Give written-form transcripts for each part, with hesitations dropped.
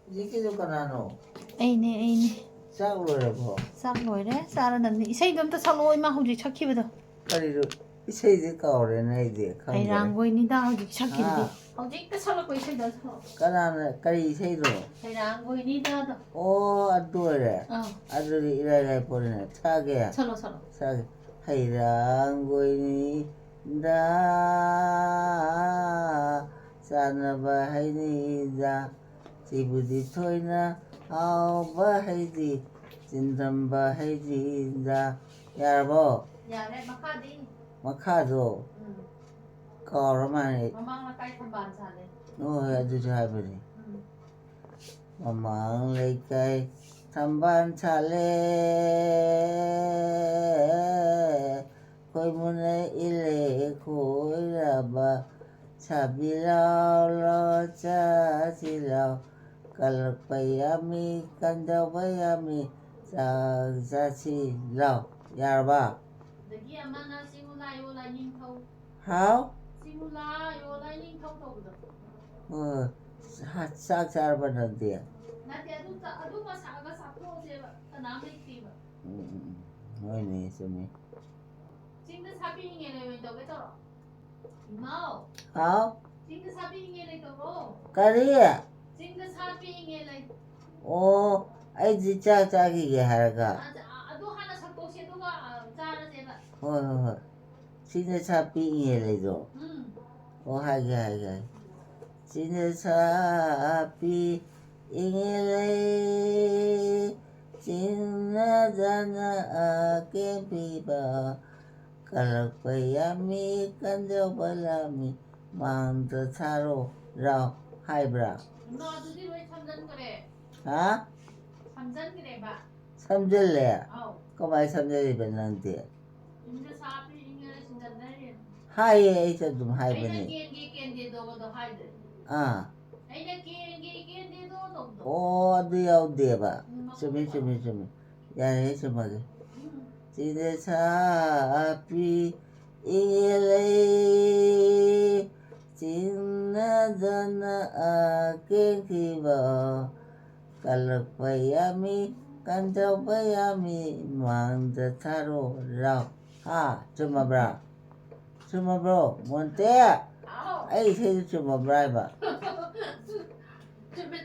ꯍꯧꯖꯤꯛꯀꯤꯗꯣ ꯀꯅꯥꯅꯣ? ꯑꯩꯅꯦ. ꯆꯥꯛ ꯂꯣꯏꯔꯕꯣ? ꯆꯥꯛ ꯂꯣꯏꯔꯦ ꯆꯥꯔꯗꯝꯅꯤ. ꯏꯁꯩꯗꯣ ꯑꯝꯇ ꯁꯛꯂꯛꯑꯣ ꯏꯃꯥ ꯍꯧꯖꯤꯛ ꯁꯛꯈꯤꯕꯗꯣ. ꯀꯔꯤꯅꯣ? ꯏꯁꯩꯗꯤ ꯀꯥꯎꯔꯦꯅꯦ ꯑꯩꯗꯤ ꯈꯪꯗ꯭ꯔꯦ. ꯍꯩꯔꯥꯡꯒꯣꯏꯅꯤꯗ ꯍꯧꯖꯤꯛ ꯁꯛꯈꯤꯗꯨꯗꯤ. ꯑꯥ ꯍꯧꯖꯤꯛꯇ ꯁꯛꯂꯛꯄ ꯏꯁꯩꯗꯣ ꯁꯛꯂꯛꯑꯣ. ꯀꯅꯥꯅ ꯀꯔꯤ ꯏꯁꯩꯅꯣ? ꯍꯩꯔꯥꯡꯒꯣꯏꯅꯤꯗꯗꯣ. ꯑꯣ ꯑꯗꯨ ꯑꯣꯏꯔꯦ. ꯑꯗꯨꯗꯤ ꯏꯔꯥꯏ ꯂꯥꯏ ꯄꯣꯠꯅꯤꯅꯦ. ꯁꯛꯑꯒꯦ. ꯁꯛꯂꯣ. ꯁꯛꯑꯒꯦ. ꯍꯩꯔꯥꯡꯒꯣꯏꯅꯤꯗ ꯆꯥꯅꯕ ꯍꯩꯅꯤꯗ ꯁꯤꯕꯨꯗꯤ ꯊꯣꯏꯅ ꯍꯥꯎꯕ ꯍꯩꯗꯤ ꯆꯤꯟꯗꯝꯕ ꯍꯩꯗꯤꯗ. ꯌꯥꯔꯕꯣ? ꯌꯥꯔꯦ ꯃꯈꯥꯗꯤ? ꯃꯈꯥꯗꯣ ꯀꯥꯎꯔ ꯃꯥꯜꯂꯦ. ꯃꯃꯥꯡ ꯂꯩꯀꯥꯏ ꯊꯝꯕꯥꯜ ꯁꯥꯠꯂꯦ. ꯍꯣꯏ ꯑꯗꯨꯁꯨ ꯍꯥꯏꯕꯅꯤ. ꯃꯃꯥꯡ ꯂꯩꯀꯥꯏ ꯊꯝꯕꯥꯜ ꯁꯥꯠꯂꯦ ꯈꯣꯏꯃꯨꯅ ꯏꯜꯂꯦ ꯈꯣꯏꯔꯕ ꯁꯥꯕꯤ ꯂꯥꯎ ꯂꯥꯎ ꯆꯥꯁꯤ ꯂꯥꯎ ꯀꯜꯂꯛꯄ ꯌꯥꯝꯃꯤ ꯀꯟꯗꯧꯕ ꯌꯥꯝꯃꯤ ꯆꯥꯛ ꯆꯥꯁꯤ ꯂꯥꯎ. ꯌꯥꯔꯕ? ꯑꯗꯒꯤ ꯑꯃꯅ ꯆꯤꯡꯉꯨ ꯂꯥꯏ ꯅꯤꯡꯊꯧ. ꯍꯥꯎ? ꯆꯤꯡꯉꯨ ꯂꯥꯏ ꯅꯤꯡꯊꯧ ꯇꯧꯕꯗꯣ. ꯍꯣꯏ. ꯆꯥꯛ ꯆꯥꯔꯕ ꯅꯪꯗꯤ? ꯅꯠꯇꯦ ꯑꯗꯨꯃ ꯁꯛꯑꯒ ꯆꯥꯊꯣꯛꯑꯁꯦꯕ ꯀꯅꯥꯝ ꯂꯩꯇꯦꯕ. ꯍꯣꯏꯅꯦ ꯆꯨꯝꯃꯤ. ꯆꯤꯡꯗ ꯁꯥꯕꯤ ꯏꯉꯦꯜ ꯑꯣꯏꯅ ꯇꯧꯒꯦ ꯇꯧꯔꯣ. ꯏꯃꯥꯎ. ꯍꯥꯎ? ꯆꯤꯡꯗ ꯁꯥꯕꯤ ꯏꯉꯦꯜ ꯇꯧꯔꯣ. ꯀꯔꯤ? ꯆꯤꯡꯗ ꯁꯥꯕꯤ ꯏꯉꯦꯜ. ꯑꯣ ꯑꯩꯗꯤ ꯆꯥꯛ ꯆꯥꯈꯤꯒꯦ ꯍꯥꯏꯔꯒ. ꯑꯗꯨ ꯍꯥꯟꯅ ꯁꯛꯇꯣꯛꯁꯦ ꯑꯗꯨꯒ ꯆꯥꯔꯁꯦꯕ. ꯍꯣꯏ. ꯆꯤꯡꯗ ꯁꯥꯕꯤ ꯏꯉꯦꯜꯗꯣ. ꯑꯣ ꯍꯥꯏꯒꯦ. ꯆꯤꯡꯗ ꯁꯥꯕꯤ ꯏꯉꯦꯜ ꯆꯤꯡꯅꯗꯅ ꯑꯀꯦꯟ ꯄꯤꯕ ꯀꯜꯂꯛꯄ ꯌꯥꯝꯃꯤ ꯀꯟꯗꯧꯕ ꯌꯥꯝꯃꯤ ꯃꯥꯡꯗ ꯊꯥꯔꯣ ꯔꯥꯎ ꯍꯥꯏꯕ꯭ꯔꯥ? ꯑꯗꯨꯗꯤ ꯂꯣꯏ ꯁꯝꯖꯟꯈ꯭ꯔꯦ. ꯍꯥ? ꯁꯝꯖꯟꯈ꯭ꯔꯦꯕ. ꯁꯝꯖꯜꯂꯦ? ꯑꯧ. ꯀꯃꯥꯏꯅ ꯁꯝꯖꯜꯂꯤꯕ ꯅꯪꯗꯤ? ꯆꯤꯡꯗ ꯁꯥꯕꯤ ꯏꯉꯦꯜ ꯁꯤꯟꯖꯟꯅꯔꯦ. ꯍꯥꯏꯌꯦ ꯑꯩꯁꯨ ꯑꯗꯨꯝ ꯍꯥꯏꯕꯅꯦ. ꯑꯩꯅ ꯀꯦꯟꯗꯦꯗꯣꯗꯣ ꯍꯥꯏꯗ꯭ꯔꯦ. ꯑꯩꯅ ꯀꯦꯟꯗꯦꯗꯣ ꯇꯧꯕꯗꯣ. ꯑꯣ ꯑꯗꯨ ꯌꯥꯎꯗꯦꯕ. ꯆꯨꯝꯃꯤ. ꯌꯥꯔꯦ ꯆꯨꯝꯃꯒꯦ. ꯆꯤꯡꯗ ꯁꯥꯕꯤ ꯏꯉꯦꯜ ꯆꯤꯡꯅꯗꯅ ꯑꯀꯦꯟꯈꯤꯕ ꯀꯜꯂꯛꯄ ꯌꯥꯝꯃꯤ ꯀꯟꯗꯧꯕ ꯌꯥꯝꯃꯤ ꯃꯥꯡꯗ ꯊꯥꯔꯣ ꯔꯥꯎ. ꯆꯨꯝꯃꯕ꯭ꯔꯥ? ꯆꯨꯝꯃꯕ꯭ꯔꯣ? ꯃꯣꯟꯇꯦ ꯑꯩ ꯏꯁꯩꯗꯨ ꯆꯨꯝꯃꯕ꯭ꯔꯥ ꯍꯥꯏꯕ? ꯆꯨꯝꯃꯦ.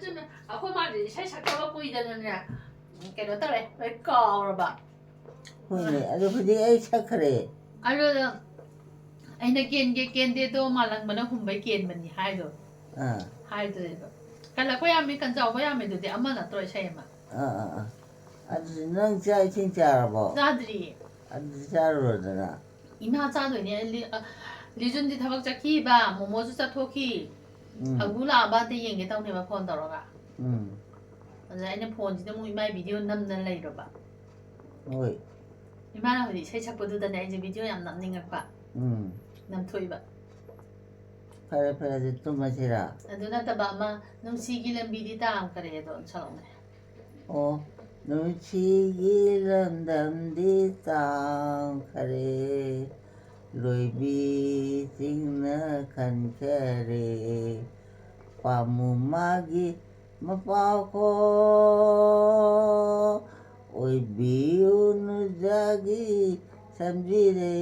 ꯑꯩꯈꯣꯏ ꯃꯥꯗꯤ ꯏꯁꯩ ꯁꯛꯇꯕ ꯀꯨꯏꯗꯅꯅꯦ ꯀꯩꯅꯣ ꯇꯧꯔꯦ ꯂꯣꯏ ꯀꯥꯎꯔꯕ. ꯍꯣꯏꯅꯦ ꯑꯗꯨ ꯍꯧꯖꯤꯛ ꯑꯩ ꯁꯛꯈ꯭ꯔꯦ. ꯑꯗꯨꯗ ꯑꯩꯅ ꯀꯦꯟꯗꯦꯗꯣ ꯃꯥꯂꯪꯕꯅ ꯍꯨꯝꯕꯩ ꯀꯦꯟꯕꯅꯤ ꯍꯥꯏꯗꯣ. ꯍꯥꯏꯗꯣꯏꯕ. ꯀꯜꯂꯛꯄ ꯌꯥꯝꯃꯤ ꯀꯟꯖꯥꯎꯕ ꯌꯥꯝꯃꯤ ꯑꯗꯨꯗꯤ ꯑꯃ ꯅꯠꯇ꯭ꯔꯣ ꯏꯁꯩ ꯑꯃ? ꯑꯗꯨꯗꯤ ꯅꯪ ꯆꯥꯛ ꯏꯁꯤꯡ ꯆꯥꯔꯕꯣ? ꯆꯥꯗ꯭ꯔꯤꯌꯦ. ꯑꯗꯨꯗꯤ ꯆꯥꯔꯨꯔꯣꯗꯅ. ꯏꯃꯥ ꯆꯥꯗꯣꯏꯅꯦ. ꯂꯤꯖꯨꯟꯗꯤ ꯊꯕꯛ ꯆꯠꯈꯤꯕ ꯃꯣꯃꯣꯁꯨ ꯆꯠꯊꯣꯛꯈꯤ. ꯑꯒꯨ ꯂꯥꯛꯑꯕ ꯑꯝꯇ ꯌꯦꯡꯒꯦ ꯇꯧꯅꯦꯕ ꯐꯣꯟ ꯇꯧꯔꯒ. ꯑꯗꯨꯗ ꯑꯩꯅ ꯐꯣꯟꯁꯤꯗ ꯑꯃꯨꯛ ꯏꯃꯥꯒꯤ ꯚꯤꯗꯤꯑꯣ ꯅꯝꯗꯅ ꯂꯩꯔꯕ. ꯍꯣꯏ. ꯏꯃꯥꯅ ꯍꯧꯖꯤꯛ ꯏꯁꯩ ꯁꯛꯄꯗꯨꯗꯅꯦ ꯑꯩꯁꯦ ꯚꯤꯗꯤꯑꯣ ꯌꯥꯝ ꯅꯝꯅꯤꯡꯉꯛꯄ. ꯅꯝꯊꯣꯛꯏꯕ. ꯐꯔꯦ ꯑꯗꯨ ꯇꯨꯝꯃꯁꯤꯔꯥ? ꯑꯗꯨ ꯅꯠꯇꯕ ꯑꯃ ꯅꯨꯡꯁꯤꯒꯤ ꯂꯝꯕꯤꯗꯤ ꯇꯥꯡꯈꯔꯦꯗꯣ ꯁꯛꯂꯛꯎꯅꯦ. ꯑꯣ ꯅꯨꯡꯁꯤꯒꯤ ꯂꯝꯗꯝꯗꯤ ꯇꯥꯡꯈꯔꯦ ꯂꯣꯏꯕꯤ ꯆꯤꯡꯅ ꯈꯟꯈꯔꯦ ꯄꯥꯝꯃꯨ ꯃꯥꯒꯤ ꯃꯄꯥꯎꯈꯣꯡ ꯑꯣꯏꯕꯤꯌꯨ ꯅꯨꯡꯖꯥꯒꯤ ꯁꯝꯕꯤꯔꯦ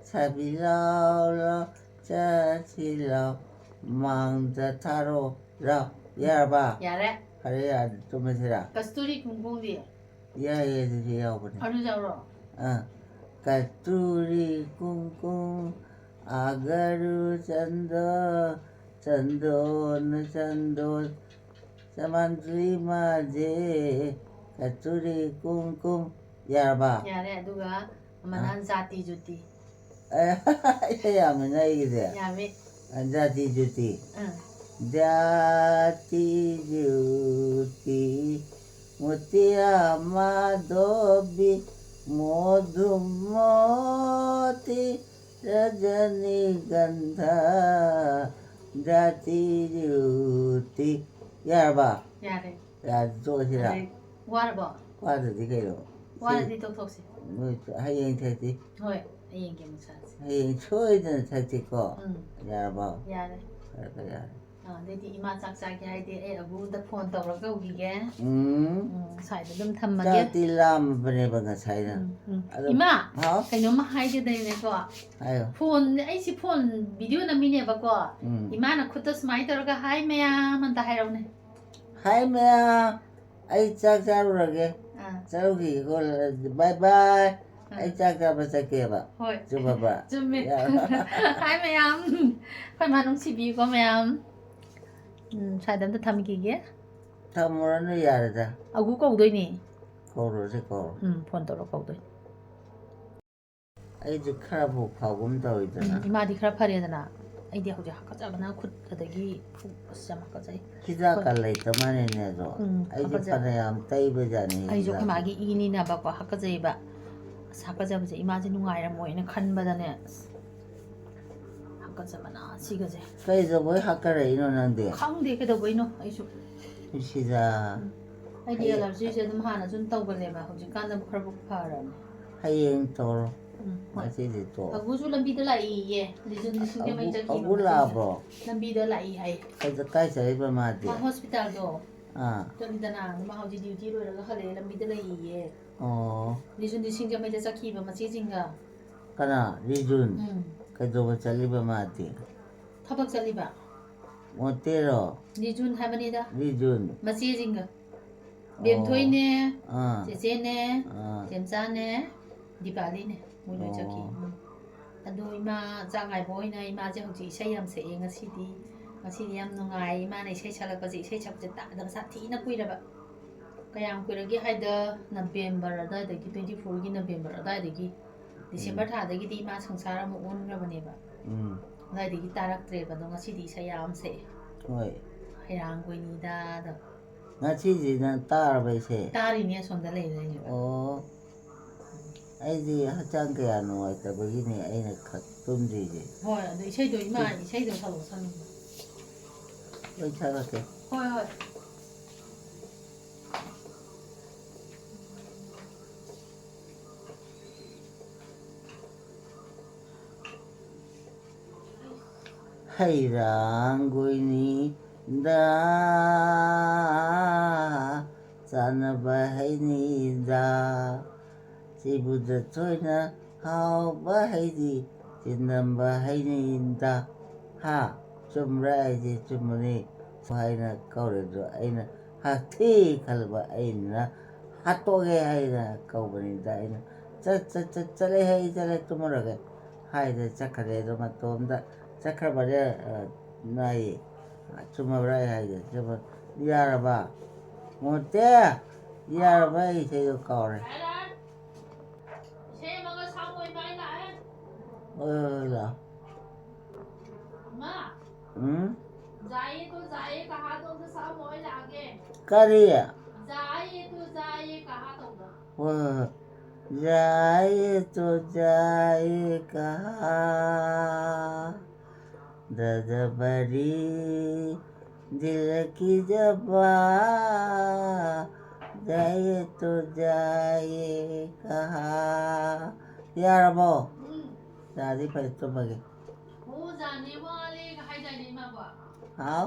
ꯁꯥꯕꯤ ꯂꯥꯎ ꯂꯥꯎ ꯆꯥꯁꯤ ꯂꯥꯎ ꯃꯥꯡꯗ ꯊꯥꯔꯣ ꯔꯥꯎ. ꯌꯥꯔꯕ? ꯌꯥꯔꯦ. ꯐꯔꯦ ꯌꯥꯔꯦ ꯇꯨꯝꯃꯁꯤꯔꯥ? ꯀꯁꯇꯨꯔꯤ ꯈꯨꯡꯒꯣꯡꯗꯤ? ꯌꯥꯏꯌꯦ ꯑꯗꯨꯁꯨ ꯌꯥꯎꯕꯅꯦ. ꯑꯗꯨ ꯌꯥꯎꯔꯣ? कस्तूरी कुमकुम आगरू चंदोन चमंद्री माझे कस्तूरी कुमकुम. ꯌꯥꯔꯕ? ꯌꯥꯔꯦ. ꯑꯗꯨꯒ ꯑꯃꯅ ꯖꯥꯇꯤ ꯖꯨꯇꯤ. ꯌꯥꯝꯃꯤꯅ ꯑꯩꯒꯤꯁꯦ. ꯌꯥꯝꯃꯤ. ꯖꯥꯇꯤ ꯖꯨꯇꯤ. जाती जुती मोतिया माधोबी मधुमती रजनीगंधा जाती जुती. ꯌꯥꯔꯕ? ꯌꯥꯔꯦ. ꯇꯣꯛꯑꯁꯤꯔꯥ? ꯋꯥꯔꯕꯣ? ꯋꯥꯗ꯭ꯔꯗꯤ ꯀꯩꯅꯣ? ꯋꯥꯔꯗꯤ ꯇꯣꯛꯊꯣꯛꯁꯤ. ꯍꯌꯦꯡ ꯊꯛꯁꯤ. ꯍꯣꯏ ꯍꯌꯦꯡꯒꯤ ꯑꯃꯨꯛ ꯁꯥꯁꯤ. ꯍꯌꯦꯡ ꯁꯣꯏꯗꯅ ꯊꯛꯁꯤꯀꯣ. ꯌꯥꯔꯕꯣ? ꯌꯥꯔꯦ. ꯐꯔꯦ ꯌꯥꯔꯦ. ꯑꯗꯩꯗꯤ ꯏꯃꯥ ꯆꯥꯛ ꯆꯥꯒꯦ ꯍꯥꯏꯗꯤ ꯑꯩ ꯑꯕꯨꯗ ꯐꯣꯟ ꯇꯧꯔꯒ ꯎꯈꯤꯒꯦ ꯁ꯭ꯋꯥꯏꯗ ꯑꯗꯨꯝ ꯊꯝꯃꯒꯦ ꯆꯥꯛꯇꯤ ꯂꯥꯝꯕꯅꯦꯕ ꯉꯁꯥꯏꯅ ꯏꯃꯥ ꯍꯥꯎ ꯀꯩꯅꯣꯝꯃ ꯍꯥꯏꯒꯗꯣꯏꯅꯦꯀꯣ ꯍꯥꯏꯌꯣ ꯐꯣꯟ ꯑꯩꯁꯤ ꯐꯣꯟ ꯚꯤꯗꯤꯑꯣ ꯅꯝꯃꯤꯅꯦꯕꯀꯣ 이마는 ꯈꯨꯠꯇ ꯁꯨꯃꯥꯏꯅ ꯇꯧꯔꯒ ꯍꯥꯏ ꯃꯌꯥꯝ ꯑꯝꯇ ꯍꯥꯏꯔꯛꯎꯅꯦ ꯍꯥꯏ ꯃꯌꯥꯝ ꯑꯩ ꯆꯥꯛ ꯆꯥꯔꯨꯔꯒꯦ ꯆꯠꯂꯨꯈꯤꯒꯦꯀꯣ ꯕꯥꯏ ꯕꯥꯏ ꯑꯩ ꯆꯥꯛ ꯆꯥꯕ ꯆꯠꯀꯦꯕ ꯍꯣꯏ ꯆꯨꯝꯃꯕ ꯆꯨꯝꯃꯦ ꯍꯥꯏ ꯃꯌꯥꯝ ꯑꯩꯈꯣꯏ ꯃꯥ ꯅꯨꯡꯁꯤꯕꯤꯌꯨꯀꯣ ꯃꯌꯥꯝ ꯁ꯭ꯋꯥꯏꯗ ꯑꯝꯇ ꯊꯝꯈꯤꯒꯦ ꯊꯝꯃꯨꯔꯅꯨ ꯌꯥꯔꯦꯗ ꯑꯒꯨ ꯀꯧꯗꯣꯏꯅꯦ ꯀꯧꯔꯨꯔꯁꯤ ꯀꯧꯔꯣ ꯐꯣꯟ ꯇꯧꯔ ꯀꯧꯗꯣꯏꯅꯦ ꯑꯩꯁꯦ ꯈꯔꯕꯨ ꯐꯥꯎꯒꯨꯝ ꯇꯧꯋꯤꯗꯅ 이마ꯗꯤ ꯈꯔ ꯐꯔꯦꯗꯅ ꯑꯩꯗꯤ ꯍꯧꯖꯤꯛ ꯍꯥꯀꯠꯆꯕꯅ ꯈꯨꯠ ꯑꯗꯒꯤ ꯄꯨꯛ ꯑꯁ ꯌꯥꯝ ꯍꯥꯀꯠꯆꯩ ꯍꯤꯗꯥꯛꯀ ꯂꯩꯇ ꯃꯥꯜꯂꯦꯅꯦ ꯑꯗꯣ ꯑꯩꯁꯦ ꯐꯅꯌꯥꯝ ꯇꯩꯕꯖꯥꯠꯅꯤ ꯑꯩꯁꯨ ꯑꯩꯈꯣꯏ ꯃꯥꯒꯤ ꯏꯅꯤꯅꯕꯀꯣ ꯍꯥꯀꯠꯆꯩꯕ ꯑꯁ ꯍꯥꯀꯠꯆꯕꯁꯦ ꯏꯃꯥꯁꯦ ꯅꯨꯡꯉꯥꯏꯔꯝꯃꯣꯏꯅ ꯈꯟꯕꯗꯅꯦ ꯑꯁ ꯍꯥꯀꯠꯆꯕꯅ ꯁꯤꯒꯁꯦ ꯀꯩꯗꯧꯕꯩ ꯍꯥꯀꯠꯔꯛꯏꯅꯣ ꯅꯪꯗꯤ ꯈꯪꯗꯦ ꯀꯩꯗꯧꯕꯩꯅꯣ ꯑꯩꯁꯨ ꯁꯤꯗ ꯑꯩꯗꯤ ꯑꯦꯂꯔꯖꯤꯁꯦ ꯑꯗꯨꯝ ꯍꯥꯟꯅꯁꯨ ꯑꯗꯨꯝ ꯇꯧꯒꯜꯂꯦꯕ ꯍꯧꯖꯤꯛꯀꯥꯟꯗ ꯈꯔꯕꯨ ꯐꯔꯕꯅꯦ ꯍꯌꯦꯡ ꯇꯧꯔꯣ ꯉꯁꯤꯗꯤ ꯇꯣ ꯑꯒꯨꯁꯨ ꯂꯝꯕꯤꯗ ꯂꯥꯛꯏꯌꯦ ꯂꯤꯖꯨꯟꯗꯤ ꯁꯤꯡꯖꯃꯩ ꯆꯠꯈꯤꯕ ꯑꯒꯨ ꯂꯥꯛꯑꯕ꯭ꯔꯣ ꯂꯝꯕꯤꯗ ꯂꯥꯛꯏ ꯍꯥꯏ ꯀꯥꯏ ꯆꯠꯂꯤꯕ ꯃꯥꯗꯤ ꯃꯥ ꯍꯣꯁꯄꯤꯇꯥꯜꯗꯣ ꯆꯠꯂꯤꯗꯅ ꯃꯥ ꯍꯧꯖꯤꯛ ꯗ꯭ꯌꯨꯇꯤ ꯂꯣꯏꯔꯒ ꯍꯜꯂꯛꯑꯦ ꯂꯝꯕꯤꯗ ꯂꯩꯌꯦ ꯂꯤꯖꯨꯟꯗꯤ ꯁꯤꯡꯖꯃꯩꯗ ꯆꯠꯈꯤꯕ ꯃꯆꯦꯁꯤꯡꯒ ꯀꯅꯥ ꯔꯤꯖꯨꯟ ꯀꯩꯗꯧꯕ ꯆꯠꯂꯤꯕ ꯃꯥꯗꯤ ꯊꯕꯛ ꯆꯠꯂꯤꯕ ꯃꯣꯇꯦꯔꯣ 리준 할머니다 리준 마치에진가 뱀토이네 제제네 잼짜네 디발리네 모두 저기 ꯑꯗꯣ ꯏꯃꯥ ꯆꯥꯛ ꯉꯥꯏꯕ ꯑꯣꯏꯅ ꯏꯃꯥꯁꯦ ꯍꯧꯖꯤꯛ ꯏꯁꯩ ꯌꯥꯝ ꯁꯛꯑꯦ ꯉꯁꯤꯗꯤ ꯌꯥꯝ ꯅꯨꯡꯉꯥꯏ ꯏꯃꯥꯅ ꯏꯁꯩ ꯁꯛꯂꯛꯄꯁꯦ ꯏꯁꯩ ꯁꯛꯄꯁꯦ ꯇꯥꯗꯕ ꯁꯥꯊꯤꯅ ꯀꯨꯏꯔꯕ ꯀꯌꯥꯝ ꯀꯨꯏꯔꯒꯦ ꯍꯥꯏꯗ ꯅꯕꯦꯝꯕꯔ ꯑꯗꯨꯋꯥꯏꯗꯒꯤ 24ꯒꯤ ꯅꯕꯦꯝꯕꯔ ꯑꯗꯨꯋꯥꯏꯗꯒꯤ ꯗꯤꯁꯦꯝꯕꯔ ꯊꯥꯗꯒꯤꯗꯤ ꯏꯃꯥ ꯁꯪꯁꯥꯔ ꯑꯃꯨꯛ ꯑꯣꯟꯈ꯭ꯔꯕꯅꯦꯕ ꯑꯗꯨꯋꯥꯏꯗꯒꯤ ꯇꯥꯔꯛꯇ꯭ꯔꯦꯕ ꯑꯗꯣ ꯉꯁꯤꯗꯤ ꯏꯁꯩ ꯌꯥꯝ ꯁꯛꯑꯦ ꯍꯣꯏ ꯍꯩꯔꯥꯡꯒꯣꯏꯅꯤꯗꯥꯗ ꯉꯁꯤꯗꯤ ꯅꯪ ꯇꯥꯔꯕ ꯏꯁꯩ ꯇꯥꯔꯤꯅꯦ ꯑꯁꯣꯝꯗ ꯂꯩꯔꯤꯅꯦ ꯑꯣ ꯑꯩꯗꯤ ꯍꯛꯆꯥꯡ ꯀꯌꯥ ꯅꯨꯡꯉꯥꯏꯇꯕꯒꯤꯅꯦ ꯑꯩꯅ ꯇꯨꯝꯗ꯭ꯔꯤꯁꯦ ꯍꯣꯏ ꯑꯗꯣ ꯏꯁꯩꯗꯣ ꯏꯃꯥ ꯏꯁꯩꯗꯣ ꯁꯛꯂꯛꯑꯣ ꯁꯛꯅꯤꯡꯕ ꯂꯣꯏ ꯁꯛꯂꯛꯀꯦ ꯍꯣꯏ ꯍꯣꯏ ꯍꯩꯔꯥꯡꯒꯣꯏꯅꯤꯗ ꯆꯥꯅꯕ ꯍꯩꯅꯤꯗ ꯁꯤꯕꯨꯗ ꯊꯣꯏꯅ ꯍꯥꯎꯕ ꯍꯩꯗꯤ ꯆꯤꯟꯅꯝꯕ ꯍꯩꯅꯤꯗ ꯍꯥ ꯆꯨꯝꯕ꯭ꯔꯥ ꯑꯩꯁꯦ ꯆꯨꯝꯕꯅꯤ ꯍꯥꯏꯅ ꯀꯧꯔꯦꯗꯣ ꯑꯩꯅ ꯍꯥꯊꯤ ꯈꯜꯂꯕ ꯑꯩꯅ ꯍꯥꯠꯇꯣꯛꯑꯒꯦ ꯍꯥꯏꯅ ꯀꯧꯕꯅꯤꯗ ꯑꯩꯅ ꯆꯠꯂꯦ ꯍꯩ ꯆꯠꯂꯦ ꯇꯨꯝꯃꯨꯔꯒꯦ ꯍꯥꯏꯗ ꯆꯠꯈ꯭ꯔꯦ ꯑꯗꯣ ꯃꯇꯣꯝꯗ ꯆꯠꯈ꯭ꯔꯕꯅꯦ ꯅꯥꯏꯌꯦ ꯆꯨꯝꯃꯕ꯭ꯔꯥ ꯑꯩ ꯍꯥꯏꯁꯦ ꯆꯨꯝꯕ ꯌꯥꯔꯕ ꯃꯣꯇꯦ ꯌꯥꯔꯕ ꯑꯩ ꯏꯁꯩꯗꯣ ꯀꯥꯎꯔꯦ 이제 먹을 사고 이마이 나해 ꯂꯥꯛꯑꯣ 엄마 जाए तो जाए कहा तो सब मोय लागे करी जाए तो जाए कहा तो जाए तो जाए कहा ददबरी दिल की जबा जाए तो जाए कहा यारबो दादी पर तो बगे हो जाने वाले कहाई जाने माबा हाँ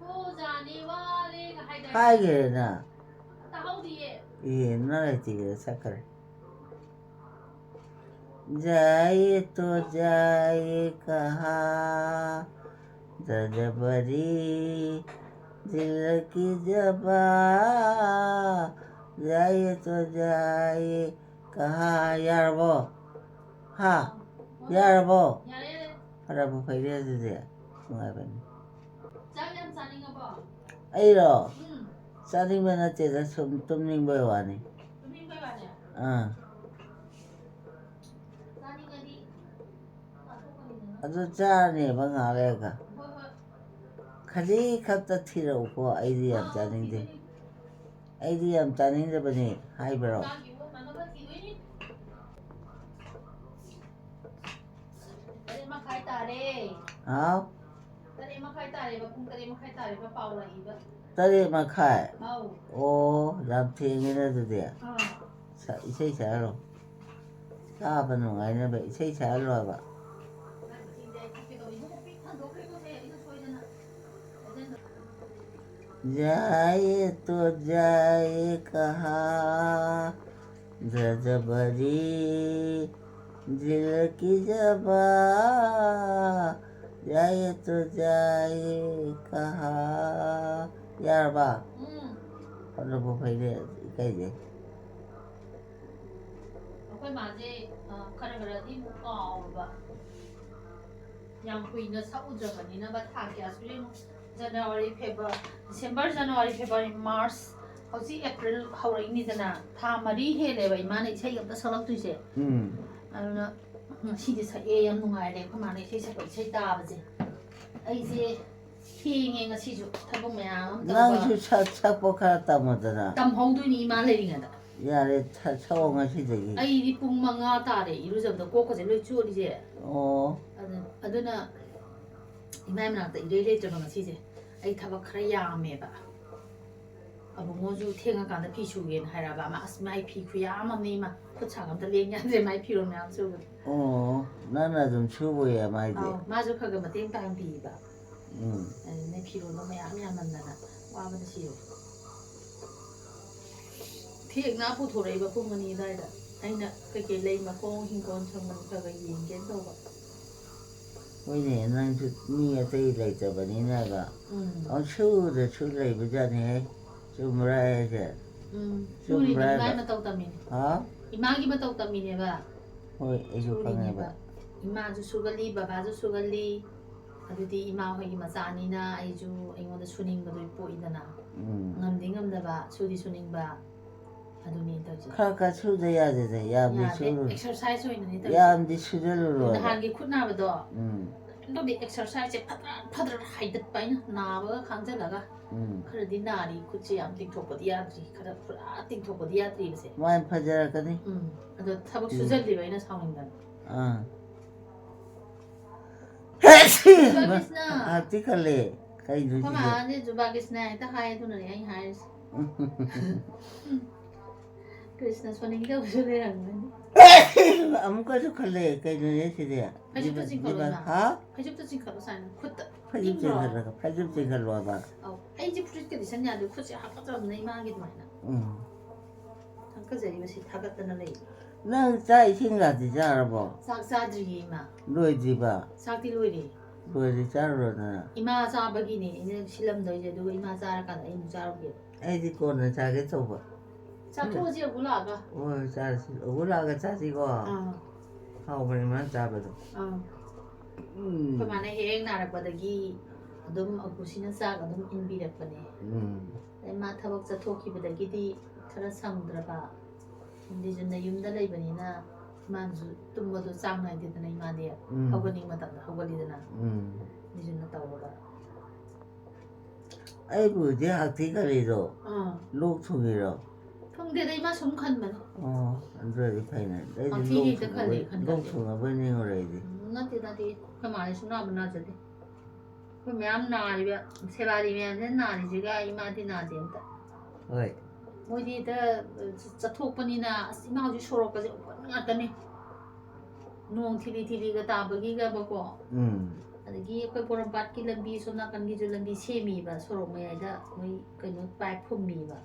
हो जाने वाले कहाई जाने हाय गे ना ताऊ दिए ये ना रहती है सकर जाए तो जाए कहा ददबरी दिल की जबा जाए तो जाए कहा यारबो हाँ यारबो फराबो फैदे अदुदि नुंगाइबनि ꯆꯥꯛ ꯌꯥꯝ ꯆꯥꯅꯤꯡꯉꯕꯣ ꯑꯩꯔꯣ ꯆꯥꯅꯤꯡꯕ ꯅꯠꯇꯦꯗ ꯁꯨꯝ ꯇꯨꯝꯅꯤꯡꯕꯩ ꯋꯥꯅꯤ ꯇꯨꯝꯅꯤꯡꯕꯩ ꯋꯥꯅꯤ ꯆꯥꯅꯤꯡꯉꯗꯤ ꯑꯗꯨ ꯆꯥꯔꯅꯦꯕ ꯉꯥꯏꯍꯥꯛ ꯂꯩꯔꯒ ꯍꯣꯏ ꯍꯣꯏ ꯈꯖꯤꯛ ꯈꯛꯇ ꯊꯤꯔꯛꯎꯀꯣ ꯑꯩꯗꯤ ꯌꯥꯝ ꯆꯥꯅꯤꯡꯗꯦ ꯑꯩꯗꯤ ꯌꯥꯝ ꯆꯥꯅꯤꯡꯗꯕꯅꯤ ꯍꯥꯏꯕ꯭ꯔꯣ ꯍꯥꯎ 8:30 ꯑꯣ ꯌꯥꯝ ꯊꯦꯡꯉꯦꯅꯦ ꯑꯗꯨꯗꯤ ꯏꯁꯩ ꯁꯛꯍꯜꯂꯣ ꯇꯥꯕ ꯅꯨꯡꯉꯥꯏꯅꯕ ꯏꯁꯩ ꯁꯛꯍꯜꯂꯣ ꯍꯥꯏꯕ जाए तो जाए कहाँ जबरी दिल की जबा जाए तो जाए कहाँ यार बा 어느 부분에 이제 ꯑꯩꯈꯣꯏ ꯃꯥꯁꯦ ꯈꯔ ꯈꯔꯗꯤ ꯑꯃꯨꯛ ꯀꯥꯎꯔꯕ ꯌꯥꯝ ꯀꯨꯏꯅ ꯁꯛꯎꯗ꯭ꯔꯕꯅꯤꯅ ꯊꯥ ꯀꯌꯥ ꯁꯨꯔꯦ January February December January February March ꯍꯧꯖꯤꯛ ꯑꯦꯄ꯭ꯔꯤꯜ ꯍꯧꯔꯛꯏꯅꯤꯗꯅ ꯊꯥ 4 ꯍꯦꯜꯂꯦꯕ ꯏꯃꯥꯅ ꯏꯁꯩ ꯑꯝꯇ ꯁꯛꯂꯛꯇꯣꯏꯁꯦ ꯑꯗꯨꯅ ꯉꯁꯤꯗꯤ ꯁꯛꯑꯦ ꯌꯥꯝ ꯅꯨꯡꯉꯥꯏꯔꯦ ꯑꯩꯈꯣꯏ ꯃꯥꯅ ꯏꯁꯩ ꯁꯛꯄ ꯏꯁꯩ ꯇꯥꯕꯁꯦ ꯑꯩꯁꯦ ꯊꯦꯡꯉꯦ ꯉꯁꯤꯁꯨ ꯊꯕꯛ ꯃꯌꯥꯝ ꯑꯃ ꯅꯪꯁꯨ ꯁꯛꯄ ꯈꯔ ꯇꯝꯃꯨꯗꯅ ꯇꯝꯍꯧꯗꯣꯏꯅꯤ ꯏꯃꯥ ꯂꯩꯔꯤꯉꯩꯗ ꯌꯥꯔꯦ ꯁꯛꯑꯣ ꯉꯁꯤꯗꯒꯤ ꯑꯩꯗꯤ ꯄꯨꯡ 5 ꯇꯥꯔꯦ ꯏꯔꯨꯖꯕꯗ ꯀꯣꯛꯀꯁꯦ ꯂꯣꯏ ꯆꯣꯠꯂꯤꯁꯦ ꯑꯣ ꯑꯗꯨꯅ ꯏꯃꯥꯏ ꯃꯅꯥꯛꯇ ꯏꯔꯩ ꯂꯩꯇ꯭ꯔꯕ ꯉꯁꯤꯁꯦ ꯑꯩ ꯊꯕꯛ ꯈꯔ ꯌꯥꯝꯃꯦꯕ ꯑꯕꯨꯡꯉꯣꯁꯨ ꯊꯦꯡꯉꯀꯥꯟꯗ ꯐꯤ ꯁꯨꯒꯦꯅ ꯍꯥꯏꯔꯕ ꯑꯃ ꯑꯁ ꯃꯥꯏ ꯐꯤ ꯈꯨꯌꯥꯝ ꯑꯃꯅꯤ ꯏꯃꯥ ꯈꯨꯠ ꯁꯥ ꯑꯝꯇ ꯂꯦꯡ ꯌꯥꯗ꯭ꯔꯦ ꯃꯥꯏ ꯐꯤꯔꯣꯜ ꯃꯌꯥꯝ ꯁꯨꯕꯗ ꯑꯣ ꯅꯪꯅ ꯑꯗꯨꯝ ꯁꯨꯕ ꯌꯥꯏ ꯃꯥꯏꯗꯤ ꯃꯥꯁꯨ ꯈꯔ ꯈꯔ ꯃꯇꯦꯡ ꯄꯥꯡꯕꯤꯕ ꯑꯗꯨꯅ ꯐꯤꯔꯣꯜꯗꯣ ꯃꯌꯥꯝ ꯌꯥꯝꯃꯟꯗꯅ ꯋꯥꯕꯅ ꯁꯤꯔꯦ ꯊꯦꯡꯅ ꯄꯨꯊꯣꯔꯛꯏꯕ ꯄꯨꯡ 2 ꯑꯗꯨꯋꯥꯏꯗ ꯑꯩꯅ ꯀꯩꯀꯩ ꯂꯩ ꯃꯈꯣꯡ ꯍꯤꯡꯒꯣꯜ ꯁꯝꯕꯜ ꯈꯔ ꯈꯔ ꯌꯦꯡꯒꯦꯅ ꯇꯧꯕ ꯍꯣꯏꯅꯦ ꯅꯪꯁꯨ ꯃꯤ ꯑꯇꯩ ꯂꯩꯇꯕꯅꯤꯅꯒ ꯁꯨꯗꯁꯨ ꯂꯩꯕꯖꯥꯠꯅꯤꯍꯦ ꯆꯨꯝꯕ꯭ꯔꯥ ꯍꯥꯏꯁꯦ ꯁꯨꯔꯤꯅꯤ ꯏꯃꯥꯒꯤ ꯃꯇꯧ ꯇꯝꯃꯤꯅꯤ ꯏꯃꯥꯒꯤ ꯃꯇꯧ ꯇꯝꯃꯤꯅꯦꯕ ꯍꯣꯏ ꯑꯩꯁꯨ ꯈꯪꯉꯦꯕ 이마주 수글리 바바주 수글리 아두디 이마 호이기 마짜니나 아이주 아이고도 수닝거도 보이다나 ngamdi ngamdaba sudi suningba aduni tawji khaka sudaya de yamdi suru exercise hoina ni tawji yamdi sudalo nahangi khutnabado ndodi exercise phadra haidat paina nabaga khanjalaga kharadi nari khutchi yam tingthokpadi yadri khara pura tingthokpadi yadri base mai phajara kani ado thabak sujalli baina sauningdan Hati kali kayak gitu. Kama ni coba Krishna itu hai tu nari ai hai. Krishna soning kita usul orang ni. Amuka tu kali kayak gitu sih dia. Pajib tu singkalo na. Ha? Pajib tu singkalo sana. Kut. Pajib singkalo apa? Oh, ai je pujit ke di sana ada kut sih apa tu ni mah gitu mana. Tangka jadi masih thagat tu nari. Nang cai singa di cara apa? Sak sadri ima. Luai di ba? Sak di luai di. Luai di cara na. Ima sa begini, ini silam doi je dua ima sa kan ini cara begini. Di kona cari tu ba? Sak tu je gula ka. Oh, cari gula ka cari ko. Kau bagaimana cari tu? Kemana yang narak pada gi, adum aku sini sa adum inbi dapat ni. Tapi thawak jathoki pada gi di thara samudra ba. Hindi jud na yumda lay banina manju tumado sang na dito na imadi hawganing mata hawgali na hindi jud na tawala ai bu je hakti kali ro lok thungi ro thung de dai ma sum khan man andre di phaina dai lok thunga ba ni ngore di nati kamai suna bana jade ko myam na ri ba sebari myam na ri jiga imadi na de ta hoi Modi द चथोपनी ना इमा हजु सोरक जे ngakani nong thili thili ga tabagi ga bako adagi koi porampat ki lambi sona kan gi ju lambi semi ba sorok mai da moi kaino pai phummi ba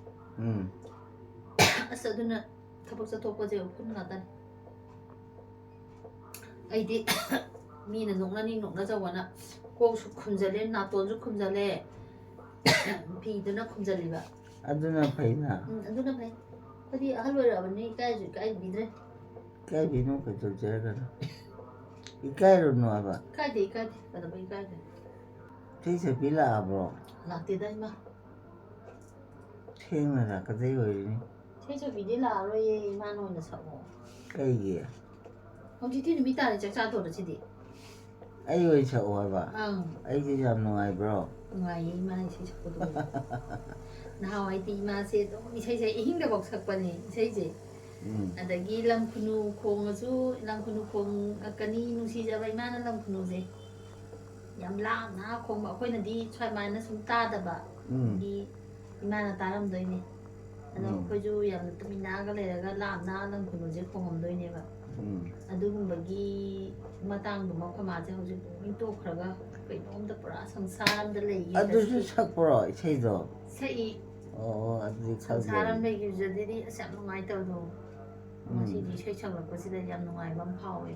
asaduna thapak chathokpa je phun na tan aidi mi na nongna ni nongna jawana ko su khumjale na ton ju khumjale phi duna khumjali ba aduna phaina aduna phai kadi ahalwara bani kai bidre kai binu ka to jara ikai ro no aba kai de kada bai kai de thei se pila bro la te dai ma theng na ka dei oi ni thei se bidi la ro ye ma no na sa mo kai gi hom ji ti ni mi ta ni chak cha to de chi di ai oi cha o ba ai ji jam no ai bro ngai yi ma ni sei chak to na ai ti ma se to mi sei sei hing da bok sak pa ni sei je adagi lam khunu khong su lam khunu khong akani nu si ja bai ma na lam khunu je yam la na khong ba khoi na di chai ma na sum ta da ba di ima na ta ram doi ni ano khoi ju yam ta mi na ga le ga la na lam khunu je khong hom doi ni ba adu gum ba gi ma tang du ma kha ma je ho ji mi to khra ga ꯀꯩꯅꯣꯝꯗ ꯄꯨꯔꯥ ꯁꯪꯁꯥꯔ ꯑꯃꯗ ꯂꯩꯈꯤ ꯑꯗꯨꯁꯨ ꯁꯛꯄ꯭ꯔꯣ ꯏꯁꯩꯗꯣ ꯁꯛꯏ ꯑꯣ ꯑꯗꯨꯗꯤ ꯁꯪꯁꯥꯔ ꯑꯃ ꯈꯪꯗꯦ ꯂꯩꯈꯤꯕꯗꯗꯤ ꯑꯁ ꯌꯥꯝ ꯅꯨꯡꯉꯥꯏꯇꯕꯗꯣ ꯉꯁꯤꯗꯤ ꯏꯁꯩ ꯁꯛꯂꯛꯄꯁꯤꯗ ꯌꯥꯝ ꯅꯨꯡꯉꯥꯏꯕ ꯑꯃ ꯐꯥꯎꯋꯦ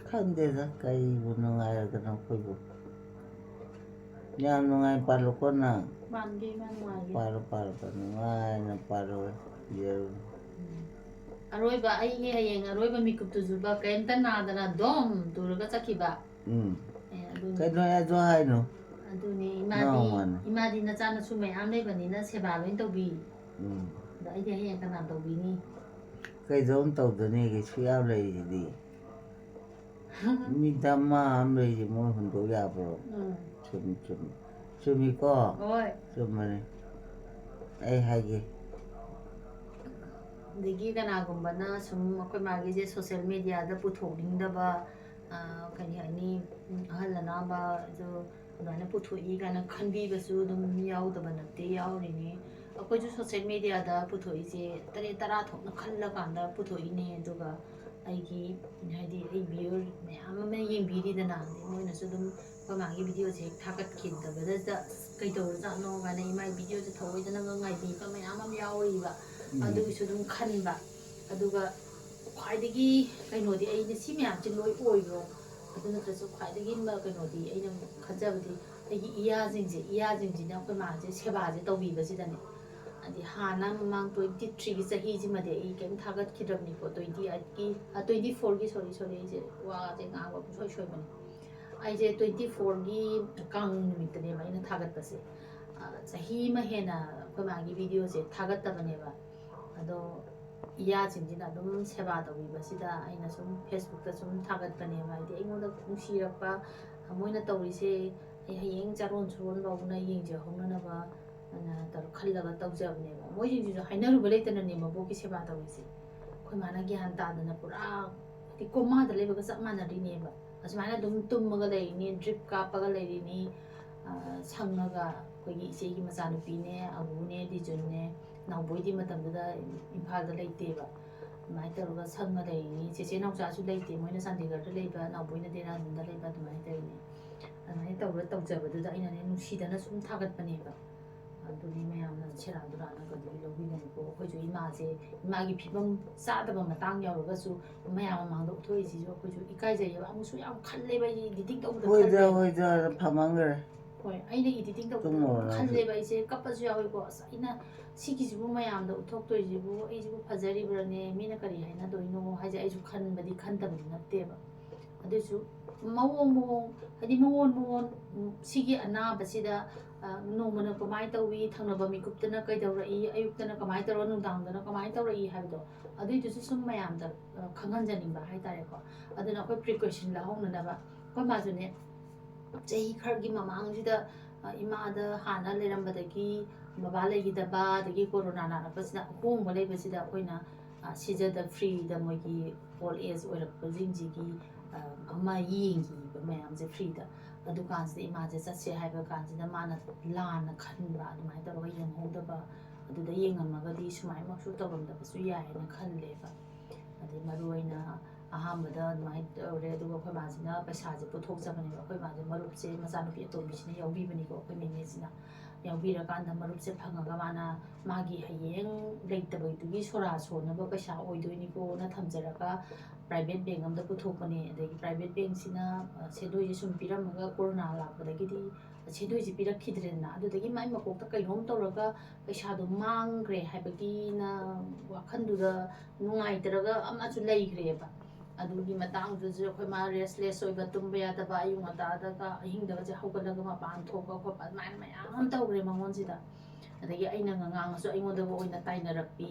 ꯈꯪꯗꯦꯗ ꯀꯩꯕꯨ ꯅꯨꯡꯉꯥꯏꯔꯒꯅꯣ ꯑꯩꯈꯣꯏꯕꯨ ꯌꯥꯝ ꯅꯨꯡꯉꯥꯏ ꯄꯥꯜꯂꯨꯀꯣ ꯅꯪ ꯄꯥꯟꯒꯦ ꯌꯥꯝ ꯅꯨꯡꯉꯥꯏꯒꯦ ꯄꯥꯜꯂꯣ ꯅꯨꯡꯉꯥꯏꯅ ꯄꯥꯜꯂꯣ ꯌꯦꯔꯨꯝ ꯑꯔꯣꯏꯕ ꯑꯩꯒꯤ ꯍꯌꯦꯡ ꯑꯔꯣꯏꯕ ꯃꯤꯀꯨꯞꯇꯨꯁꯨꯕ ꯀꯩꯝꯇ ꯅꯥꯗꯅ ꯗꯣꯝ ꯇꯨꯔꯒ ꯆꯠꯈꯤꯕ ꯀꯩꯅꯣ ꯑꯗꯨ ꯍꯥꯏꯅꯣ ꯑꯗꯨꯅꯤ ꯅꯣꯡꯃꯅꯤ ꯏꯃꯥꯗꯤ ꯅꯆꯥꯅꯁꯨ ꯃꯌꯥꯝ ꯂꯩꯕꯅꯤꯅ ꯁꯦꯕꯥ ꯂꯣꯏ ꯇꯧꯕꯤ ꯑꯗꯣ ꯑꯩꯗꯤ ꯍꯌꯦꯡ ꯀꯅꯥ ꯇꯧꯕꯤꯅꯤ ꯀꯩꯗꯧꯝ ꯇꯧꯗꯅꯤꯒꯤ ꯁꯨꯌꯥꯝ ꯂꯩꯔꯤꯁꯤꯗꯤ ꯃꯤ ꯗꯃꯥ ꯑꯃ ꯂꯩꯔꯤꯁꯤ ꯃꯣꯏ ꯍꯨꯟꯗꯣꯛ ꯌꯥꯕ꯭ꯔꯣ ꯆꯨꯝꯃꯤꯀꯣ ꯍꯣꯏ ꯆꯨꯝꯕꯅꯤ ꯑꯩ ꯍꯥꯏꯒꯦ ꯑꯗꯒꯤ ꯀꯅꯥꯒꯨꯝꯕꯅ ꯁꯨꯝ ꯑꯩꯈꯣꯏ ꯃꯥꯒꯤꯁꯦ ꯁꯣꯁꯦꯜ ꯃꯦꯗꯤꯌꯥꯗ ꯄꯨꯊꯣꯛꯅꯤꯡꯗꯕ ꯀꯔꯤ ꯍꯥꯏꯅꯤ ꯑꯍꯜ ꯑꯅꯥꯕ ꯑꯗꯨ ꯑꯗꯨꯃꯥꯏꯅ ꯄꯨꯊꯣꯛꯏ ꯀꯥꯏꯅ ꯈꯟꯕꯤꯕꯁꯨ ꯑꯗꯨꯝ ꯌꯥꯎꯗꯕ ꯅꯠꯇꯦ ꯌꯥꯎꯔꯤꯅꯤ ꯑꯩꯈꯣꯏꯁꯨ ꯁꯣꯁꯦꯜ ꯃꯦꯗꯤꯌꯥꯗ ꯄꯨꯊꯣꯛꯏꯁꯦ ꯇꯔꯦꯠ ꯇꯔꯥ ꯊꯣꯛꯅ ꯈꯜꯂꯀꯥꯟꯗ ꯄꯨꯊꯣꯛꯏꯅꯦ ꯑꯗꯨꯒ ꯑꯩꯒꯤ ꯍꯥꯏꯗꯤ ꯑꯩ ꯚꯤꯌꯔ ꯃꯌꯥꯝ ꯑꯃ ꯌꯦꯡꯕꯤꯔꯤꯗꯅ ꯑꯗꯩ ꯃꯣꯏꯅꯁꯨ ꯑꯗꯨꯝ ꯑꯩꯈꯣꯏ ꯃꯥꯒꯤ ꯚꯤꯗꯤꯑꯣꯁꯦ ꯍꯦꯛ ꯊꯥꯒꯠꯈꯤꯗꯕꯗ ꯀꯩꯗꯧꯔꯖꯥꯠꯅꯣ ꯀꯥꯏꯅ ꯏꯃꯥꯒꯤ ꯚꯤꯗꯤꯑꯣꯁꯦ ꯊꯑꯣꯏꯗꯅꯒ ꯉꯥꯏꯕꯤꯕ ꯃꯌꯥꯝ ꯑꯃ ꯌꯥꯎꯔꯤꯕ ꯑꯗꯨꯒꯤꯁꯨ ꯑꯗꯨꯝ ꯈꯟꯕ ꯑꯗꯨꯒ ꯈ꯭ꯋꯥꯏꯗꯒꯤ ꯀꯩꯅꯣꯗꯤ ꯑꯩꯅ ꯁꯤ ꯃꯌꯥꯝꯁꯦ ꯂꯣꯏ ꯑꯣꯏꯕ꯭ꯔꯣ ꯑꯗꯨ ꯅꯠꯇ꯭ꯔꯁꯨ ꯈ꯭ꯋꯥꯏꯗꯒꯤ ꯀꯩꯅꯣꯗꯤ ꯑꯩꯅ ꯈꯟꯖꯕꯗꯤ ꯑꯩꯒꯤ ꯏꯌꯥꯁꯤꯡꯁꯤꯅ ꯑꯩꯈꯣꯏ ꯃꯥꯁꯦ ꯁꯦꯕꯥꯁꯦ ꯇꯧꯕꯤꯕꯁꯤꯗꯅꯦ ꯍꯥꯏꯗꯤ ꯍꯥꯟꯅ ꯃꯃꯥꯡ 23ꯒꯤ ꯆꯍꯤꯁꯤꯃꯗꯤ ꯑꯩ ꯀꯩꯝ ꯊꯥꯒꯠꯈꯤꯗ꯭ꯔꯕꯅꯤꯀꯣ 24ꯒꯤ ꯁꯣꯔꯤ ꯑꯩꯁꯦ ꯋꯥꯁꯦ ꯉꯥꯡꯕ ꯄꯨꯡꯁꯣꯏ ꯁꯣꯏꯕꯅꯤ ꯑꯩꯁꯦ 24ꯒꯤ ꯀꯥꯡ ꯅꯨꯃꯤꯠꯇꯅꯦꯕ ꯑꯩꯅ ꯊꯥꯒꯠꯄꯁꯦ ꯆꯍꯤ ꯑꯃ ꯍꯦꯟꯅ ꯑꯩꯈꯣꯏ ꯃꯥꯒꯤ ꯚꯤꯗꯤꯑꯣꯁꯦ ꯊꯥꯒꯠꯇꯕꯅꯦꯕ ꯑꯗꯣ ꯏꯌꯥꯁꯤꯡꯁꯤꯅ ꯑꯗꯨꯝ ꯁꯦꯕꯥ ꯇꯧꯕꯤꯕꯁꯤꯗ ꯑꯩꯅ ꯁꯨꯝ ꯐꯦꯁꯕꯨꯛꯇ ꯁꯨꯝ ꯊꯥꯒꯠꯄꯅꯦꯕ ꯍꯥꯏꯗꯤ ꯑꯩꯉꯣꯟꯗ ꯅꯨꯡꯁꯤꯔꯛꯄ ꯃꯣꯏꯅ ꯇꯧꯔꯤꯁꯦ ꯑꯩ ꯍꯌꯦꯡ ꯆꯥꯔꯣꯟ ꯁꯨꯔꯣꯟ ꯐꯥꯎꯕꯅ ꯌꯦꯡꯖꯍꯧꯅꯅꯕ ꯈꯜꯂꯒ ꯇꯧꯖꯕꯅꯦꯕ ꯃꯣꯏꯁꯤꯡꯁꯤꯁꯨ ꯍꯥꯏꯅꯔꯨꯕ ꯂꯩꯇꯅꯅꯦ ꯃꯕꯣꯛꯀꯤ ꯁꯦꯕꯥ ꯇꯧꯔꯤꯁꯦ ꯑꯩꯈꯣꯏ ꯃꯥꯅ ꯒ꯭ꯌꯥꯟ ꯇꯥꯗꯅ ꯄꯨꯔꯥ ꯍꯥꯏꯗꯤ ꯀꯣꯃꯥꯗ ꯂꯩꯕꯒ ꯆꯞ ꯃꯥꯟꯅꯔꯤꯅꯦꯕ ꯑꯁꯨꯃꯥꯏꯅ ꯑꯗꯨꯝ ꯇꯨꯝꯃꯒ ꯂꯩꯔꯤꯅꯤ ꯗ꯭ꯔꯤꯞ ꯀꯥꯞꯄꯒ ꯂꯩꯔꯤꯅꯤ ꯁꯪꯉꯒ ꯑꯩꯈꯣꯏꯒꯤ ꯏꯆꯦꯒꯤ ꯃꯆꯥꯅꯨꯄꯤꯅꯦ ꯑꯕꯨꯅꯦ ꯗꯤꯖꯨꯟꯅꯦ ꯅꯥꯎꯕꯣꯏꯗꯤ ꯃꯇꯝꯗꯨꯗ ꯏꯝꯐꯥꯜꯗ ꯂꯩꯇꯦꯕ ꯑꯗꯨꯃꯥꯏꯅ ꯇꯧꯔꯒ ꯁꯪꯉ ꯂꯩꯔꯤꯅꯤ ꯆꯦꯆꯦ ꯅꯥꯎꯆꯥꯁꯨ ꯂꯩꯇꯦ ꯃꯣꯏꯅ ꯆꯥꯟꯗꯤꯒꯔꯗ ꯂꯩꯕ ꯅꯥꯎꯕꯣꯏꯅ ꯗꯦꯔꯥꯗꯨꯟꯗ ꯂꯩꯕ ꯑꯗꯨꯃꯥꯏꯅ ꯇꯧꯔꯤꯅꯤ ꯑꯗꯨꯃꯥꯏꯅ ꯇꯧꯔ ꯇꯧꯖꯕꯗꯨꯗ ꯑꯩꯅꯅꯦ ꯅꯨꯡꯁꯤꯗꯅ ꯁꯨꯝ ꯊꯥꯒꯠꯄꯅꯦꯕ ꯑꯗꯨꯗꯤ ꯃꯌꯥꯝꯅ ꯁꯦꯔꯥꯟ ꯇꯨꯔꯥꯟꯅꯒꯗꯤ ꯂꯧꯕꯤꯒꯅꯤꯀꯣ ꯑꯩꯈꯣꯏꯁꯨ ꯏꯃꯥꯒꯤ ꯐꯤꯕꯝ ꯆꯥꯗꯕ ꯃꯇꯥꯡ ꯌꯥꯎꯔꯒꯁꯨ ꯃꯌꯥꯝ ꯃꯃꯥꯡꯗ ꯎꯠꯊꯣꯛꯏꯁꯤꯁꯨ ꯑꯩꯈꯣꯏꯁꯨ ꯏꯀꯥꯏꯖꯩꯌꯦꯕ ꯑꯃꯨꯛꯁꯨ ꯌꯥꯝ ꯈꯜꯂꯦꯕ ꯑꯩꯁꯦ ꯏꯗꯤꯇꯤꯡ ꯇꯧꯕꯗ ꯈꯜꯂꯦꯕ ꯍꯣꯏꯗ ꯐꯃꯟꯈ꯭ꯔꯦ ꯍꯣꯏ ꯑꯩꯅ ꯏꯗꯤꯇꯤꯡ ꯇꯧꯕꯗ ꯈꯜꯂꯦꯕ ꯑꯩꯁꯦ ꯀꯞꯄꯁꯨ ꯌꯥꯎꯋꯦꯀꯣ ꯑꯁ ꯑꯩꯅ ꯁꯤꯒꯤꯁꯤꯕꯨ ꯃꯌꯥꯝꯗ ꯎꯠꯊꯣꯛꯇꯣꯏꯁꯤꯕꯨ ꯑꯩꯁꯤꯕꯨ ꯐꯖꯔꯤꯕ꯭ꯔꯅꯦ ꯃꯤꯅ ꯀꯔꯤ ꯍꯥꯏꯅꯗꯣꯏꯅꯣ ꯍꯥꯏꯁꯦ ꯑꯩꯁꯨ ꯈꯟꯗꯕꯗꯤ ꯅꯠꯇꯦꯕ ꯑꯗꯨꯏꯁꯨ ꯃꯑꯣꯡ ꯍꯥꯏꯗꯤ ꯃꯉꯣꯟ ꯁꯤꯒꯤ ꯑꯅꯥꯕꯁꯤꯗ ꯅꯣꯡꯃꯅ ꯀꯃꯥꯏꯅ ꯇꯧꯏ ꯊꯪꯅꯕ ꯃꯤꯀꯨꯞꯇꯅ ꯀꯩꯗꯧꯔꯛꯏ ꯑꯌꯨꯛꯇꯅ ꯀꯃꯥꯏꯅ ꯇꯧꯔ ꯅꯨꯡꯗꯥꯡꯗꯅ ꯀꯃꯥꯏꯅ ꯇꯧꯔꯛꯏ ꯍꯥꯏꯕꯗꯣ ꯑꯗꯨꯏꯗꯨꯁꯨ ꯁꯨꯝ ꯃꯌꯥꯝꯗ ꯈꯪꯍꯟꯖꯅꯤꯡꯕ ꯍꯥꯏꯇꯥꯔꯦꯀꯣ ꯑꯗꯨꯅ ꯑꯩꯈꯣꯏ ꯄ꯭ꯔꯤꯀꯣꯁꯟ ꯂꯧꯍꯧꯅꯅꯕ ꯑꯩꯈꯣꯏ ꯃꯥꯁꯨꯅꯦ ꯆꯍꯤ ꯈꯔꯒꯤ ꯃꯃꯥꯡꯁꯤꯗ ꯏꯃꯥꯗ ꯍꯥꯟꯅ ꯂꯩꯔꯝꯕꯗꯒꯤ ꯕꯕꯥ ꯂꯩꯈꯤꯗꯕ ꯑꯗꯒꯤ ꯀꯣꯔꯣꯅꯥ ꯅꯥꯔꯛꯄꯁꯤꯗ ꯑꯍꯣꯡꯕ ꯂꯩꯕꯁꯤꯗ ꯑꯩꯈꯣꯏꯅ ꯁꯤꯖꯗ ꯐ꯭ꯔꯤꯗ ꯃꯣꯏꯒꯤ ꯑꯣꯜ ꯑꯦꯖ ꯑꯣꯏꯔꯛꯄꯁꯤꯡꯁꯤꯒꯤ ꯑꯃ ꯌꯦꯡꯈꯤꯕ ꯃꯌꯥꯝꯁꯦ ꯐ꯭ꯔꯤꯗ ꯑꯗꯨꯀꯥꯟꯁꯤꯗ ꯏꯃꯥꯁꯦ ꯆꯠꯁꯦ ꯍꯥꯏꯕ ꯀꯥꯟꯁꯤꯗ ꯃꯥꯅ ꯂꯥꯟꯅ ꯈꯟꯕ ꯑꯗꯨꯃꯥꯏꯅ ꯇꯧꯔꯒ ꯌꯦꯡꯍꯧꯗꯕ ꯑꯗꯨꯗ ꯌꯦꯡꯉꯝꯃꯒꯗꯤ ꯁꯨꯃꯥꯏꯅꯃꯛꯁꯨ ꯇꯧꯔꯝꯗꯕꯁꯨ ꯌꯥꯏꯅ ꯈꯜꯂꯦꯕ ꯑꯗꯩ ꯃꯔꯨ ꯑꯣꯏꯅ ꯑꯍꯥꯟꯕꯗ ꯑꯗꯨꯃꯥꯏꯅ ꯇꯧꯔꯦ ꯑꯗꯨꯒ ꯑꯩꯈꯣꯏ ꯃꯥꯁꯤꯅ ꯄꯩꯁꯥꯁꯦ ꯄꯨꯊꯣꯛꯆꯕꯅꯦꯕ ꯑꯩꯈꯣꯏ ꯃꯥꯁꯦ ꯃꯔꯨꯞꯁꯦ ꯃꯆꯥꯅꯨꯄꯤ ꯑꯇꯣꯝꯕꯤꯁꯤꯅ ꯌꯥꯎꯕꯤꯕꯅꯤꯀꯣ ꯑꯩꯈꯣꯏ ꯃꯦꯃꯦꯁꯤꯅ ꯌꯥꯎꯕꯤꯔꯀꯥꯟꯗ ꯃꯔꯨꯞꯁꯦ ꯐꯪꯉꯒ ꯃꯥꯅ ꯃꯥꯒꯤ ꯍꯌꯦꯡ ꯂꯩꯇꯕꯗꯨꯒꯤ ꯁꯣꯔꯥ ꯁꯣꯟꯅꯕ ꯄꯩꯁꯥ ꯑꯣꯏꯗꯣꯏꯅꯤꯀꯣꯅ ꯊꯝꯖꯔꯒ ꯄ꯭ꯔꯥꯏꯚꯦꯠ ꯕꯦꯡ ꯑꯃꯗ ꯄꯨꯊꯣꯛꯄꯅꯦ ꯑꯗꯒꯤ ꯄ꯭ꯔꯥꯏꯚꯦꯠ ꯕꯦꯡꯁꯤꯅ ꯁꯦꯟꯗꯣꯏꯁꯦ ꯁꯨꯝ ꯄꯤꯔꯝꯃꯒ ꯀꯣꯔꯣꯅꯥ ꯂꯥꯛꯄꯗꯒꯤꯗꯤ ꯁꯦꯟꯗꯣꯏꯁꯦ ꯄꯤꯔꯛꯈꯤꯗ꯭ꯔꯦꯗꯅ ꯑꯗꯨꯗꯒꯤ ꯃꯥꯏ ꯃꯀꯣꯛꯇ ꯀꯩꯅꯣꯝ ꯇꯧꯔꯒ ꯄꯩꯁꯥꯗꯣ ꯃꯥꯡꯈ꯭ꯔꯦ ꯍꯥꯏꯕꯒꯤꯅ ꯋꯥꯈꯜꯗꯨꯗ ꯅꯨꯡꯉꯥꯏꯇ꯭ꯔꯒ ꯑꯃꯁꯨ ꯂꯩꯈ꯭ꯔꯦꯕ ꯑꯗꯨꯒꯤ ꯃꯇꯥꯡꯗꯨꯁꯨ ꯑꯩꯈꯣꯏ ꯃꯥ ꯔꯦꯁꯂꯦꯁ ꯑꯣꯏꯕ ꯇꯨꯝꯕ ꯌꯥꯗꯕ ꯑꯌꯨꯛ ꯉꯟꯇꯥꯗꯒ ꯑꯍꯤꯡꯗꯒꯁꯦ ꯍꯧꯒꯠꯂꯒ ꯃꯄꯥꯟ ꯊꯣꯛꯄ ꯈꯣꯠꯄ ꯑꯗꯨꯃꯥꯏꯅ ꯃꯌꯥꯝ ꯇꯧꯈ꯭ꯔꯦ ꯃꯉꯣꯟꯁꯤꯗ ꯑꯗꯒꯤ ꯑꯩꯅ ꯉꯥꯡꯉꯁꯨ ꯑꯩꯉꯣꯟꯗꯕꯨ ꯑꯣꯏꯅ ꯇꯥꯏꯅꯔꯛꯄꯤ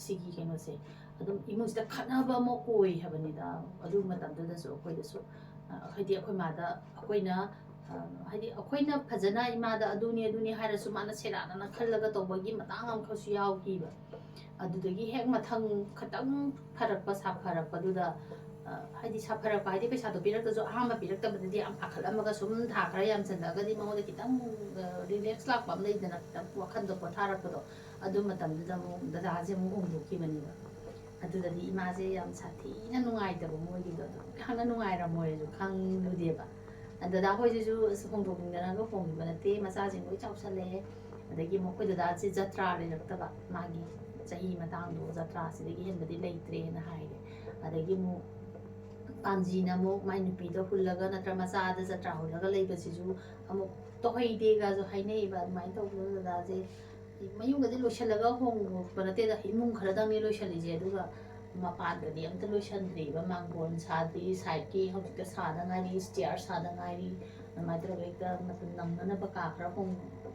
ꯁꯤꯒꯤ ꯀꯩꯅꯣꯁꯦ ꯑꯗꯨꯝ ꯏꯃꯨꯡꯁꯤꯗ ꯈꯠꯅꯕ ꯑꯃ ꯑꯣꯏ ꯍꯥꯏꯕꯅꯤꯗ ꯑꯗꯨ ꯃꯇꯝꯗꯨꯗꯁꯨ ꯑꯩꯈꯣꯏꯗꯁꯨ ꯍꯥꯏꯗꯤ ꯑꯩꯈꯣꯏ ꯃꯥꯗ ꯑꯩꯈꯣꯏꯅ ꯍꯥꯏꯗꯤ ꯑꯩꯈꯣꯏꯅ ꯐꯖꯅ ꯏꯃꯥꯗ ꯑꯗꯨꯅꯤ ꯍꯥꯏꯔꯁꯨ ꯃꯥꯅ ꯁꯦꯔꯥꯟꯅꯅ ꯈꯜꯂꯒ ꯇꯧꯕꯒꯤ ꯃꯇꯥꯡ ꯑꯃꯈꯛꯁꯨ ꯌꯥꯎꯈꯤꯕ ꯑꯗꯨꯗꯒꯤ ꯍꯦꯛ ꯃꯊꯪ ꯈꯤꯇꯪ ꯐꯔꯛꯄ ꯁꯥꯐꯔꯛꯄꯗꯨꯗ ꯍꯥꯏꯗꯤ ꯁꯥꯐꯔꯛꯄ ꯍꯥꯏꯗꯤ ꯄꯩꯁꯥꯗꯣ ꯄꯤꯔꯛꯇꯁꯨ ꯑꯍꯥꯟꯕ ꯄꯤꯔꯛꯇꯕꯗꯗꯤ ꯌꯥꯝ ꯄꯥꯈꯠꯂꯝꯃꯒ ꯁꯨꯝ ꯊꯥ ꯈꯔ ꯌꯥꯝꯁꯤꯜꯂꯛꯑꯒꯗꯤ ꯃꯉꯣꯟꯗ ꯈꯤꯇꯪ ꯔꯤꯂꯦꯛꯁ ꯂꯥꯛꯄ ꯑꯃ ꯂꯩꯗꯅ ꯈꯤꯇꯪ ꯋꯥꯈꯟꯗꯣ ꯄꯣꯊꯥꯔꯛꯄꯗꯣ ꯑꯗꯨ ꯃꯇꯝꯗꯨꯗ ꯑꯃꯨꯛ ꯗꯗꯥꯁꯦ ꯑꯃꯨꯛ ꯍꯣꯡꯗꯣꯛꯈꯤꯕꯅꯦꯕ ꯑꯗꯨꯗꯗꯤ ꯏꯃꯥꯁꯦ ꯌꯥꯝ ꯁꯥꯊꯤꯅ ꯅꯨꯡꯉꯥꯏꯇꯕ ꯃꯣꯏꯒꯤꯗꯣ ꯑꯗꯨꯝ ꯌꯥꯝꯅ ꯅꯨꯡꯉꯥꯏꯔꯝꯃꯣꯏꯁꯨ ꯈꯪꯂꯨꯗꯦꯕ ꯗꯗꯥ ꯍꯣꯏꯁꯤꯁꯨ ꯍꯣꯡꯗꯣꯛꯅꯤꯡꯗꯅꯒ ꯍꯣꯡꯈꯤꯕ ꯅꯠꯇꯦ ꯃꯆꯥꯁꯤꯡ ꯂꯣꯏ ꯆꯥꯎꯁꯜꯂꯛꯑꯦ ꯑꯗꯒꯤ ꯑꯩꯈꯣꯏ ꯗꯗꯥꯁꯦ ꯖꯇ꯭ꯔꯥ ꯂꯩꯔꯛꯇꯕ ꯃꯥꯒꯤ ꯆꯍꯤ ꯃꯇꯥꯡꯗꯣ ꯖꯇ꯭ꯔꯥꯁꯤꯗꯒꯤ ꯍꯦꯟꯕꯗꯤ ꯂꯩꯇ꯭ꯔꯦꯅ ꯍꯥꯏꯔꯦ ꯑꯗꯒꯤ ꯑꯃꯨꯛ ꯄꯥꯟꯖꯤꯅ ꯑꯃꯨꯛ ꯃꯥꯏ ꯅꯨꯄꯤꯗ ꯍꯨꯜꯂꯒ ꯅꯠꯇ꯭ꯔꯒ ꯃꯆꯥꯗ ꯖꯇ꯭ꯔꯥ ꯍꯨꯜꯂꯒ ꯂꯩꯕꯁꯤꯁꯨ ꯑꯃꯨꯛ ꯇꯧꯍꯩꯗꯦꯒꯁꯨ ꯍꯥꯏꯅꯩꯕ ꯑꯗꯨꯃꯥꯏꯅ ꯇꯧꯕꯗ ꯗꯗꯥꯁꯦ ꯃꯌꯨꯝꯒꯗꯤ ꯂꯣꯏꯁꯤꯜꯂꯒ ꯍꯣꯡꯕ ꯅꯠꯇꯦꯗ ꯏꯃꯨꯡ ꯈꯔꯗꯪꯅꯤ ꯂꯣꯏꯁꯤꯜꯂꯤꯁꯦ ꯑꯗꯨꯒ ꯃꯄꯥꯟꯒꯗꯤ ꯑꯝꯇ ꯂꯣꯏꯁꯤꯟꯗ꯭ꯔꯤꯕ ꯃꯥꯡꯒꯣꯟ ꯁꯥꯗ꯭ꯔꯤ ꯁꯥꯏꯠꯀꯤ ꯍꯧꯖꯤꯛꯇ ꯁꯥꯗ ꯉꯥꯏꯔꯤ ꯁ꯭ꯇꯤꯌꯥꯔ ꯁꯥꯗ ꯉꯥꯏꯔꯤ ꯑꯗꯨꯃꯥꯏꯅ ꯇꯧꯔꯒ ꯍꯦꯛꯇ ꯃꯇꯝ ꯅꯪꯅꯅꯕ ꯀꯥ ꯈꯔ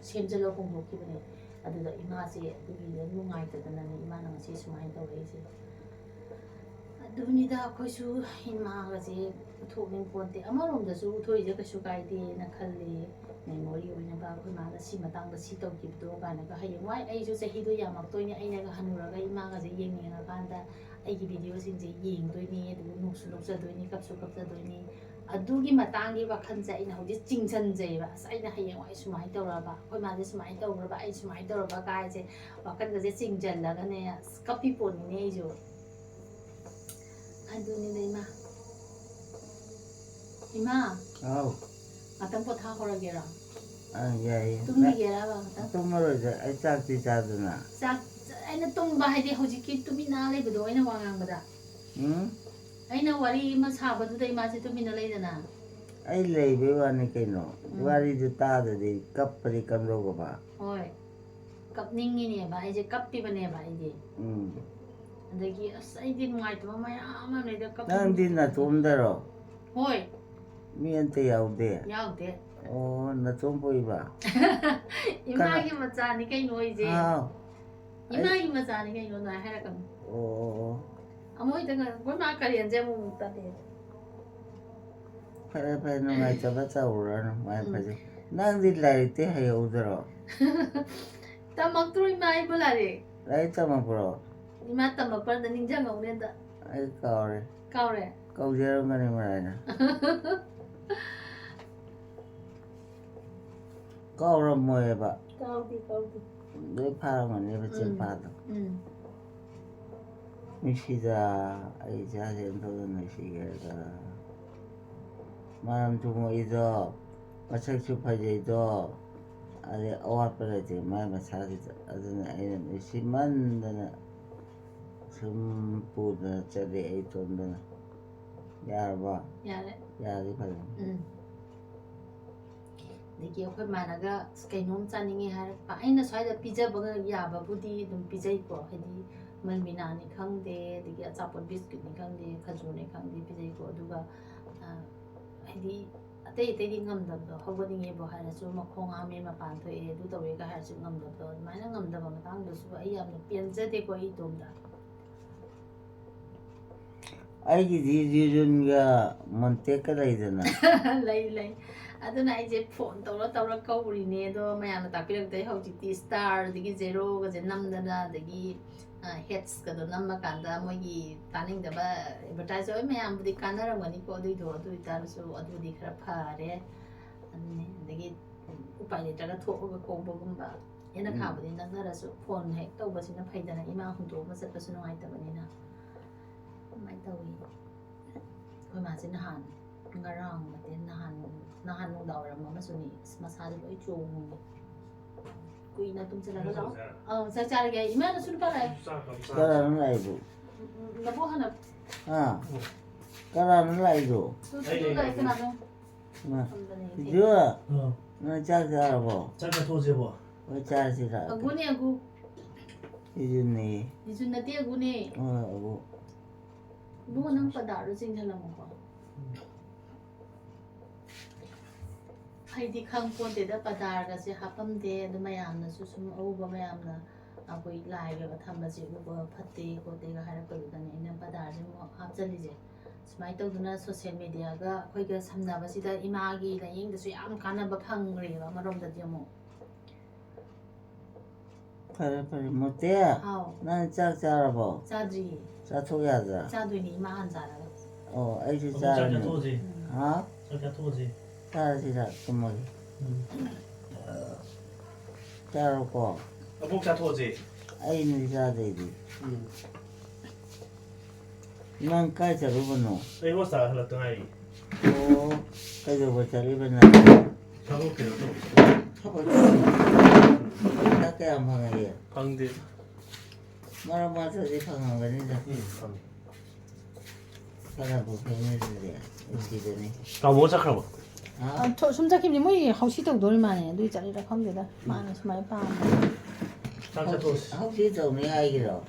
ꯁꯦꯝꯖꯤꯜꯂꯒ ꯍꯣꯡꯗꯣꯛꯈꯤꯕꯅꯦ ꯑꯗꯨꯗ ꯏꯃꯥꯁꯦ ꯑꯗꯨꯒꯤꯗ ꯅꯨꯡꯉꯥꯏꯇꯗꯅꯅꯦ ꯏꯃꯥꯅ ꯉꯁꯤ ꯁꯨꯃꯥꯏꯅ ꯇꯧꯔꯛꯏꯁꯦ ꯑꯗꯨꯅꯤꯗ ꯑꯩꯈꯣꯏꯁꯨ ꯏꯃꯥꯒꯁꯦ ꯎꯠꯊꯣꯛꯅꯤꯡ ꯄꯣꯟꯇꯦ ꯑꯃꯔꯣꯝꯗꯁꯨ ꯎꯠꯊꯣꯛꯏꯁꯦ ꯀꯩꯁꯨ ꯀꯥꯏꯗꯦꯅ ꯈꯜꯂꯤ ꯃꯦꯃꯣꯔꯤ ꯑꯣꯏꯅꯕ ꯑꯩꯈꯣꯏ ꯃꯥꯅ ꯁꯤ ꯃꯇꯥꯡꯗ ꯁꯤ ꯇꯧꯈꯤꯕꯗꯣ ꯀꯥꯏꯅꯒ ꯍꯌꯦꯡꯋꯥꯏ ꯑꯩꯁꯨ ꯆꯍꯤꯗꯣ ꯌꯥꯝꯃꯛꯇꯣꯏꯅꯦ ꯑꯩꯅꯒ ꯍꯟꯅꯨꯔꯒ ꯏꯃꯥꯒꯁꯦ ꯌꯦꯡꯅꯤꯡꯉꯀꯥꯟꯗ ꯑꯩꯒꯤ ꯚꯤꯗꯤꯑꯣꯁꯤꯡꯁꯦ ꯌꯦꯡꯗꯣꯏꯅꯤ ꯑꯗꯨꯒ ꯅꯣꯛꯁꯨ ꯅꯣꯛꯆꯗꯣꯏꯅꯤ ꯀꯞꯁꯨ ꯀꯞꯆꯗꯣꯏꯅꯤ ꯑꯗꯨꯒꯤ ꯃꯇꯥꯡꯒꯤ ꯋꯥꯈꯜꯁꯦ ꯑꯩꯅ ꯍꯧꯖꯤꯛ ꯆꯤꯡꯁꯤꯟꯖꯩꯕ ꯑꯁ ꯑꯩꯅ ꯍꯌꯦꯡꯋꯥꯏ ꯁꯨꯃꯥꯏꯅ ꯇꯧꯔꯕ ꯑꯩꯈꯣꯏ ꯃꯥꯁꯦ ꯁꯨꯃꯥꯏꯅ ꯇꯧꯔꯕ ꯑꯩ ꯁꯨꯃꯥꯏꯅ ꯇꯧꯔꯕ ꯀꯥꯏꯁꯦ ꯋꯥꯈꯜꯒꯁꯦ ꯆꯤꯡꯁꯤꯜꯂꯒꯅꯦ ꯑꯁ ꯀꯞꯄꯤ ꯄꯣꯠꯅꯤꯅꯦ ꯑꯩꯁꯨ ꯑꯗꯨꯅꯤꯗ ꯏꯃꯥ ꯑꯥꯎ ꯉꯥꯛꯇꯪ ꯄꯣꯊꯥꯍꯧꯔꯒꯦꯔꯣ ꯌꯥꯏꯌꯦ ꯇꯨꯝꯈꯤꯒꯦꯔꯕ ꯉꯥꯛꯇꯪ ꯇꯨꯝꯃꯔꯣꯏꯗ ꯑꯩ ꯆꯥꯛꯇꯤ ꯆꯥꯗꯅ ꯆꯥꯛ ꯑꯩꯅ ꯇꯨꯝꯕ ꯍꯥꯏꯗꯤ ꯍꯧꯖꯤꯛꯀꯤ ꯇꯨꯃꯤꯟꯅ ꯂꯩꯕꯗꯣ ꯑꯩꯅ ꯋꯥ ꯉꯥꯡꯕꯗ ꯑꯩꯅ ꯋꯥꯔꯤ ꯑꯃ ꯁꯥꯕꯗꯨꯗ ꯏꯃꯥꯁꯦ ꯇꯨꯃꯤꯟꯅ ꯂꯩꯗꯅ ꯑꯩ ꯂꯩꯕꯩ ꯋꯥꯅꯤ ꯀꯩꯅꯣ ꯋꯥꯔꯤꯗꯨ ꯇꯥꯗꯗꯤ ꯀꯞꯄꯗꯤ ꯀꯝꯗꯧꯒꯕ ꯍꯣꯏ ꯀꯞꯅꯤꯡꯉꯤꯅꯦꯕ ꯑꯩꯁꯦ ꯀꯞꯄꯤꯕꯅꯦꯕ ꯑꯩꯗꯤ ꯑꯗꯒꯤ ꯑꯁ ꯑꯩꯗꯤ ꯅꯨꯡꯉꯥꯏꯇꯕ ꯃꯌꯥꯝ ꯑꯃ ꯂꯩꯗ ꯅꯪꯗꯤ ꯅꯇꯣꯝꯗꯔꯣ ꯍꯣꯏ ꯃꯤ ꯑꯝꯇ ꯌꯥꯎꯗꯦ ꯌꯥꯎꯗꯦ ꯑꯣ ꯅꯇꯣꯝ ꯄꯣꯛꯏꯕ ꯏꯃꯥꯒꯤ ꯃꯆꯥꯅꯤ ꯀꯩꯅꯣ ꯑꯩꯁꯦ ꯍꯥꯎ ꯏꯃꯥꯒꯤ ꯃꯆꯥꯅꯤ ꯀꯩꯅꯣ ꯑꯗꯨꯃꯥꯏꯅ ꯍꯥꯏꯔꯛꯀꯅꯨ ꯑꯣ ꯑꯃꯨꯛꯇꯪ ꯑꯩꯈꯣꯏ ꯃꯥ ꯀꯔꯦꯟꯁꯦ ꯑꯃꯨꯛ ꯇꯠꯂꯦ ꯐꯔꯦ ꯐꯔꯦ ꯅꯨꯡꯉꯥꯏꯇꯕ ꯇꯧꯔꯨꯔꯅꯨ ꯃꯥꯏ ꯐꯖꯩ ꯅꯪꯗꯤ ꯂꯥꯏꯔꯤꯛꯇꯤ ꯍꯩꯍꯧꯗꯔꯣ ꯇꯝꯃꯛꯇ꯭ꯔꯣ ꯏꯃꯥ ꯑꯩꯕꯨ ꯂꯥꯏꯔꯤꯛ ꯂꯥꯏꯔꯤꯛ ꯇꯝꯃꯛꯄ꯭ꯔꯣ ꯏꯃꯥ ꯇꯝꯃꯛꯄꯗ ꯅꯤꯡꯁꯤꯡꯍꯧꯅꯦꯗ ꯑꯩ ꯀꯥꯎꯔꯦ ꯀꯥꯎꯔꯦ ꯀꯧꯖꯔꯝꯒꯅꯤ ꯃꯔꯥꯏꯅ ꯀꯥꯎꯔꯝꯃꯣꯏꯕ ꯀꯥꯎꯗꯦ ꯂꯣꯏ ꯐꯥꯔꯝꯒꯅꯦꯕ ꯆꯤꯟꯐꯥꯗꯣ ꯅꯨꯡꯁꯤꯗ ꯑꯩ ꯏꯆꯥꯁꯦ ꯑꯣꯟꯊꯣꯛꯅ ꯅꯨꯡꯁꯤꯈ꯭ꯔꯦꯗ ꯃꯔꯝꯁꯨ ꯃꯣꯛꯏꯗꯣ ꯃꯁꯛꯁꯨ ꯐꯖꯩꯗꯣ ꯑꯗꯩ ꯑꯋꯥꯠꯄ ꯂꯩꯇꯦ ꯃꯥꯏ ꯃꯁꯥꯁꯤꯗ ꯑꯗꯨꯅ ꯑꯩꯅ ꯅꯨꯡꯁꯤꯃꯟꯗꯅ ꯁꯨꯝ ꯄꯨꯗꯅ ꯆꯠꯂꯦ ꯑꯩ ꯏꯇꯣꯝꯗꯅ ꯌꯥꯔꯕ ꯌꯥꯔꯦ ꯌꯥꯔꯗꯤ ꯐꯔꯦ ꯑꯗꯒꯤ ꯑꯩꯈꯣꯏ ꯃꯥꯅꯒ ꯀꯩꯅꯣꯝ ꯆꯥꯅꯤꯡꯉꯦ ꯍꯥꯏꯔꯛꯄ ꯑꯩꯅ ꯁ꯭ꯋꯥꯏꯗ ꯄꯤꯖꯕ ꯌꯥꯕꯕꯨꯗꯤ ꯑꯗꯨꯝ ꯄꯤꯖꯩꯀꯣ ꯍꯥꯏꯗꯤ ꯃꯜꯃꯤꯅꯥꯅꯤ ꯈꯪꯗꯦ ꯑꯗꯒꯤ ꯑꯆꯥꯄꯣꯠ ꯕꯤꯁꯀꯤꯠꯅꯤ ꯈꯪꯗꯦ ꯈꯖꯨꯔꯅꯤ ꯈꯪꯗꯦ ꯄꯤꯖꯩꯀꯣ ꯑꯗꯨꯒ ꯍꯥꯏꯗꯤ ꯑꯇꯩꯗꯤ ꯉꯝꯗꯕꯗꯣ ꯍꯧꯒꯠꯅꯤꯡꯉꯦꯕꯨ ꯍꯥꯏꯔꯁꯨ ꯃꯈꯣꯡ ꯍꯥꯝꯃꯦ ꯃꯄꯥꯟ ꯊꯣꯛꯑꯦ ꯑꯗꯨ ꯇꯧꯋꯦꯒ ꯍꯥꯏꯔꯁꯨ ꯉꯝꯗꯕꯗꯣ ꯑꯗꯨꯃꯥꯏꯅ ꯉꯝꯗꯕ ꯃꯇꯥꯡꯗꯁꯨ ꯑꯩ ꯌꯥꯝꯅ ꯄꯦꯟꯖꯗꯦꯀꯣ ꯑꯩ ꯏꯇꯣꯝꯗ ꯑꯩꯒꯤꯗꯤ ꯖꯤꯖꯨꯟꯒ ꯃꯣꯟꯇꯦꯛꯀ ꯂꯩꯗꯅ ꯂꯩ ꯑꯗꯨꯅ ꯑꯩꯁꯦ ꯐꯣꯟ ꯇꯧꯔ ꯀꯧꯔꯤꯅꯦ ꯑꯗꯣ ꯃꯌꯥꯝꯅ ꯇꯥꯛꯄꯤꯔꯛꯇꯦ ꯍꯧꯖꯤꯛꯇꯤ ꯁ꯭ꯇꯥꯔ ꯑꯗꯒꯤ ꯖꯦꯔꯣꯒꯁꯦ ꯅꯝꯗꯅ ꯑꯗꯒꯤ ꯍꯦꯠꯁꯀꯗꯣ ꯅꯝꯃꯀꯥꯟꯗ ꯃꯣꯏꯒꯤ ꯇꯥꯅꯤꯡꯗꯕ ꯑꯦꯗꯚꯔꯇꯥꯏꯖ ꯍꯣꯏ ꯃꯌꯥꯝꯕꯨꯗꯤ ꯀꯥꯟꯅꯔꯝꯒꯅꯤꯀꯣ ꯑꯗꯨꯏꯗꯣ ꯑꯗꯨ ꯑꯣꯏꯇꯥꯔꯁꯨ ꯑꯗꯨꯗꯤ ꯈꯔ ꯐꯔꯦ ꯑꯗꯨꯅꯦ ꯑꯗꯒꯤ ꯎꯄꯥꯏ ꯂꯩꯇ꯭ꯔꯒ ꯊꯣꯛꯑꯒ ꯀꯧꯕꯒꯨꯝꯕ ꯍꯦꯟꯅ ꯈꯥꯕꯨꯗꯤ ꯅꯛꯅꯔꯁꯨ ꯐꯣꯟ ꯍꯦꯛ ꯇꯧꯕꯁꯤꯅ ꯐꯩꯗꯅ ꯏꯃꯥ ꯍꯨꯟꯗꯣꯛꯑꯒ ꯆꯠꯄꯁꯨ ꯅꯨꯡꯉꯥꯏꯇꯕꯅꯤꯅ ꯑꯗꯨꯃꯥꯏꯅ ꯇꯧꯋꯤ ꯑꯩꯈꯣꯏ ꯃꯥꯁꯦ ꯉꯔꯥꯡ ꯅꯠꯇꯦ ꯅꯍꯥꯟ ꯅꯨꯡꯗꯥꯡ ꯋꯥꯏꯔꯝ ꯑꯃꯁꯨꯅꯤ ꯃꯁꯥꯁꯦ ꯂꯣꯏ ꯆꯣꯡꯉꯤ ꯀꯨꯏꯅ ꯇꯨꯝꯁꯤꯜꯂꯒ ꯂꯥꯛꯑꯣ ꯆꯥꯛ ꯆꯥꯔꯒꯦ ꯏꯃꯥꯅꯁꯨ ꯂꯨꯄꯥ ꯂꯥꯛꯑꯦ ꯀꯅꯥꯅꯣ ꯂꯥꯛꯏꯗꯣ ꯅꯕꯣꯛ ꯍꯥꯟꯅ ꯀꯅꯥꯅꯣ ꯂꯥꯛꯏꯗꯣ ꯂꯥꯛꯑꯦ ꯀꯅꯥꯅꯣ ꯖꯨ ꯅꯪ ꯆꯥꯛ ꯆꯥꯔꯕꯣ ꯆꯥꯛ ꯆꯥꯊꯣꯛꯑꯁꯦꯕꯣ ꯍꯣꯏ ꯆꯥꯔꯁꯤ ꯂꯥꯛꯑꯣ ꯑꯒꯨꯅꯦ ꯑꯒꯨ ꯏꯖꯨꯟꯅꯦ ꯏꯖꯨꯟ ꯅꯠꯇꯦ ꯑꯒꯨꯅꯦ ꯑꯒꯨ 이거 는 ꯄꯗꯥꯔꯗꯣ ꯆꯤꯡꯁꯤꯜꯂꯝꯃꯨꯀꯣ ꯑꯩꯗꯤ ꯈꯪꯄꯣꯟꯇꯦꯗ ꯄꯗꯥꯔꯒꯁꯦ ꯍꯥꯞꯄꯝꯗꯦ ꯑꯗꯨ ꯃꯌꯥꯝꯅꯁꯨ ꯁꯨꯝ ꯑꯎꯕ ꯃꯌꯥꯝꯅ ꯑꯩꯈꯣꯏ ꯂꯥꯏꯒ ꯊꯝꯕꯁꯦ ꯎꯕ ꯐꯠꯇꯦ ꯈꯣꯠꯇꯦꯒ ꯍꯥꯏꯔꯛꯄꯗꯨꯗꯅꯦ ꯑꯩꯅ ꯄꯗꯥꯔꯁꯦ ꯑꯃꯨꯛ ꯍꯥꯞꯆꯜꯂꯤꯁꯦ ꯁꯨꯃꯥꯏꯅ ꯇꯧꯗꯨꯅ ꯁꯣꯁꯤꯌꯦꯜ ꯃꯦꯗꯤꯌꯥꯒ ꯑꯩꯈꯣꯏꯒ ꯁꯝꯅꯕꯁꯤꯗ ꯏꯃꯥꯒꯤ ꯂꯥꯏꯌꯦꯡꯗꯁꯨ ꯌꯥꯝ ꯀꯥꯟꯅꯕ ꯐꯪꯈ꯭ꯔꯦꯕ ꯑꯃꯔꯣꯝꯗꯗꯤ ꯑꯃꯨꯛ ꯐꯔꯦ ꯃꯣꯇꯦ ꯍꯥꯎ ꯅꯪ ꯆꯥꯛ ꯆꯥꯔꯕꯣ ꯆꯥꯗ꯭ꯔꯤꯌꯦ ꯆꯥꯊꯣꯛ ꯌꯥꯗ꯭ꯔꯥ ꯆꯥꯗꯣꯏꯅꯦ ꯏꯃꯥ ꯍꯥꯟ ꯆꯥꯔꯒ ꯑꯣ ꯑꯩꯁꯨ ꯆꯥꯛ ꯆꯥꯔꯅꯤ ꯆꯥꯊꯣꯛꯑꯁꯤ ꯍꯥ ꯆꯥꯛ ꯆꯥꯊꯣꯛꯑꯁꯤ ꯆꯥꯔꯁꯤ ꯇꯨꯝꯃꯒꯦ ꯆꯥꯔꯣꯀꯣ ꯑꯃꯨꯛ ꯆꯥꯊꯣꯛꯑꯁꯤ ꯑꯩꯅꯗꯤ ꯆꯥꯗꯣꯏꯗꯤ ꯅꯪ ꯀꯥꯏ ꯆꯠꯂꯨꯕꯅꯣ? ꯑꯩ ꯍꯣꯁꯇꯥꯜ ꯍꯜꯂꯛꯇ ꯉꯥꯏꯔꯤ. ꯑꯣ ꯀꯩꯗꯧꯕ ꯆꯠꯂꯤꯕꯅ? ꯊꯕꯛ ꯀꯩꯅꯣ ꯇꯧꯕ. ꯊꯕꯛ ꯄꯩꯁꯥ ꯀꯌꯥꯝ ꯐꯪꯉꯒꯦ? ꯐꯪꯗꯦ. ꯃꯔꯛ ꯃꯔꯛꯇꯗꯤ ꯐꯪꯉꯝꯒꯅꯤꯗ. ꯐꯪꯉꯦ. ꯈꯔꯕꯨ ꯐꯪꯉꯤꯗꯨꯗꯤ ꯎꯁꯤꯗꯅꯤ. ꯇꯥꯃꯣ ꯆꯠꯈ꯭ꯔꯕꯣ? ꯁꯨꯝ ꯆꯠꯈꯤꯕꯅꯤ ꯃꯣꯏ ꯍꯧꯁꯤ ꯇꯧꯗꯣꯔꯤ 마네 ꯑꯗꯨꯏ ꯆꯠꯂꯤꯔ ꯈꯪꯗꯦꯗ 마네 ꯁꯨꯃꯥꯏꯅ ꯄꯥꯝꯃꯦ ꯆꯥꯛ ꯆꯥꯊꯣꯛꯑꯁꯤ. ꯍꯧꯖꯤꯛ ꯇꯧꯅꯤ ꯍꯥꯏꯒꯤꯔꯣ?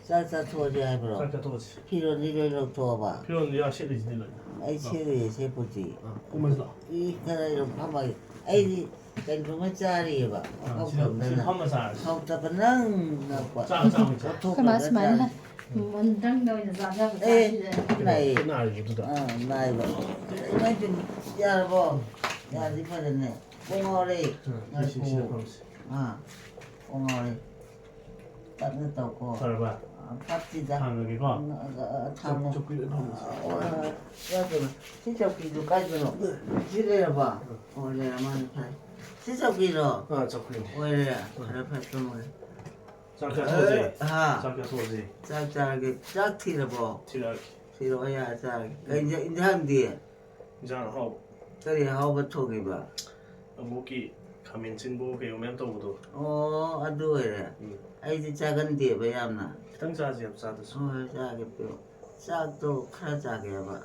ꯆꯥꯛ ꯆꯥꯊꯣꯛꯑꯁꯤ ꯍꯥꯏꯕ꯭ꯔꯣ? ꯆꯥꯛ ꯆꯥꯊꯣꯛꯑꯁꯤ. ꯐꯤꯔꯣꯟꯗꯤ ꯂꯣꯏ ꯂꯧꯊꯣꯛꯑꯕ? ꯐꯤꯔꯣꯟꯗꯤ ꯁꯦꯠꯂꯤꯁꯤꯗꯤ ꯂꯣꯏꯅ. ꯑꯩ ꯁꯦꯠꯂꯤ ꯁꯦꯠꯄꯨꯗꯤ. ꯀꯨꯝꯃꯁꯤ ꯂꯥꯛꯑꯣ. 이 그대로 파마기 아이디 ꯀꯩꯅꯣꯃ ꯆꯥꯔꯤꯑꯕ ꯁꯤ ꯐꯝꯃ ꯆꯥꯔꯁꯤ. ꯍꯥꯎꯇꯕ ꯅꯪ ꯅꯛꯄ ꯆꯥꯛ ꯆꯥꯕ ꯆꯥ. ꯑꯩꯈꯣꯏ ꯃꯥ ꯁꯨꯃꯥꯏꯅ ꯃꯟꯗꯪꯗ ꯑꯣꯏꯅ ꯆꯥꯖꯕ 나이 나이부터. 나이가 이만 좀 야보 야지 파졌네 꽁어리 꽁어리 따뜻하고 봐. 팥지다 한국이고. 타고 쪽비를 야들 시적기도 까지노 지레봐 원래만 파 시적기로 쪽비. 원래 그래 팔좀 짝짝 소지. 아 짝짝 소지. 짝짝하게 짝티라고 지랄. 티로야 짝 이제 한뒤에 이장 하고. 그래 하고 톡이봐 무기 가면 진보 요면 또도. 아두 그래 아이지 작은 뒤에 왜야나 땅자지 없자도. 작게 뼈 짝도 크라 작게 봐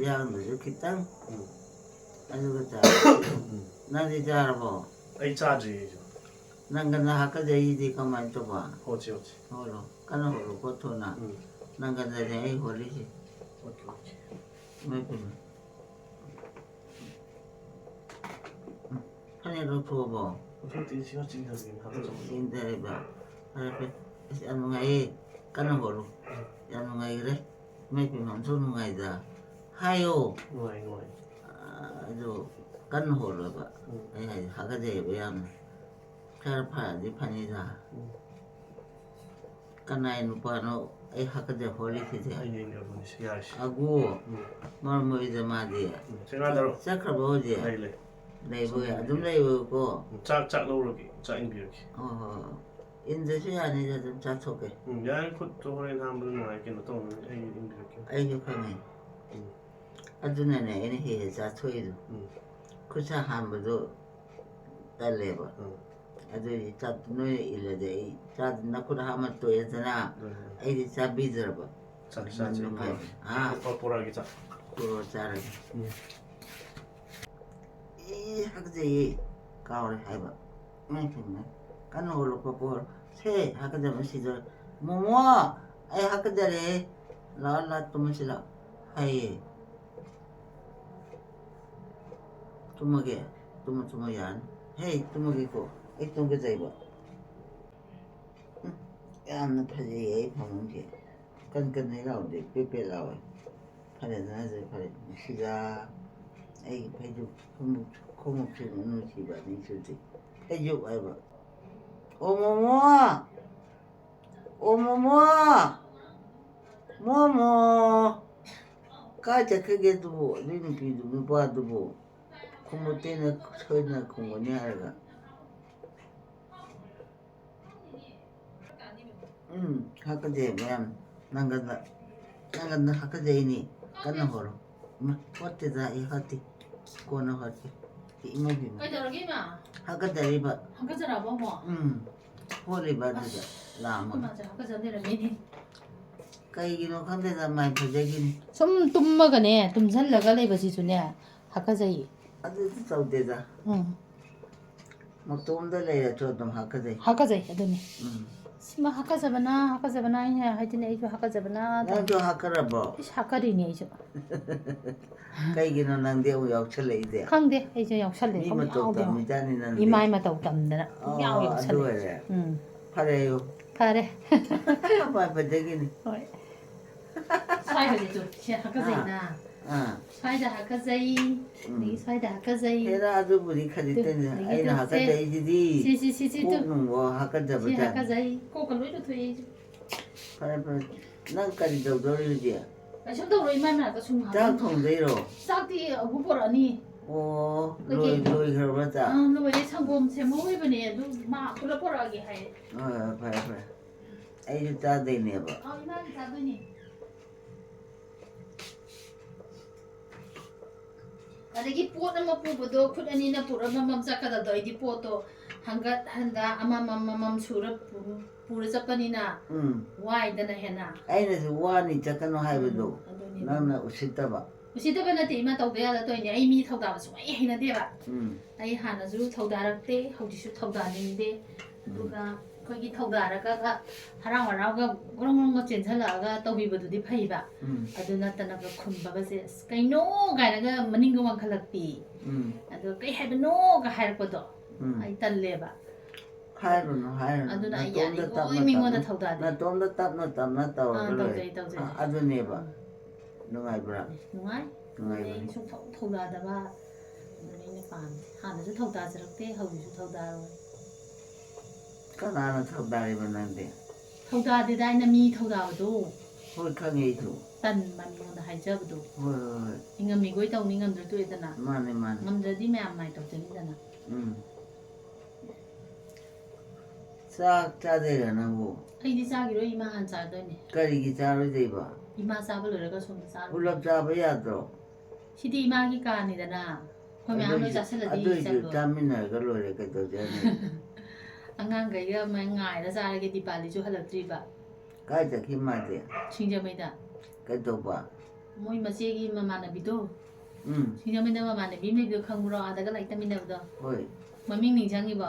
양도 이렇게 땅 아주 그 짝. 나지 잘보 아이 짜지. 난가나 하까지 이디 가만 둬봐 오지. 홀로 까나 홀로 보토나 난가나 내 홀리지 오케이. 몇 판에도 두어봐 그때 시간 진행하긴 하죠. 인데봐 하나pe 안ungay 까나 홀로 안ungay 그래 몇 번 손ungay다 하요 노아이. 아주 까나 홀로 봐 아이 하까지 왜야 Karpa panida. Kanai nupano ay hakade holi kiti. 아니 야시. Agu normo idamadi. 생각대로. Sakraboji. 아이래. Neighbor, 좀 neighbor 짝짝 넣으러기. 짝인 비우기. 인데시 아니자 좀 자초게. 야인 콧도 호렌 한번 알긴 또 아인 비우기. 아이고 강해. 아주네네 애니 자초이도. 그차 한번도 달래봐. 아주 자 너희 일레데 자 나쿠라 하면 또 예잖아 아이디 자 비즈러버 짝짝지. 보라기 짝. 그거 잘해 이 학자이 가오래 해봐 맨날 까는 걸로 뽑고 새 학자면 시절 뭐뭐 아이 학자래 라라 또 무시라 하이 tumoge tumoyan hey tumogiko itong gazaiba yan phaji phamungje kan nei lao de pepe lao phale na je phale siga ai phaju khomuk che nu chi ba ni chu ti phaju ai ba momo ka cha khage du ni pi du ba du khomuk te na choi na khomuk ni ara 학교제 뭐야 난간다 학교제이니 간나 호로 어때다 이 하티 코나 하티 이모비 그러게마 학교제리바 학교제라 뭐 호리바드다 라마 맞아 학교제라 미니 그이기노 간데다 많이 버제긴 좀 tum마가네 tum살라가 레버지주네 학교제이 아주 싸우대다 뭐 돈도 내야 저좀 학교제이 아드니 시마 학과자바나 해 하여튼 이거 학과자바나 나도 학과라고 학과리니 이죠 그이기노 난데 역설레이데 강데 이제 역설레 이마이 마도 담다나 야오 역설레 파래요 파래 봐 버제긴 사이가 좀 학과자이나 사이다 학과자이 니 사이다 학과자이 해라 아주 우리 카지 때는 아이나 학과자이지 시시시시 뭐 학과자부터 학과자이 꼭걸로 토이 파래 난까지 저러지 아셔도 이마이만 그 중앙 딱 통대로 싹디 부보라니 로이 그러자 로이 상곰 제목이버니 누마 불어보라기 해 파래 아이도 짜대네 봐 이마이 짜더니 ꯑꯗꯒꯤ ꯄꯣꯠ ꯑꯃ ꯄꯨꯕꯗꯣ ꯈꯨꯠ ꯑꯅꯤꯅ ꯄꯨꯔ ꯑꯃꯃꯝ ꯆꯠꯀꯗꯕꯗꯣ ꯑꯩꯗꯤ ꯄꯣꯠꯇꯣ ꯍꯪꯒꯠ ꯍꯟꯗ ꯑꯃꯃꯝ ꯁꯨꯔ ꯄꯨꯔ ꯆꯠꯄꯅꯤꯅ ꯋꯥꯏꯗꯅ ꯍꯦꯟꯅ ꯑꯩꯅꯁꯨ ꯋꯥꯅꯤ ꯆꯠꯀꯅꯣ ꯍꯥꯏꯕꯗꯣ ꯑꯗꯨꯅꯤ ꯅꯪꯅ ꯎꯁꯤꯠꯇꯕ ꯎꯁꯤꯠꯇꯕ ꯅꯠꯇꯦ ꯏꯃꯥ ꯇꯧꯗ ꯌꯥꯗ ꯇꯧꯔꯤꯅꯦ ꯑꯩ ꯃꯤ ꯊꯧꯗꯥꯕ ꯁꯨꯡꯍꯩ ꯍꯩꯅꯗꯦꯕ ꯑꯩ ꯍꯥꯟꯅꯁꯨ ꯊꯧꯗꯥꯔꯛꯇꯦ ꯍꯧꯖꯤꯛꯁꯨ ꯊꯧꯗꯥꯅꯤꯡꯗꯦ ꯑꯗꯨꯒ ꯑꯩꯈꯣꯏꯒꯤ ꯊꯧꯗꯥꯔꯒ ꯍꯔꯥꯎ ꯍꯔꯥꯎꯒ ꯒ꯭ꯔꯣꯡ ꯒ꯭ꯔꯣꯡꯒ ꯆꯦꯟꯁꯤꯜꯂꯛꯑꯒ ꯇꯧꯕꯤꯕꯗꯨꯗꯤ ꯐꯩꯕ ꯑꯗꯨ ꯅꯠꯇꯅꯒ ꯈꯨꯝꯕꯒꯁꯦ ꯑꯁ ꯀꯩꯅꯣ ꯀꯥꯏꯅꯒ ꯃꯅꯤꯡꯒ ꯋꯥꯡꯈꯠꯂꯛꯄꯤ ꯑꯗꯣ ꯀꯩ ꯍꯥꯏꯕꯅꯣꯒ ꯍꯥꯏꯔꯛꯄꯗꯣ ꯑꯩ ꯇꯜꯂꯦꯕ 하이로는 ꯑꯗꯨꯅ ꯑꯩ ꯌꯥꯔꯤꯈꯣꯏ ꯃꯤꯉꯣꯟꯗ ꯊꯧꯗꯥꯗꯦ 나돈다 땀나 따와 ꯇꯧꯖꯩ ꯇꯧꯖꯩ 아드네바 누가이브라 ꯅꯨꯡꯉꯥꯏ ꯑꯗꯨꯅꯦ ꯑꯩ ꯁꯨꯡꯊꯧ ꯊꯧꯗꯥꯗꯕ ꯑꯗꯨꯅ ꯑꯩꯅ ꯄꯥꯝꯃꯦ ꯍꯥꯟꯅꯁꯨ ꯊꯧꯗꯥꯖꯔꯛꯇꯦ ꯍꯧꯖꯤꯛꯁꯨ ꯊꯧꯗꯥꯔꯣꯏ 까나나 턱다리면 안돼 ꯊꯧꯗꯥꯗꯦꯗ ꯑꯩꯅ ꯃꯤ ꯊꯧꯗꯥꯕꯗꯣ ꯍꯣꯏ ꯈꯪꯉꯦ ꯇꯟꯕ ꯃꯤꯉꯣꯟꯗ ꯍꯥꯏꯖꯕꯗꯣ ꯍꯣꯏ ꯉꯝꯃꯤꯈꯣꯏ ꯇꯧꯅꯤ ꯉꯝꯗ꯭ꯔ ꯇꯣꯛꯑꯦꯗꯅ ꯃꯥꯅꯦ ꯃꯥꯅꯦ ꯉꯝꯗ꯭ꯔꯗꯤ ꯃꯌꯥꯝ ꯃꯥꯏ ꯇꯧꯖꯅꯤꯗꯅ ꯆꯥꯛ ꯆꯥꯗꯣꯏꯔꯥ ꯅꯪꯕꯨ ꯑꯩꯗꯤ ꯆꯥꯈꯤꯔꯣꯏ ꯏꯃꯥ ꯍꯥꯟꯅ ꯆꯥꯗꯣꯏꯅꯦ ꯀꯔꯤꯒꯤ ꯆꯥꯔꯣꯏꯗꯣꯏꯕ ꯏꯃꯥ ꯆꯥꯕ ꯂꯣꯏꯔꯒ ꯁꯣꯝꯗ ꯆꯥꯔꯣꯏ ꯄꯨꯂꯞ ꯆꯥꯕ ꯌꯥꯗ꯭ꯔꯣ ꯁꯤꯗꯤ ꯏꯃꯥꯒꯤ ꯀꯥꯅꯤꯗꯅ ꯑꯩꯈꯣꯏ ꯃꯌꯥꯝ ꯂꯣꯏ ꯆꯥꯁꯤꯜꯂꯗꯤ ꯑꯗꯨꯏꯁꯨ ꯆꯠꯂꯣꯏ ꯆꯥꯃꯤꯟꯅꯔꯒ ꯂꯣꯏꯔꯦ ꯀꯩꯗꯧꯖꯅꯤ ꯑꯉꯥꯡꯈꯩꯒ ꯉꯥꯏꯔ ꯆꯥꯔꯒꯦ ꯗꯤꯄꯥꯂꯤꯁꯨ ꯍꯜꯂꯛꯇ꯭ꯔꯤꯕ ꯀꯥꯏ ꯆꯠꯈꯤ ꯃꯥꯗꯤ ꯁꯤꯡꯖꯃꯩꯗ ꯀꯩꯗꯧꯕ ꯃꯣꯏ ꯃꯆꯦꯒꯤ ꯃꯃꯥꯟꯅꯕꯤꯗꯣ ꯁꯤꯡꯖꯃꯩꯗ ꯃꯃꯥꯟꯅꯕꯤ ꯑꯃ ꯂꯩꯕꯗꯣ ꯈꯪꯕ꯭ꯔꯣ ꯑꯥꯗꯒ ꯂꯥꯏꯔꯤꯛ ꯇꯝꯃꯤꯟꯅꯕꯗꯣ ꯍꯣꯏ ꯃꯃꯤꯡ ꯅꯤꯡꯁꯤꯡꯉꯤꯕꯣ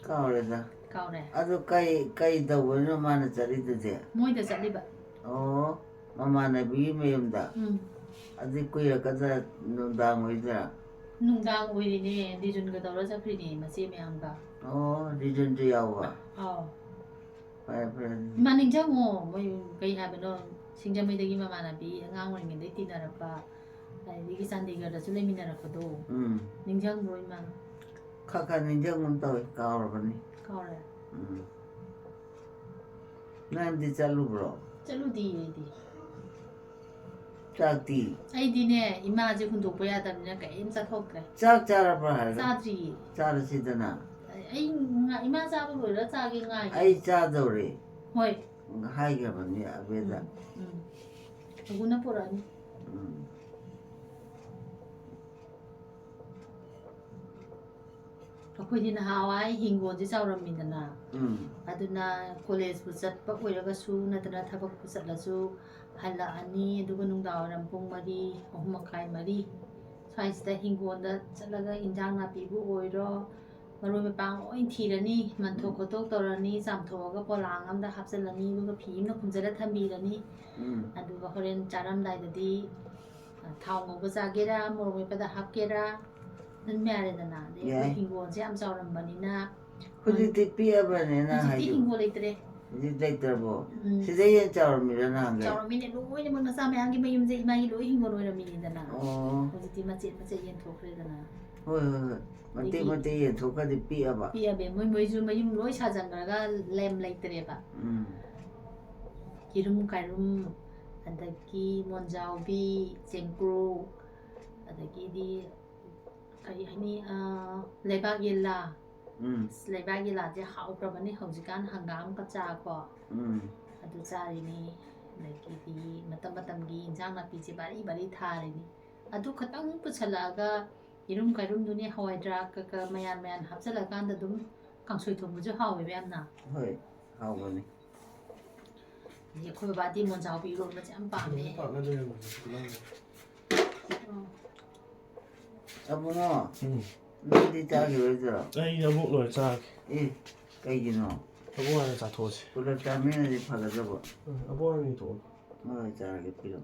ꯀꯥꯎꯔꯦꯗ ꯀꯥꯎꯔꯦ ꯑꯗꯨ ꯀꯩ ꯇꯧꯕꯅꯣ ꯃꯥꯅ ꯆꯠꯂꯤꯗꯨꯗꯤ ꯃꯣꯏꯗ ꯆꯠꯂꯤꯕ ꯑꯣ ꯃꯃꯥꯟꯅꯕꯤꯒꯤ ꯃꯌꯨꯝꯗ ꯑꯗꯨ ꯀꯨꯏꯔꯛꯀꯗ꯭ꯔꯥ ꯅꯨꯡꯗꯥꯡ ꯑꯣꯏꯗ꯭ꯔꯥ ꯅꯨꯡꯗꯥꯡ ꯑꯣꯏꯔꯤꯅꯦ ꯗꯤꯖꯨꯟꯒ ꯇꯧꯔ ꯆꯠꯈ꯭ꯔꯤꯅꯦ ꯃꯆꯦ ꯃꯌꯥꯝꯒ ꯑꯣ ꯔꯤꯖꯟꯁꯨ ꯌꯥꯎꯕ ꯑꯥꯎ ꯐꯔꯦ ꯐꯔꯦ ꯏꯃꯥ ꯅꯤꯡꯁꯤꯡꯉꯣ ꯃꯣꯏ ꯀꯩ ꯍꯥꯏꯕꯅꯣ ꯁꯤꯡꯖꯃꯩꯗꯒꯤ ꯃꯃꯥꯟꯅꯕꯤ ꯑꯉꯥꯡ ꯑꯣꯏꯔꯤꯉꯩꯗꯒꯤ ꯇꯤꯟꯅꯔꯛꯄ ꯑꯗꯒꯤ ꯆꯥꯟꯗꯤꯒꯔꯗꯁꯨ ꯂꯩꯃꯤꯟꯅꯔꯛꯄꯗꯣ ꯅꯤꯡꯁꯤꯡꯕ꯭ꯔꯣ ꯏꯃꯥ ꯈꯔ ꯅꯤꯡꯁꯤꯡꯒꯨꯝ ꯇꯧꯋꯤ ꯀꯥꯎꯔꯕꯅꯤ ꯀꯥꯎꯔꯦ ꯅꯪꯗꯤ ꯆꯠꯂꯨꯕ꯭ꯔꯣ ꯆꯠꯂꯨꯗꯤꯌꯦ ꯑꯩꯗꯤ ꯆꯥꯛꯇꯤ ꯑꯩꯗꯤꯅꯦ ꯏꯃꯥꯁꯦ ꯍꯨꯟꯗꯣꯛꯄ ꯌꯥꯗꯕꯅꯤꯅ ꯀꯔꯤꯝ ꯆꯠꯊꯣꯛꯇ꯭ꯔꯦ ꯆꯥꯛ ꯆꯥꯔꯕ꯭ꯔꯥ ꯍꯥꯏꯔꯒ ꯆꯥꯗ꯭ꯔꯤꯌꯦ ꯆꯥꯔꯁꯤꯗꯅ ꯑꯩ ꯏꯃꯥ ꯆꯥꯕ ꯂꯣꯏꯔ ꯆꯥꯒꯦ ꯉꯥꯏ ꯑꯩ ꯆꯥꯗꯧꯔꯦ ꯍꯣꯏ 하이가만이 아베다. 누구나 보라니. ꯑꯩꯈꯣꯏꯗꯤ ꯅꯍꯥꯟꯋꯥꯏ ꯍꯤꯡꯒꯣꯜꯁꯦ ꯆꯥꯎꯔꯝꯃꯤꯗꯅ ꯑꯗꯨꯅ ꯀꯣꯂꯦꯖꯄꯨ ꯆꯠꯄ ꯑꯣꯏꯔꯒꯁꯨ ꯅꯠꯇ꯭ꯔꯒ ꯊꯕꯛꯄꯨ ꯆꯠꯂꯁꯨ ꯍꯜꯂꯛꯑꯅꯤ ꯑꯗꯨꯒ ꯅꯨꯡꯗꯥꯡꯋꯥꯏꯔꯝ ꯄꯨꯡ 3, 3:30 ꯁ꯭ꯋꯥꯏꯁꯤꯗ ꯍꯤꯡꯒꯣꯜꯗ ꯆꯠꯂꯒ ꯏꯟꯖꯥꯡ ꯅꯥꯄꯤꯕꯨ ꯑꯣꯏꯔꯣ ꯃꯔꯣꯏ ꯃꯄꯥꯡ ꯂꯣꯏ ꯊꯤꯔꯅꯤ ꯃꯟꯊꯣꯛ ꯈꯣꯠꯇꯣꯛ ꯇꯧꯔꯅꯤ ꯆꯥꯝꯊꯣꯛꯑꯒ ꯄꯣꯂꯥꯡ ꯑꯃꯗ ꯍꯥꯞꯆꯤꯜꯂꯅꯤ ꯑꯗꯨꯒ ꯐꯤ ꯑꯃꯅ ꯈꯨꯝꯖꯤꯜꯂ ꯊꯝꯕꯤꯔꯅꯤ ꯑꯗꯨꯒ ꯍꯣꯔꯦꯟ ꯆꯥꯔꯝꯗꯥꯏꯗꯗꯤ ꯊꯥꯎ ꯉꯧꯕ ꯆꯥꯒꯦꯔꯥ ꯃꯣꯔꯣꯛ ꯃꯦꯠꯄꯗ ꯍꯥꯞꯀꯦꯔꯥ ꯑꯗꯨꯝ ꯌꯥꯔꯦꯗꯅ ꯑꯗꯩ ꯑꯩꯈꯣꯏ ꯍꯤꯡꯒꯣꯜꯁꯦ ꯌꯥꯝ ꯆꯥꯎꯔꯝꯕꯅꯤꯅ ꯍꯧꯖꯤꯛꯇꯤ ꯄꯤꯛꯑꯕꯅꯤꯅ ꯍꯧꯖꯤꯛꯇꯤ ꯍꯤꯡꯒꯣꯜ ꯂꯩꯇ꯭ꯔꯦ ꯍꯧꯖꯤꯛ ꯂꯩꯇ꯭ꯔꯕꯣ ꯁꯤꯗꯩ ꯍꯦꯟꯅ ꯆꯥꯎꯔꯝꯃꯤꯔ ꯅꯍꯥꯟꯒꯩ ꯆꯥꯎꯔꯝꯃꯤꯅꯦ ꯂꯣꯏꯅꯃꯛ ꯃꯆꯥ ꯃꯌꯥꯝꯒꯤ ꯃꯌꯨꯝꯁꯦ ꯏꯃꯥꯒꯤ ꯂꯣꯏ ꯍꯤꯡꯒꯣꯜ ꯑꯣꯏꯔꯝꯃꯤꯅꯤꯗꯅ ꯍꯧꯖꯤꯛꯇꯤ ꯃꯆꯦꯠ ꯃꯆꯦꯠ ꯌꯦꯟꯊꯣꯛꯈ꯭ꯔꯦꯗꯅ ꯍꯣꯏ ꯃꯇꯦꯛ ꯌꯦꯟꯊꯣꯛꯈ꯭ꯔꯗꯤ ꯄꯤꯛꯑꯕ ꯄꯤꯛꯑꯕ ꯃꯣꯏꯁꯨ ꯃꯌꯨꯝ ꯂꯣꯏ ꯁꯥꯖꯟꯈ꯭ꯔꯒ ꯂꯦꯝ ꯂꯩꯇ꯭ꯔꯦꯕ ꯌꯦꯔꯨꯝ ꯀꯥꯏꯔꯨꯝ ꯑꯗꯒꯤ ꯃꯣꯟꯖꯥꯎꯕꯤ ꯆꯦꯡꯀ꯭ꯔꯨ ꯑꯗꯒꯤꯗꯤ ꯀꯔꯤ ꯍꯥꯏꯅꯤ ꯂꯩꯕꯥꯛ ꯌꯦꯜꯂꯥ ꯂꯩꯕꯥꯛ ꯌꯦꯜꯂꯥꯁꯦ ꯍꯥꯎꯈ꯭ꯔꯕꯅꯤ ꯍꯧꯖꯤꯛꯀꯥꯟ ꯍꯪꯒꯥꯝ ꯀꯆꯥꯀꯣ ꯑꯗꯨ ꯆꯥꯔꯤꯅꯤ ꯑꯗꯒꯤꯗꯤ ꯃꯇꯝ ꯃꯇꯝꯒꯤ ꯏꯟꯖꯥꯡ ꯅꯥꯄꯤꯁꯦ ꯕꯥꯔꯤ ꯊꯥꯔꯤꯅꯤ ꯑꯗꯨ ꯈꯇꯪ ꯄꯨꯁꯜꯂꯛꯑꯒ ꯌꯦꯔꯨꯝ ꯀꯥꯏꯔꯨꯝꯗꯨꯅꯤ ꯍꯋꯥꯏꯗ꯭ꯔꯥꯛꯀ ꯃꯌꯥꯟ ꯍꯥꯞꯆꯤꯜꯂꯀꯥꯟꯗ ꯑꯗꯨꯝ ꯀꯥꯡꯁꯣꯏ ꯊꯣꯡꯕꯁꯨ ꯍꯥꯎꯋꯦꯕ ꯌꯥꯝꯅ ꯍꯣꯏ ꯍꯥꯎꯕꯅꯤ ꯑꯗꯩ ꯑꯩꯈꯣꯏ ꯕꯕꯥꯗꯤ ꯃꯣꯟꯖꯥꯎꯕꯤ ꯏꯔꯣꯟꯕꯁꯦ ꯌꯥꯝ ꯄꯥꯝꯃꯦ ꯑꯕꯨꯡꯉꯣ ꯅꯪꯗꯤ ꯆꯥꯈꯤꯔꯣꯏꯗ꯭ꯔꯣ ꯑꯩ ꯑꯃꯨꯛ ꯂꯣꯏꯔ ꯆꯥꯒꯦ ꯀꯩꯒꯤꯅꯣ ꯑꯕꯨꯡ ꯍꯥꯟꯅ ꯆꯥꯊꯣꯛꯑꯁꯤ ꯄꯨꯂꯞ ꯆꯥꯃꯤꯟꯅꯗꯤ ꯐꯒꯗꯕ ꯑꯕꯨꯡ ꯍꯥꯟꯅ ꯊꯣꯛꯑꯣ ꯍꯣꯏ ꯆꯥꯔꯒꯦ ꯄꯤꯔꯣ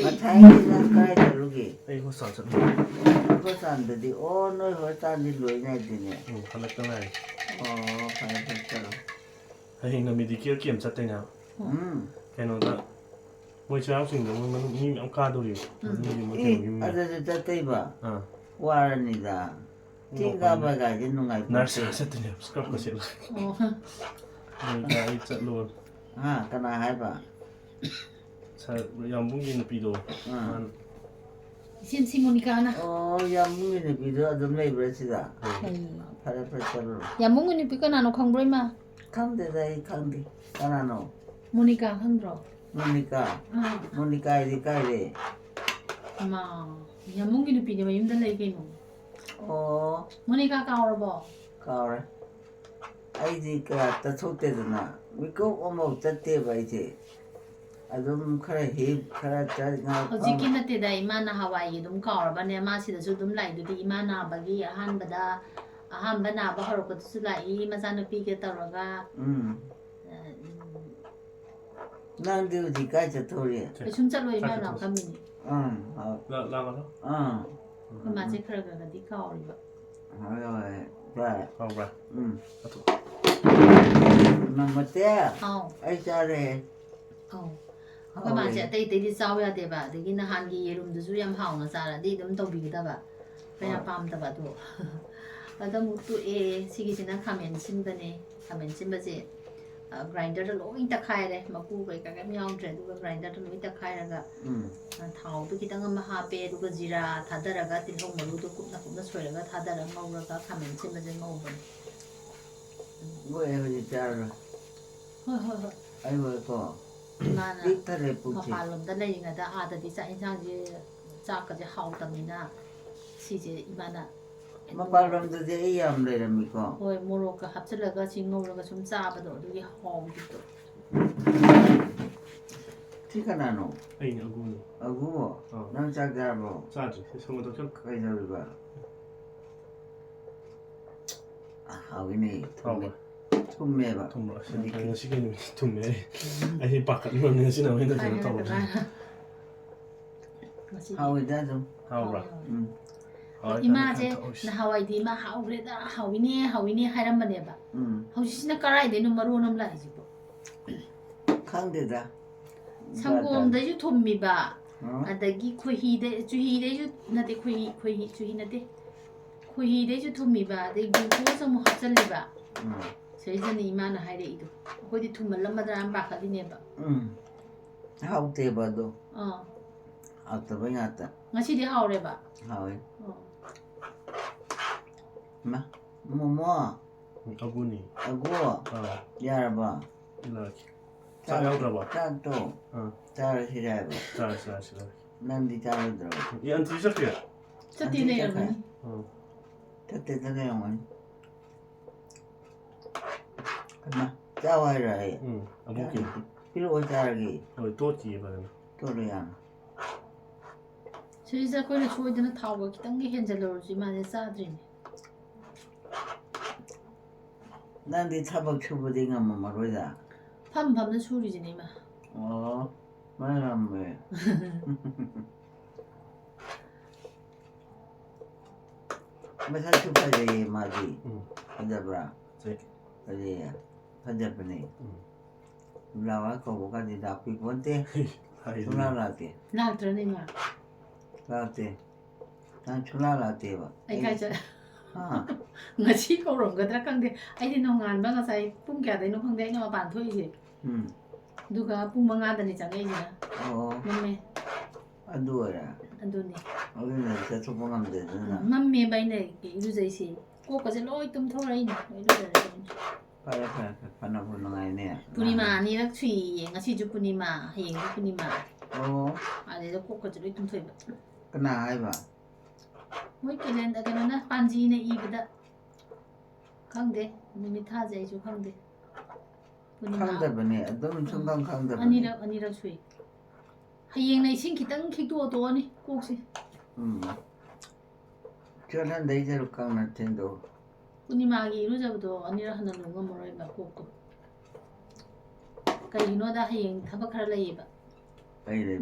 ꯉꯁꯥꯏꯒꯤ ꯅꯪ ꯀꯥꯏ ꯆꯠꯂꯨꯒꯦ ꯑꯩ ꯍꯣꯁꯄꯤꯇꯥꯜ ꯆꯠꯂꯨꯒꯦ ꯍꯣꯁꯄꯤꯇꯥꯜꯗꯗꯤ ꯅꯣꯏ ꯍꯣꯁꯄꯤꯇꯥꯜꯗꯤ ꯂꯣꯏ ꯅꯥꯏꯗꯦꯅꯦ ꯍꯜꯂꯛꯇ ꯉꯥꯏꯔꯤ ꯐꯔꯦ ꯆꯠꯂꯣ ꯍꯌꯦꯡꯅ ꯃꯦꯗꯤꯀꯦꯜ ꯀꯦꯝ ꯆꯠꯇꯣꯏꯅꯦ ꯀꯩꯅꯣꯗ ꯃꯣꯏ ꯆꯩꯔꯥꯎꯆꯤꯡꯗ ꯃꯣꯏ ꯃꯤ ꯃꯌꯥꯝ ꯀꯥꯗꯣꯔꯤꯕ ꯑꯗꯨꯁꯨ ꯆꯠꯇꯣꯏꯕ ꯋꯥꯔꯅꯤꯗ ꯆꯤꯡ ꯀꯥꯕ ꯒꯥꯏꯗꯤ ꯅꯨꯡꯉꯥꯏꯕ ꯅꯔꯁ ꯆꯠꯇꯣꯏꯅꯦꯕ ꯁ꯭ꯀꯔꯞꯀ ꯁꯦꯠꯂꯒ ꯑꯩ ꯆꯠꯂꯨꯔ ꯀꯅꯥ ꯍꯥꯏꯕ ꯌꯥꯝꯕꯨꯡꯒꯤ ꯅꯨꯄꯤꯗꯣ ꯏꯆꯦ ꯃꯣꯅꯤꯀꯥꯅ ꯌꯥꯝꯕꯨꯡꯒꯤ ꯅꯨꯄꯤꯗꯣ ꯑꯗꯨꯝ ꯂꯩꯕ꯭ꯔꯥ ꯁꯤꯗ ꯐꯔꯦ ꯆꯠꯂꯨꯔꯣ ꯌꯥꯝꯕꯨꯡꯒꯤ ꯅꯨꯄꯤ ꯀꯅꯥꯅꯣ ꯈꯪꯕ꯭ꯔꯣ ꯏꯃꯥ ꯈꯪꯗꯦꯗ ꯑꯩ ꯈꯪꯗꯦ ꯀꯅꯥꯅꯣ ꯃꯣꯅꯤꯀꯥ ꯈꯪꯗ꯭ꯔꯣ 모니카 모니카 이리 가래 마 야몽기 누피니 마 임달 레이게노 어 모니카 까오르보 가래 아이디가 따속되잖아 미국 어머 어때 봐 이제 아좀 그래 힙 그래 짜증나 ꯍꯧꯖꯤꯛꯀꯤ ꯅꯠꯇꯦꯗ ꯏꯃꯥꯅ ꯍꯋꯥꯏꯒꯤ ꯑꯗꯨꯝ ꯀꯥꯎꯔꯕꯅꯦ ꯃꯥꯁꯤꯗꯁꯨ ꯑꯗꯨꯝ ꯂꯥꯛꯏꯗꯨꯗꯤ ꯏꯃꯥ ꯅꯥꯕꯒꯤ ꯑꯍꯥꯟꯕ ꯅꯥꯕ ꯍꯧꯔꯛꯄꯗꯁꯨ ꯂꯥꯛꯏ ꯃꯆꯥꯅꯨꯄꯤꯒ ꯇꯧꯔꯒ ꯅꯪꯗꯤ ꯍꯧꯖꯤꯛ ꯀꯥꯏ ꯆꯠꯊꯣꯔꯤ ꯀꯩꯁꯨꯝ ꯆꯠꯂꯣꯏ ꯏꯃꯥ ꯂꯥꯛꯀꯝꯃꯤꯅꯤ ꯂꯥꯛꯑꯣ ꯑꯩꯈꯣꯏ ꯃꯥꯁꯦ ꯈꯔ ꯈꯔꯒꯗꯤ ꯀꯥꯎꯔꯤꯕ ꯍꯣꯏ ꯚꯥꯏ ꯍꯥꯎꯕ꯭ꯔꯥ ꯅꯃꯁꯇꯦ ꯑꯥꯎ ꯑꯩ ꯆꯥꯔꯦ ꯑꯧ ꯑꯩꯈꯣꯏ ꯃꯥꯁꯦ ꯑꯇꯩ ꯑꯇꯩꯗꯤ ꯆꯥꯎ ꯌꯥꯗꯦꯕ ꯑꯗꯒꯤ ꯅꯍꯥꯟꯒꯤ ꯌꯦꯔꯨꯝꯗꯨꯁꯨ ꯌꯥꯝ ꯍꯥꯎꯅ ꯆꯥꯔꯗꯤ ꯑꯗꯨꯝ ꯇꯧꯕꯤꯒꯗꯕ ꯀꯌꯥ ꯄꯥꯝꯗꯕ ꯑꯗꯣ ꯑꯗ ꯑꯃꯨꯛ ꯇꯣꯛꯑꯦ ꯁꯤꯒꯤꯁꯤꯅ ꯈꯥꯃꯦꯟ ꯁꯤꯟꯕꯅꯦ ꯈꯥꯃꯦꯟ ꯁꯤꯟꯕꯁꯦ ꯒ꯭ꯔꯥꯏꯟꯗꯔꯗ ꯂꯣꯏ ꯇꯛꯈꯥꯏꯔꯦ ꯃꯀꯨ ꯀꯩꯀꯥ ꯀꯩꯝ ꯌꯥꯎꯗ꯭ꯔꯦ ꯑꯗꯨꯒ ꯒ꯭ꯔꯥꯏꯟꯗꯔꯗ ꯂꯣꯏ ꯇꯛꯈꯥꯏꯔꯒ ꯊꯥꯎꯗꯨ ꯈꯤꯇꯪ ꯑꯃ ꯍꯥꯞꯄꯦ ꯑꯗꯨꯒ ꯖꯤꯔꯥ ꯊꯥꯗꯔꯒ ꯇꯤꯜꯍꯧ ꯃꯔꯨꯗꯣ ꯀꯨꯞꯅ ꯀꯨꯞꯅ ꯁꯣꯏꯔꯒ ꯊꯥꯗꯔꯒ ꯉꯧꯔꯒ ꯈꯥꯃꯦꯟ ꯁꯤꯟꯕꯁꯦ ꯉꯧꯕꯅꯦ ꯍꯣꯏ ꯍꯧꯖꯤꯛ ꯆꯥꯔꯣꯏ ꯍꯣꯏ ꯍꯣꯏ ꯍꯣꯏ ꯑꯩ ꯍꯣꯏꯀꯣ ꯏꯃꯥꯅ ꯄꯤꯛꯊꯔꯦ ꯄꯨꯛꯁꯦ ꯃꯄꯥꯟꯂꯣꯝꯗ ꯂꯩꯔꯤꯉꯩꯗ ꯑꯥꯗꯗꯤ ꯆꯥꯛ ꯌꯦꯟꯁꯥꯡꯁꯦ ꯆꯥꯛꯀꯁꯦ ꯍꯥꯎꯇꯕꯅꯤ나 ꯁꯤꯁꯦ ꯏꯃꯥꯅ ꯃꯄꯥꯟꯂꯣꯝꯗꯗꯤ ꯑꯩ ꯌꯥꯝ ꯂꯩꯔꯝꯃꯤꯀꯣ ꯍꯣꯏ ꯃꯣꯔꯣꯛꯀ ꯍꯥꯞꯆꯤꯜꯂꯒ ꯁꯤ ꯉꯧꯔꯒ ꯁꯨꯝ ꯆꯥꯕꯗꯣ ꯑꯗꯨꯒꯤ ꯍꯥꯎꯕꯤꯗꯣ ꯁꯤ ꯀꯅꯥꯅꯣ ꯑꯩꯅ ꯑꯒꯨꯅꯤ ꯑꯒꯨꯕꯣ ꯅꯪ ꯆꯥꯛ ꯆꯥꯔꯕꯣ ꯆꯥꯗ꯭ꯔꯤ ꯁꯪꯒꯣꯗ ꯆꯪ ꯀꯩꯗꯧꯔꯤꯕ ꯍꯥꯎꯏꯅꯦ ꯊꯨꯝꯃꯦꯕ ꯊꯨꯝꯕ ꯉꯁꯤꯒꯤ ꯅꯨꯃꯤꯠ ꯊꯨꯝꯃꯦ ꯑꯩ ꯄꯥꯈꯠꯂꯨꯔꯕꯅꯤ ꯉꯁꯤꯅ ꯑꯣꯏꯅ ꯀꯩꯅꯣ ꯇꯧꯕ ꯍꯥꯎꯏꯗ ꯑꯗꯨꯝ ꯍꯥꯎꯕ꯭ꯔꯥ 이마제 나하와이디 이마 하우그레다 하위니 하이란바네바 hꯧꯖꯤꯛꯁꯤꯅ ꯀꯔꯥꯏꯗꯩꯅꯣ ꯃꯔꯣꯟ ꯑꯃ ꯂꯥꯛꯏꯁꯤꯕꯣ ꯈꯪꯗꯦꯗ ꯁꯪꯒꯣꯝꯗꯩꯁꯨ ꯊꯨꯝꯃꯤꯕ ꯑꯗꯒꯤ ꯆꯨꯍꯤꯗꯩꯁꯨ ꯅꯠꯇꯦ ꯆꯨꯍꯤ ꯅꯠꯇꯦ ꯈꯣꯏꯍꯤꯗꯩꯁꯨ ꯊꯨꯝꯃꯤꯕ ꯑꯗꯩ ꯒ꯭ꯂꯨꯀꯣꯁ ꯑꯃꯨꯛ ꯍꯥꯞꯆꯜꯂꯤꯕ ꯁꯤꯗꯩꯁꯤꯗꯅꯤ ꯏꯃꯥꯅ ꯍꯥꯏꯔꯛꯏꯗꯣ ꯑꯩꯈꯣꯏꯗꯤ ꯊꯨꯝꯃꯜꯂꯝꯃꯗ꯭ꯔꯥꯅ ꯄꯥꯈꯠꯂꯤꯅꯦꯕ ꯍꯥꯎꯇꯦꯕ ꯑꯗꯣ ꯍꯥꯎꯇꯕ ꯉꯥꯛꯇ ꯉꯁꯤꯗꯤ ꯍꯥꯎꯔꯦꯕ ꯍꯥꯎꯋꯦ ꯃꯣꯃꯣ ꯑꯒꯨꯅꯤ ꯑꯒꯨ ꯌꯥꯔꯕ ꯆꯥꯛ ꯌꯥꯎꯗ꯭ꯔꯕꯣ ꯆꯥꯛꯇꯣ ꯆꯥꯔꯁꯤꯔ ꯍꯥꯏꯕ ꯆꯥꯔꯁꯤ ꯅꯪꯗꯤ ꯆꯥꯔꯣꯏꯗ꯭ꯔꯣ ꯌꯥꯟꯇꯤ ꯆꯠꯈ꯭ꯔꯦ ꯆꯠꯇꯤ ꯂꯩꯔꯝꯃꯅꯤ ꯆꯠꯇꯦꯗ ꯂꯩꯔꯝꯒꯅꯤ ꯆꯥꯎ ꯍꯥꯏꯔ ꯑꯩ ꯑꯃꯨꯛꯀꯤ ꯄꯤꯔꯛꯑꯣ ꯆꯥꯔꯒꯦ ꯍꯣꯏ ꯇꯣꯠꯈꯤꯌꯦ ꯐꯖꯅ ꯇꯣꯠꯂꯣ ꯌꯥꯝꯅ ꯁꯤꯁꯦ ꯑꯩꯈꯣꯏꯅ ꯁꯣꯏꯗꯅ ꯊꯥꯎꯒ ꯈꯤꯇꯪꯒ ꯍꯦꯟꯖꯜꯂꯨꯔꯁꯨ ꯏꯃꯥꯁꯦ ꯆꯥꯗ꯭ꯔꯤꯅꯦ ꯅꯪꯗꯤ ꯊꯕꯛ ꯁꯨꯕꯗꯤ ꯉꯝꯃꯝꯃꯔꯣꯏꯗ ꯐꯝꯅ ꯁꯨꯔꯤꯁꯤꯅꯦ ꯏꯃꯥ ꯑꯣ ꯃꯔꯝꯃꯦ ꯃꯁꯛꯁꯨ ꯐꯖꯩꯌꯦ ꯃꯥꯗꯤ ꯐꯖꯕ꯭ꯔꯥ ꯐꯖꯩꯌꯦ ꯐꯖꯕꯅꯦ ꯂꯥꯋꯥ ꯀꯧꯕ ꯀꯥꯟꯗꯤ ꯂꯥꯛꯄꯤ ꯄꯣꯟꯇꯦ ꯁꯨꯡꯂꯥꯛ ꯂꯥꯛꯇꯦ ꯂꯥꯛꯇ꯭ꯔꯅꯦ ꯏꯃꯥ ꯂꯥꯛꯇꯦ ꯅꯪ ꯁꯨꯡꯂꯥꯛ ꯂꯥꯛꯇꯦꯕ ꯑꯩ ꯀꯥꯏ ꯆꯠ ꯉꯁꯤ ꯀꯧꯔꯝꯒꯗ꯭ꯔꯥ ꯈꯪꯗꯦ ꯑꯩꯗꯤ ꯅꯣꯡꯉꯥꯟꯕ ꯉꯁꯥꯏ ꯄꯨꯡ ꯀꯌꯥꯗꯩꯅꯣ ꯈꯪꯗꯦ ꯑꯩꯅ ꯃꯄꯥꯟ ꯊꯣꯛꯏꯁꯦ ꯑꯗꯨꯒ ꯄꯨꯡ 5ꯗꯅꯤ ꯆꯪꯉꯛꯏꯁꯤꯅ ꯃꯝꯃꯦ ꯑꯗꯨ ꯑꯣꯏꯔꯦ ꯑꯗꯨꯅꯤ ꯑꯗꯨꯅ ꯆꯠꯊꯣꯛꯄ ꯉꯝꯗꯦꯗꯅ ꯃꯝꯃꯦꯕ ꯑꯩꯅ ꯏꯔꯨꯖꯩꯁꯦ ꯀꯣꯛꯀꯁꯦ ꯂꯣꯏ ꯇꯨꯝꯊꯣꯔꯛꯏꯅꯦ ꯂꯣꯏ ꯏꯔꯨꯖꯔꯦ ꯐꯔꯦ ꯐꯅꯕꯨ ꯅꯨꯡꯉꯥꯏꯅꯦ ꯄꯨꯔꯅꯤꯃꯥ ꯑꯅꯤꯔꯛ ꯁꯨꯏꯌꯦ ꯉꯁꯤꯁꯨ ꯄꯨꯔꯅꯤꯃꯥ ꯍꯌꯦꯡꯁꯨ ꯄꯨꯔꯅꯤꯃꯥ ꯑꯣ ꯑꯗꯩꯗ ꯀꯣꯛꯀꯁꯦ ꯂꯣꯏ ꯇꯨꯝꯊꯣꯛꯏꯕ ꯀꯅꯥ ꯍꯥꯏꯕ ꯃꯣꯏ ꯀꯩꯅꯣꯅ ꯄꯥꯟꯖꯤꯅ ꯏꯕꯗ ꯈꯪꯗꯦ ꯅꯨꯃꯤꯠ ꯊꯥꯁꯦ ꯑꯩꯁꯨ ꯈꯪꯗꯦ ꯈꯪꯗꯕꯅꯦ ꯑꯗꯨꯝ ꯁꯨꯡꯈꯪ ꯈꯪꯗꯕꯅꯦ ꯑꯅꯤꯔꯛ ꯁꯨꯏ ꯍꯌꯦꯡꯅ ꯏꯁꯤꯡ ꯈꯤꯇꯪ ꯈꯤꯛꯇꯣꯛꯑ ꯇꯣꯛꯑꯅꯤ ꯀꯣꯛꯁꯦ ꯆꯣꯠꯍꯟꯗꯩ ꯁꯔꯨꯛ ꯀꯪꯅ ꯊꯦꯡꯗꯣꯛ ꯄꯨꯔꯅꯤꯃꯥꯒꯤ ꯏꯔꯨꯖꯕꯗꯣ ꯑꯅꯤꯔꯛ ꯍꯟꯅ ꯂꯨ ꯉꯝꯃꯔꯣꯏꯕ ꯀꯣꯛꯇꯣ ꯀꯩꯒꯤꯅꯣꯗ ꯍꯌꯦꯡ ꯊꯕꯛ ꯈꯔ ꯂꯩꯌꯦꯕ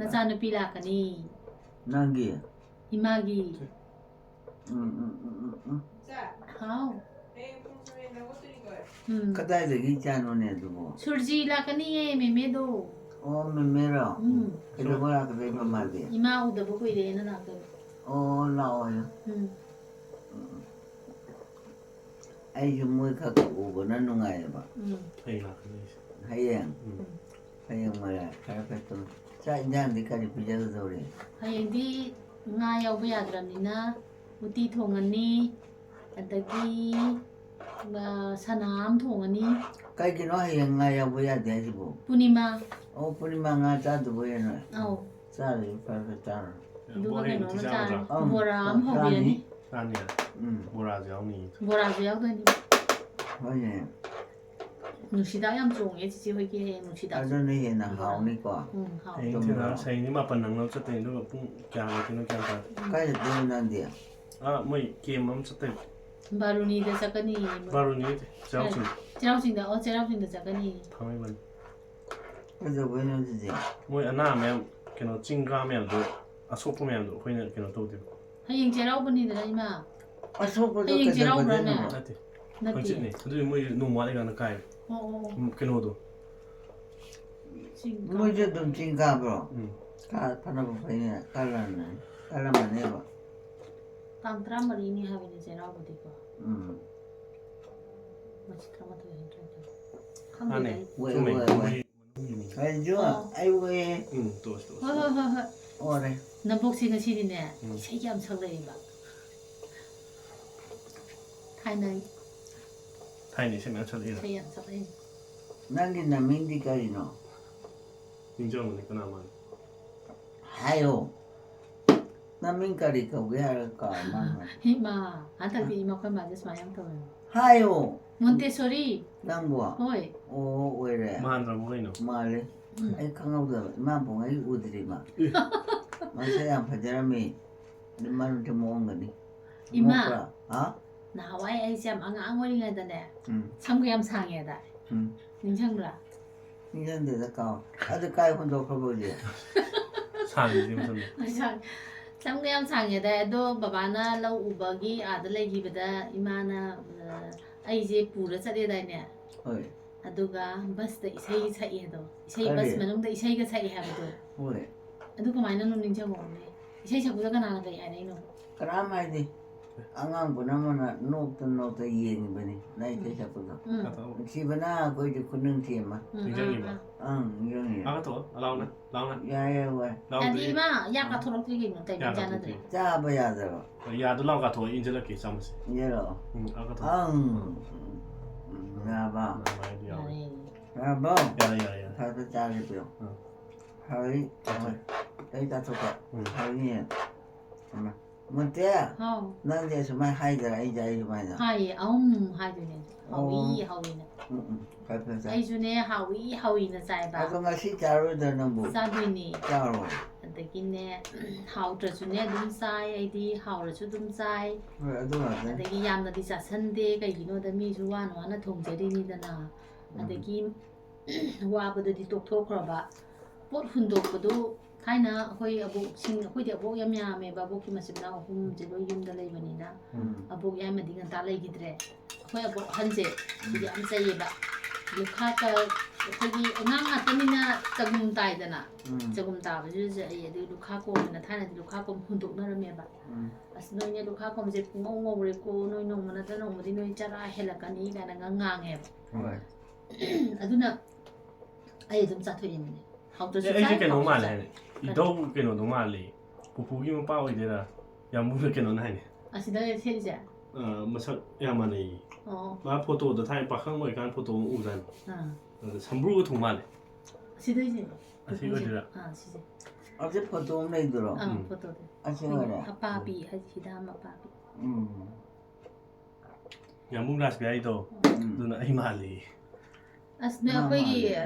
ꯅꯆꯥꯅꯨꯄꯤ ꯂꯥꯛꯀꯅꯤ ꯅꯪꯒꯤ 이마기 하우 그다음에 있잖아 두고 술지 라카니에 메메도 메메라 그래 뭐라 그래 말이야 이마 우다 보고 이래는 나도 나와요 아이 뭐 갖고 오거나 농아해봐 하양 말이야 가르쳐 자 이제 안디까지 비자도 그래 하양디 nga yaw ba yadramnina uti thongani adagi sanam thongani kai kino hayang nga yaw ba yadya sibo punima 어 뿌리망아 짜도 보이네. 아우 짜리 빨리 짜라. 누가 해 그놈을 티자 짜 보자. 뭐람 허비니 아니야. 뭐라지 않니? 뭐라지 야도니 뭐니? 누시다 얌 종에 지지 회기 누시다 아저는 얘는 하오니까. 하오 땡땡아 생이 마pan nang sa 땡 도 kya ga kino kya ta. 까지 되는데. Ah moi game am sa 땡. 바루니데 자카니 Baru ni jauh sih. 제라우신다 제라우신다 자카니 Phamai ban. 그래서 왜냐지? Moi ana mem kino chinga mem do asok mem do khoi ne kino to de. 하잉 제라우분이다 이마 아 소고도 이게 제일 그거 오르네. 되는 거. Ati. Kon chit 나티 ni. Du moi no ma le ga na kai. Kino do. 뭐지 좀 진가버. Ừ. 가 파나고 보이네. 깔라네. 깔라만 해봐. 땀트라 머리니 하비니 제라우디고 마치 트라마토 현장 Ane. Wait, Cuma wait, moi. 아이 좋아. 아이고 해. To to. 허허허허 오래. 남복싱은 시리네 세기 암석래 봐 타이는 Thai ni se me chal ira. 세기 암석래 난긴 나 민디까지노. Injong ni kana man. 하요. 나 민까지 거기 할까 만. 히마 안타기 이마카 마제스 마양토 하요. 몬테소리 남부아. 호이 오 왜래? Mahandra mo no. 말래. 아이 강하다. 마봉 아이 우들이 마. 마세양 파자람이 니만 좀 먹은 거니. 이마 아? 나와이 아이시암 앙앙거리가다네 응. 참고얌 상해다 응. 닌창브라 이런데 가. 아들 까이 혼자 가보지. Sang ni musan. 참고얌 상해다 도 바바나 lau ubagi ada legibada imana aije pura chadedaiне 어이. aduga bus da isai chaido isai Kare. bus manung da isai ga chai habdo 왜? adu kamaina nu ninchangone isai chabuda kana ga yai no 그럼 하이디. 앙앙보나마나 노트 이행이버니. 나이트 잡고도. Kata. 집에나 거기 kunung tiema. Injong ni ba. 응, 이런이. Aga to. Alaw na. Law na. 야야 왜? Law adi di. ma yaka thorokti no tai Ya ka jana to. de 짜봐야 돼. Ya do law ka to injela ki sam se. 얘로. Aga to. 응. 야봐. Na mai dia. 야봐. Ya. 다들 짜리고요. 응. 하이. 여기다 둬봐. 응. 하이. 엄마. 뭔데야? ha 난 이제 정말 하이더라. 이제 이제 hai hai du ne hawi ne 응. 발표자. ai ju ne hawi na chai ba 아까 시자로 되는 뭐. sa du ni 짜로. adagi ne hau tra ju ne dum sai ai di hau ra chu dum sai 왜 어두워서? adagi yamna di sa sande kai gino da mi ju wan wana thongjari ni dana adagi wabada di tok thok khra ba pot hundok padu thaina hoi abu sing hoi de abu yam me ba bu ki masibna hum je lo yum da lei bani na abu yam ma dinga ta lei gidre hoi abu hanje di am sai ba lukha ka hoi ngang atamina tagum tai dana jagum ta ba ju je ai di lukha ko na thaina di lukha ko hundok na me ba asno nya lukha ko je ngong ngong re ko noi nong mana ta nong madi noi chara helakani kana ngang he 왜? aduna ai dum cha thoi ni how to Ai ji ke no ma le. I do ke no ma le. Pupu gi mo pa oi de da. Ya mu ke no nai ne. asida ye theri ja Masak ya ma nei. oh Ma photo da thai pa khang moi kan photo u zan. ah Sambru ko thong ma le. asida ye Asi ko de da. ah sije 어제 포도 없네 들어. ah photo de 아시오래. apabi hida ma pabi Ya mu ras bai do. Du na ai ma le. asna koi gi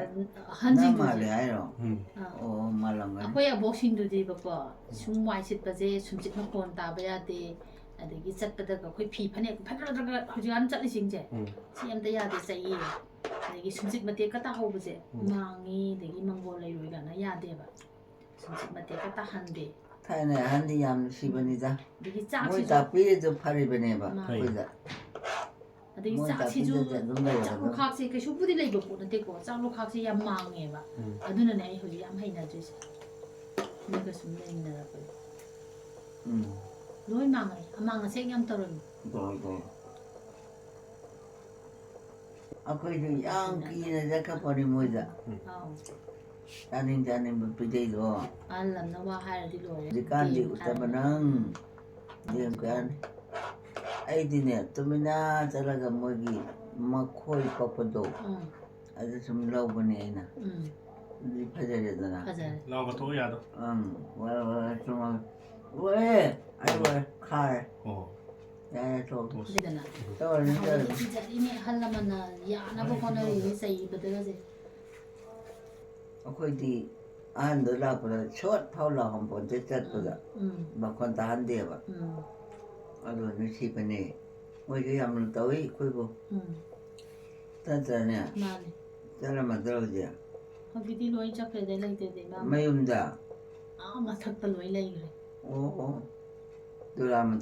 hanjing 나말이 아니로. ah 어 말랑가. akhoi aboxing du di ba ko sumwai sit ba je sumjit ma kon ta ba ya de adagi chat pa da khoi phi phane phadra da hujan chat li sing je si am ta ya de sai ye adagi sumjit ma te ka ta ho ba je mangi dagi mangol lai roi ga na ya de ba sumjit ma te ka ta han de 타이네 한디얌 시번이다. dagi chak 뭐 si 다 삐에도 파리번에 봐. 마. 보이다. adagi 뭐 chak 다 si ju 삐에도 눈가요. chak lu khak si ka shu bu di lai ba ko na te ko chak lu khak si ya mang nge ba aduna ne hu yam hai na ju se ni ka sum ne na ra ba loi mang ai amang se yam tor 이거. 아까 이 양기는 잠깐 버리 뭐다. ah 자는 뭐 비대도. alam na wa har di lo 지간디 우타바는 지금간 아이디네 또미나 자라가 뭐기 막 코이 꺾어도 아주 좀 러브네 나 이 파자리잖아. 맞아요. 나가 또 야도. 왜 좀 왜? 아이고 칼. 야, 저 그러잖아. 떨리는 진짜 이미 하려면은 야나고 거는 이제 이거들어지. 거기 안 놀라보다 첫 파울라 한번 됐었거든. 막 건다 한대 봐. 아도 너시번에 뭐지 하면 또이 그리고 단단해. 맞네. 잘만 들어오지. 거기디 로이 잡혀야 돼 레이데 마. 매운다. 아 마탁다 로이 레이래. 오. 들어가면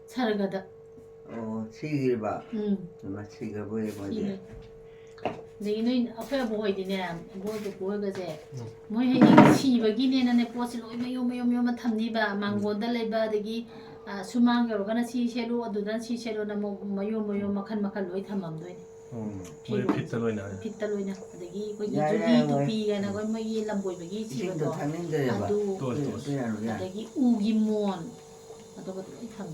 차르가다. 시길 봐. 정말 시길 보여 보지. 내기는 앞에 보고 있네. 뭐도 보여가세. 뭐 해 시버기네는 포스 로이 매요만 탐니바 망고다 레바데기 수망으로 가나 시셰로 어두단 시셰로나 뭐 마요 마칸 로이 탐맘도이. 뭐 피탈로이나. 피탈로이나. 데기 거기 주디 두피가나 거기 뭐이 람보이버기 지금도 시버도. 타는데 봐. 또. 데기 우기몬. aduh betul thang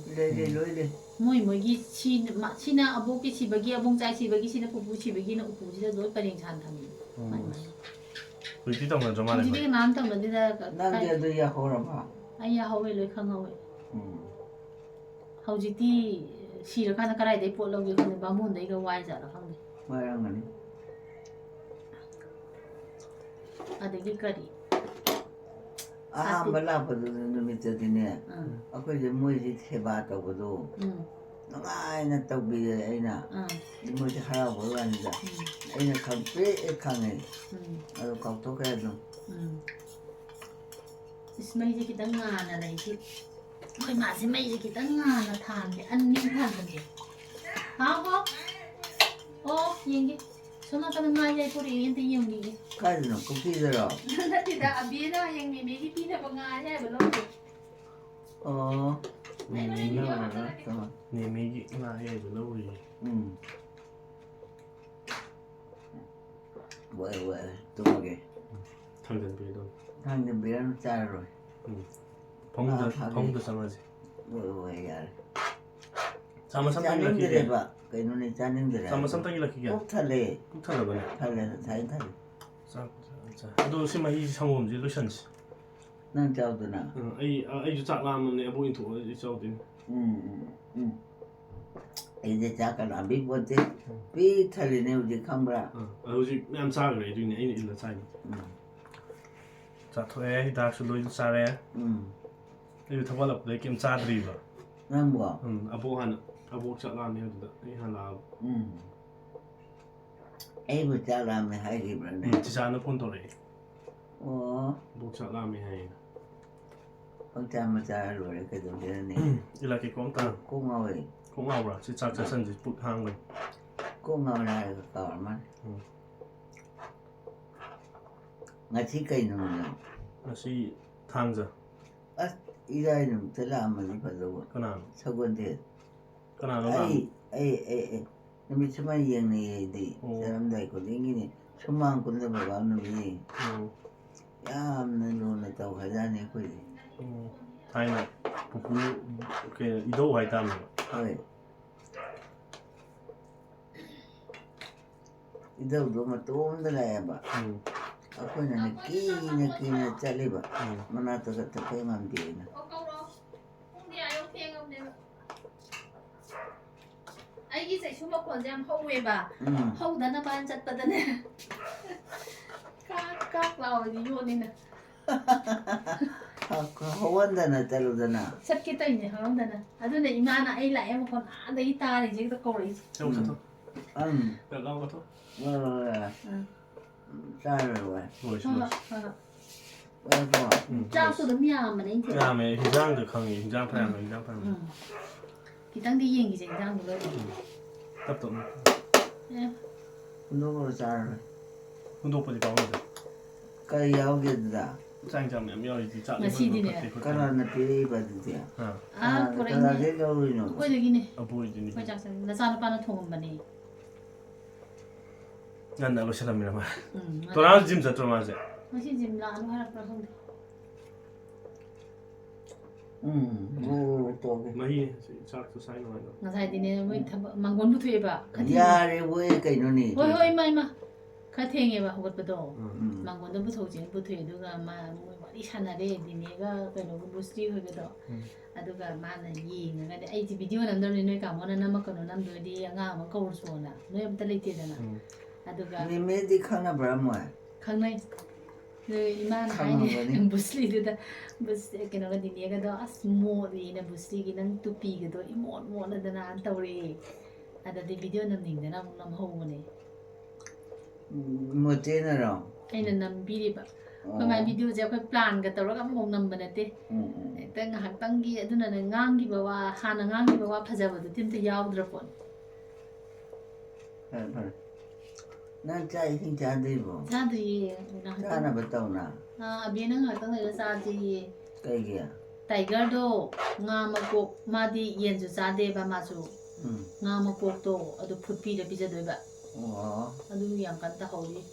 lôi moi gi china aboki sibagi abong chai sibagi sina pupu sibagi na upu ji da doi paring chan tham Kui ti tong na joma le. ji de nan tang de da năng dia tôi ya hồ rồi mà ai ya hawe loi khang hawe hauji ti si ra kana karai dei pot lo gi khang ba mun dei ga wai ja ra khang de mai đang ngani adagi kari bala pa du mi te ne ako je mo ji the ba to ko do ngai na to bi ai na mo ji hara bo wa ni da ai na khang pe e khang ai aro ka to ka do ismai ji kita ngana dai ji khoi ma ji mai ji kita ngana than de an ning than kan ji ha ho o yeng gi sona kan ngai jai puri yen ti yeng gi ka no ko ki da ro na ti da abi da yeng mi gi ti da ba ngai jai ba lo Ni mi gi na ye bu lo yi. Vậy tôi nghe Thang den bi do. thằng thì biết nó cha rồi Phong de sama ji. vậy ya Sama sam cha tang nên laki cái ge. ba cái nó này cha nên cái Sama sam tang laki ge. 꼭 탈래 Ku thala ba ne. 탈래 Sa. Do sima hi samom ji lo shan ji. 난 짜오드나 Ai ju chak lam ne abu in thu ji chau din. 이제 잠깐 안 비본데 비 탈리네 우리 카메라 Ho ji nam sa ge du ne ai ni la sai ni. Cha thoe hi da su lo sa re. Ai ju thawal ap de kim cha dri ba. 남뭐 Abu chak lam ne da. Ai han la. 에이브 잘라면 하기 그러네 Ji sa na pon to le. Bu chak lam me hai. 혼자만 잘 노래 그도 되네 Ila ki kong ta. 고마워요 Kong ngau ra si chak cha san ji put hang le. 고마워라 까만 같이 가이는 Na si thang ja. 이라이는 들라면 이거도 Kana. 서건데 Kana lo lam. 에이 너미 처만 이행네 돼 사람들 있고 댕기니 처만 군데 봐봐 놈이 야 없는 놈을 또 가자네 거기 Thai na pupu ke ido hai tam. 어이 이도도 또 온들어야 봐 아빠는 끼네 잘리봐 만나서 갖다 빼면 되나 ai gi sai shuma kon jam howe ba hou da na ban chat pa da ne kak lao ji yo ni na 호원다나 자르잖아 chat ki tai ni ha da na adu ne imana ai la em kon a dai ta ri ji da ko ri Chau sa to. Da lao ka to. 자르와 Ngồi ha xuống. ha 와 cha su da mya ma nei thi Ra me hijang de khang hijang pa yang hijang pa. ki tang di yeng gi jeng jang lo Tap to. 누구 자르 Hun do pa di pa mo. 까야오게다 Chang jam me yo ji cha. 까라나 비리바드야 Ha. a ko rai ne 까라게 가오리노 ko de gi ne Abu ji ni. ko cha sa na sa na pa na thong ba ni Nan na lo shala mi ma. To ra jim sa to ma se. ma si jim la no ha pra thong 뭐또 Ma hi cha to sai no. na sai di ne mo mang gon bu thu ba 야래 왜 까이노니 hoi hoi mai ma ꯈꯔ ꯊꯦꯡꯉꯦꯕ ꯍꯧꯒꯠꯄꯗꯣ ꯎꯝ ꯃꯥꯡꯒꯣꯟꯗ ꯄꯨꯊꯣꯛꯁꯦꯅ ꯄꯨꯊꯣꯛꯑꯦ ꯑꯗꯨꯒ ꯃꯣꯏ ꯋꯥꯔꯤ ꯁꯥꯟꯅꯔꯦ ꯗꯤꯅꯦꯒ ꯀꯩꯅꯣꯒ ꯕꯨꯁꯇꯤ ꯍꯣꯏꯒꯗꯣ ꯑꯗꯨꯒ ꯃꯥꯅ ꯌꯦꯡꯉꯒꯗꯤ ꯑꯩꯗꯤ ꯚꯤꯗꯤꯑꯣ ꯅꯝꯗꯕꯅꯤ ꯅꯣꯏ ꯀꯥꯃꯣꯅ ꯅꯝꯃꯛꯀꯅꯣ ꯅꯝꯗꯣꯏꯗꯤ ꯑꯉꯥꯡ ꯑꯃ ꯀꯧꯔꯁꯨꯅ ꯅꯣꯏ ꯑꯝꯇ ꯂꯩꯇꯦꯗꯅ ꯑꯗꯨꯒ ꯃꯦꯃꯦꯗꯤ ꯈꯪꯅꯕ꯭ꯔꯥ ꯃꯣꯏ ꯈꯪꯅꯩ 이만 하이니 부슬리드다 부스 그노가 디니가도 아스 모리나 부슬리기 난 뚜피기도 이모 모나다나 안 떠오리 아다디 비디오 남닝데나 남 호우네 못제너로 아이는 남비리바 그만 비디오 제가 플랜 가 떠러가 뭐 남바네테 땡 학당기 아두나는 ngang 바와 하나 ngang 바와 파자바도 팀트 야우드라폰 난 짜이 자들고 자들이 하나 봤다오나 아비는 학당에서 자지 그게야 타이거도 nga makok madi yen ju chade ba ma chu nga makok to adu phutpi de bija doi ba adu yang kan ta holi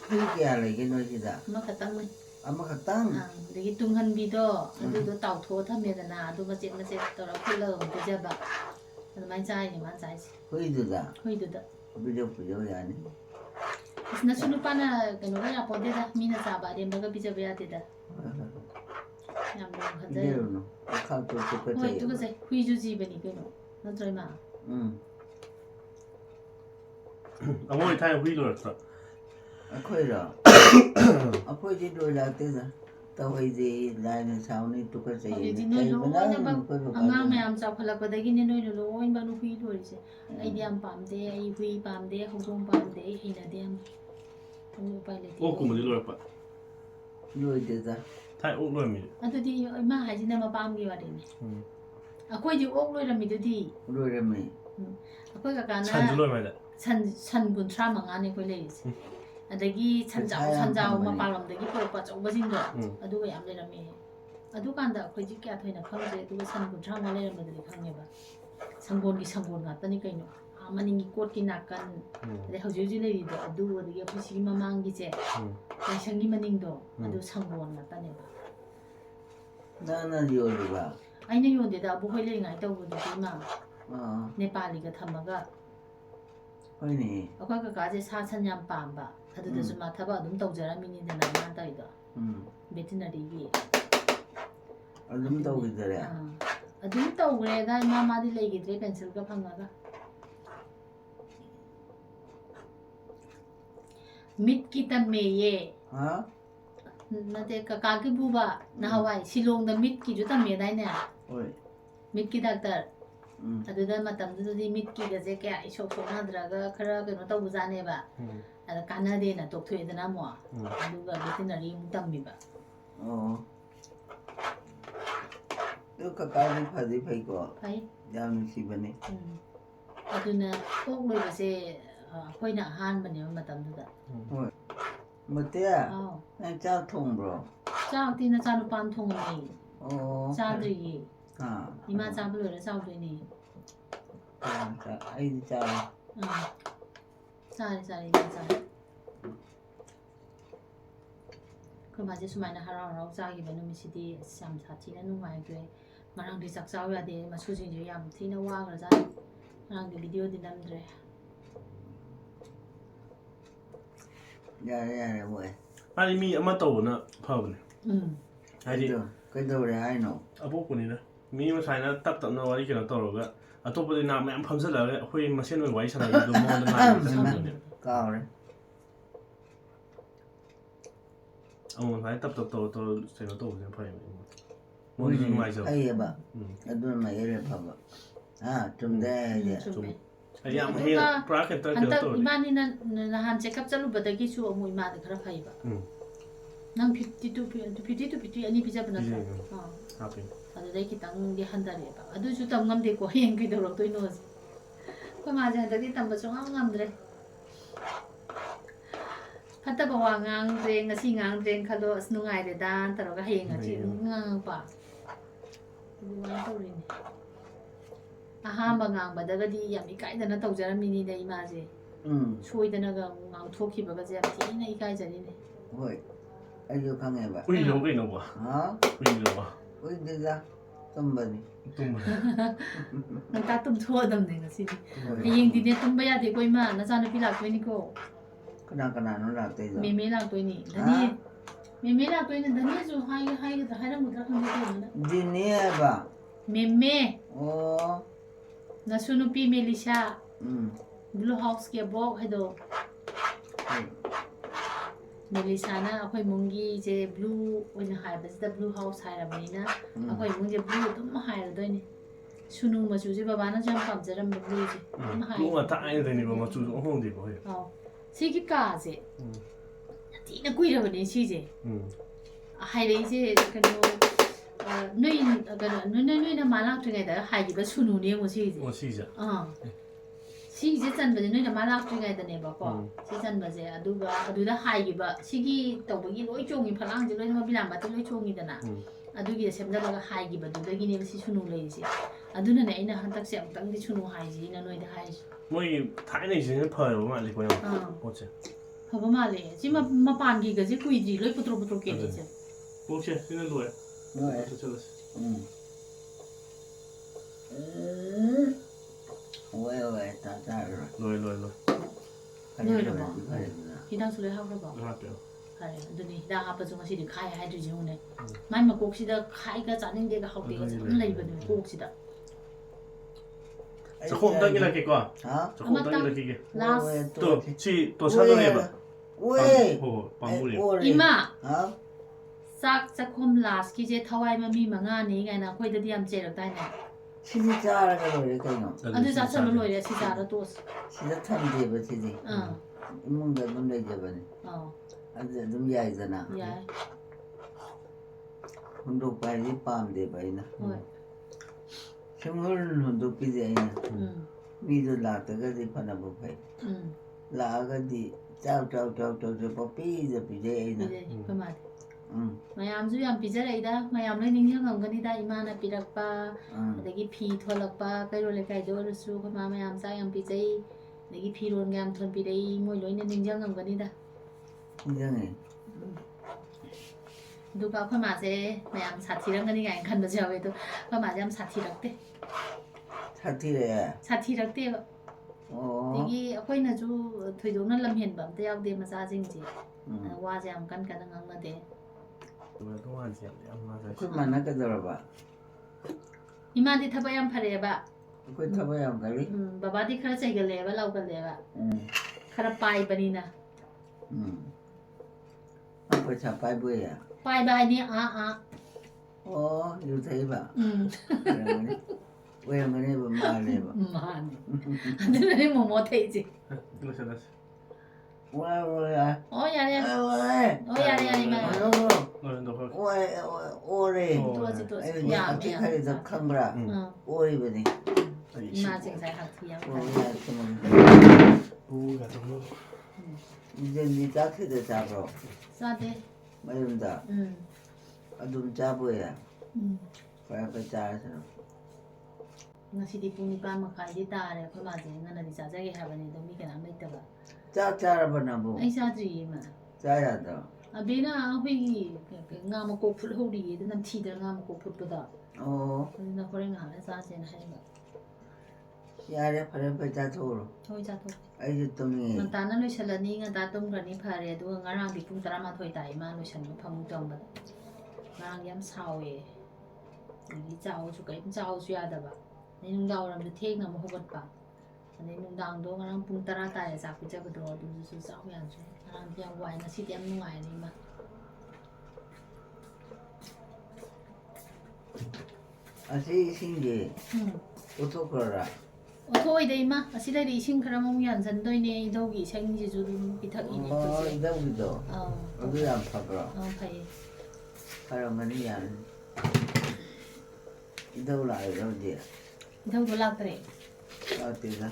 그게야 이게 너지다 ma khatang mai 아마카땅 de tung han bi do adu do tau tho tham me na adu ma che to ra phlo bija ba adu mai chai ni ma chai 거기도다 hoi do da 부족부족이 isna sunu pana kano ga ya pode da mina sa ba de ba ga bija ba ya de da yam lo khajai 이대로는 카운터 hoi 똑같아요 tu ga sai hui ju ji ba ni kano na troi ma 어머니 타임 휘로였어. 아코이라 아코이지 돌아대다 तवैजे line साउनी टुकर चाहिए अगांग ma'am चाखलकदगी ने नोय lion बानु हुई लोरिसे idea हम पामदे आई हुई पामदे हौदों पामदे हिनादे हम उपाय लेते ओ कुमदि लोरपा लोइदेदा Thai ओ लोइमि अदुदी मा हाजिना मा पामगी वादेने अखोइदि ओक लोइरमिदुदी लोइरमि अखोइ काकाना 찬주 लोइमाइदा सन गुन्थ्रा मंगाने कोइ लेरिसे adagi sanjao mapalamdagi porpa chobasingdo aduga yam lerame adukanda khoiji kya thoina khangje aduga san gunthra ma lerambadri khangneba sangon ngatani kaino amaningi court ki nakan ade hauji leri do adu adagi phisi mamangi je sangi maningdo adu sangon ngataneba 나는 요리가 aina yondeda abu hoile ngai tawbudu ma nepali ga thamaga hoini akwa ka kaje sa san yam pamba adudasu ma thaba adum tawjaramini dana ma taida veterinary gi adum tawgidare adum tawgre da ma ma di legidre pencil ga phangaga mit ki tammeye ha nate ka ka ki buba na hawai silong da mit ki ju tamme dai ne oi mit ki doctor aduda matam du di mit ki ga je kya isok sok na draga khara ke no taw jane ba ada kana de na tok thwe dana mo aduga veterinary mu tammi ba 또 가까이 파지 파이고 pai 야는 시번에 aduna ok loi ba se khoina han bane matam du da 못해야 aw 난 짜통브로 chao ti na cha nu pan thong ni 어 cha dri 아 ima cha bu lo cha dri ni 자 아이디 짜 cha 그 맞이 수많은 하라라고 자기 베놈이 시디 참 사치는 누가에게 말랑 리삭 싸워야 돼 마수진이 야 티나 와 그러자 말랑 비디오 디남드래 야야야 뭐해 아니 미 아마 떠오나 파우네 하디 그래도 아이노 아보꾸니나 미 마사이나 답답나 와리 기나 떠로가 아토보디 나 매am 팜살라 호이 마센 와이 사나도 모나 나 까오래 phải tập sẽ nó tổ sẽ phải muốn gì ngoài giờ ai bà adun mày rồi bà 좀 돼. 좀 아니야 해 브라켓 때 한다 또 이만이는 한 체크업 잘로 받기 수 어머 이마도 그렇게 해봐 난 피티 아니 비자분다 하긴 아주 내기 땅이 한 달에 봐 아주 주담 감되고 행기도록 또 이노지 그 맞아 되게 담바 좀 감드래 하다 보아 ngang ngasi ngang dren khalo asnungai de dan taroga heng achi ngang pa duwa tawrini ahamba ngang badagadi yam ikaidana tawjaramini de imaje soidana ga ngang thokhibaga je thina ikai jarine hoi ayo khangeba 우리 요게 넣어 봐 아 우리 넣어 봐 우리가 tumba ni. nganta tum tho dam ne ngasi yeng di ne tum ba ya de koi ma na sa na pi lak toi ni ko Kana no la te da. me me lak toi ni dani me lak toi ni dani ju hai ra mudra khang de na Dini ba. me Oh. na sunu pi Melissa Mm. blue house ke bok hai do Melissa na akhoi mungi je blue oina hai ba da blue house hai ra mai na akhoi mung je blue tum hai ra doi ni sunu ma chu je baba na jam pam jaram blue je tum hai Lu mà tại thì mà chú cũng không gì vậy. si ki ka je ti na kui ra ba ni si je hai dei je kano noi na ma la tu ngai da hai ji ba sunu ne mo si je Ủa xí giờ. si je chan ba noi na ma la tu ngai da ne ba ko si chan ba je adu da hai ji ba si gi to ba gi loi chong ni phalang je loi ma bilam ba te loi chong ni da na adu gi sem da ba hai gi ba du da gi ne si sunu lei si adu na ne ina han tak se am tang di sunu hai ji na noi da hai ji Mỗi thái này chỉ phơi mà lại quay không. Ủa chứ. ha ba ma le ji ma pan gi ga je kui ji loi putro ke ni je Ủa chứ, cái này đuổi. Rồi. Ôi ta rồi. Lùi. Lùi rồi bỏ. Khi đang xử lý học rồi bỏ. Nó kiểu. Hay, đôi khi đang học trong cái gì khai hay rồi chứ này. Mai mà cuộc gì đó khai cái trả nên cái học thì cái chẳng lấy vào được cuộc gì đó. Sao không đăng cái là cái quoi? Hả? Sao không đăng cái là cái kia? Last. Tôi sao nó vậy? Ôi. Bằng mũi. Ima. Hả? Sak hôm last khi je thawai mà mi mà nga ní cái nào quay được điểm chơi được tai này. Chị ra rồi cái nó. Anh đi ra sân nó lôi ra xí ra đó tốt. Chị tham gì vậy chị? Mong cái vấn đề gì vậy? Anh đúng vậy rồi nè. Dạ. Hôm đó phải đi pam đi vậy nè. Xong rồi hôm đó cái gì nè. Mi rồi là cái gì phải làm vậy? Là cái gì? Chào papi rồi bây giờ nè. Cái mà. Mayam ju yam pizza da mayam le ning yang ngani da imana pirakpa adagi phi tholakpa kairo le kai do su khama mayam sa yam pizza adagi phi ron ngam thon pi dei moi loi ne ning yang ngani da như này du ka khama se mayam sathi rang ngani ngai khan ba jawe to khama jam sathi rakte 사티 래 sathi rakte ba digi akoi na ju thoi do na lam hen bam te yaw de ma sa jing ji wa jam kan kan ngang na de Tôi hoàn thiện để ông nói 그 만나게 들어봐 imadi thaba yam phare ba 그 타봐야 가리 baba di khara chai gale ba law gale ba khara pai bani na 그 차파이 뭐야 pai ba ni a 이거 thấy 왜 그래 뭐 말해 봐 man aduna ni mo mo thei ji Nó sẽ là 왜 ya ya ma Rồi, được rồi. 오래 또 야, 어떻게 하려서 큰 거라 오래 보니 ma jing sai hak thi yam Ui, gà trống luôn. 이제 니 자체도 잡아 sa de 말른다 좀 잡아야 그래 자서 ngasi di puni pa ma khai di ta re khoi ma jing ngana di sa ja ge ha bani do mi kana mai ta ba 짜짜라보나 뭐 ai sa ji ma 짜야 돼 abena hui nga ma ko phul ho ri de nam thi de nga ma ko phut pa da na khore nga la sa chen hai ma 야래 파래 빼자 도로 thoi cha to 아이지 똥이 ngan ta na loi chalani ngan ta tum grani phare du ngarang di pung tara ma thoi tai ma loi chan ma phang tong ba ngarang yam sao e ni chao chu kai chao chu ya da ba ni nung dau ram de thek na mo hobat pa ani nung dang do ngarang pung tara ta ya sa ku cha ba do du su chao yan chu ngarang dia wai na si tiam nungai ni ma 아시 신기 어떡하라 thoi dei ma asi dai ri sing khara mong yan san doi ne do gi sang ji ju rum pi thak ini ko se 이다우기도 어디 안 파더라 phai 사람은 야 이다우라 이러지 thau do lak tre 어디가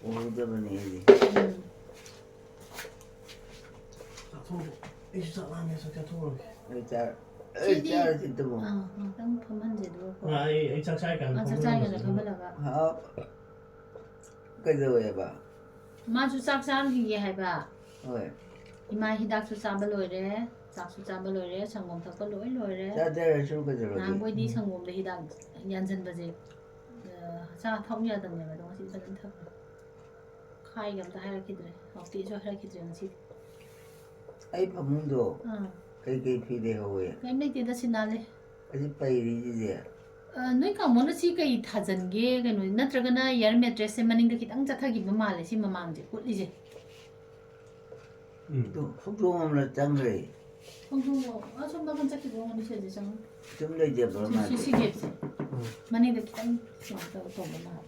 오르더니 이제 Dạ thôi. Ý sợ làm gì sao cho thôi. 짜 진짜 뭐 tang phaman je do ko Ấy chắc chắn càng chắc chắn là phaman la ba cái rồi bà ma chu sak san gi hai ba ơi ima hi dak chu sa ba loi re ꯆꯥꯛꯁꯨ ꯆꯥꯕ ꯂꯣꯏꯔꯦ ꯁꯪꯒꯣꯝ ꯊꯛꯄ ꯂꯣꯏꯔꯦ 짜잘할 거더라고. ꯅꯍꯥꯟꯈꯣꯏꯗꯤ ꯁꯪꯒꯣꯝꯗ ꯍꯤꯗꯥꯛ ꯌꯥꯟꯁꯤꯟꯕꯁꯦ ꯆꯥ ꯊꯛꯎ ꯌꯥꯗꯕꯅꯦꯕ ꯑꯗꯣ ꯉꯁꯤꯗꯤ ꯐꯖꯅ ꯊꯛꯈ꯭ꯔꯦ ꯈꯥꯏꯒ ꯑꯝꯇ ꯍꯥꯏꯔꯛꯈꯤꯗ꯭ꯔꯦ ꯍꯥꯎꯇꯦꯁꯨ ꯍꯥꯏꯔꯛꯈꯤꯗ꯭ꯔꯦ ꯉꯁꯤꯗꯤ 아이 밥문도 그렇게 비대하고요. ꯀꯩꯝ ꯂꯩꯇꯦꯗ 시나래 아직 빠이리지지. ꯅꯣꯏ ꯀꯥꯃꯣꯅ ꯁꯤ ꯀꯩ ꯊꯥꯖꯟꯒꯦ ꯀꯩꯅꯣ ꯅꯠꯇ꯭ꯔꯒꯅ ꯏꯌꯥꯔ ꯃꯦꯇ꯭ꯔꯦꯁꯁꯦ ꯃꯅꯤꯡꯗ ꯈꯤꯇꯪ ꯆꯠꯊꯈꯤꯕ ꯃꯥꯜꯂꯦ ꯁꯤ ꯃꯃꯥꯡꯁꯦ ꯀꯨꯠꯂꯤꯁꯦ 또 흑종함을 짠 거래. 엉뚱거 좀 나간 잡히고 오늘 세지 좀 좀더 이제 얼마 돼. 시시겠지 만약에 기다려 또 뭐나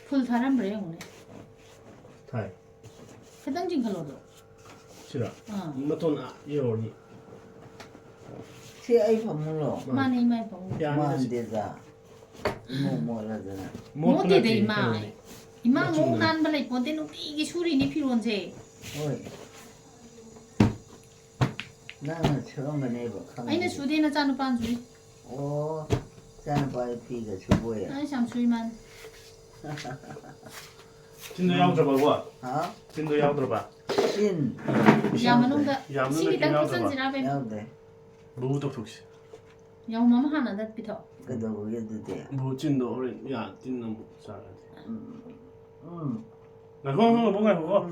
풀 사람 그래 오늘 ถ่าย 해당진 걸로도 ชื่อละ 어 มาต้นอ่ะเยี่ยวนี่ 새 아이 밥문로. 많이 많이 봐 ยาง 뭐 데다. 뭐라잖아. หมด 못돼 이마 이마 목난 발레 본데 이게 술이니 필요한지 어이. 나는 처음 해봐. 아니네 수디는 짜는 반 주이 오, 짜는 바이 피가 주보야. 아니 참 주이만 จินโดยาว들어봐 와 어? จินโดยาว들어봐 찐. 야만홍가 야만홍가 시비 딱 야만홍가. 무슨 지나베 야우대. 무도 독시 야마마 하나 다 비터 그래도 그게도 돼. 뭐 진도 어린 야 진도 뭐 잘하지 응. 나 그거 뭔가 그거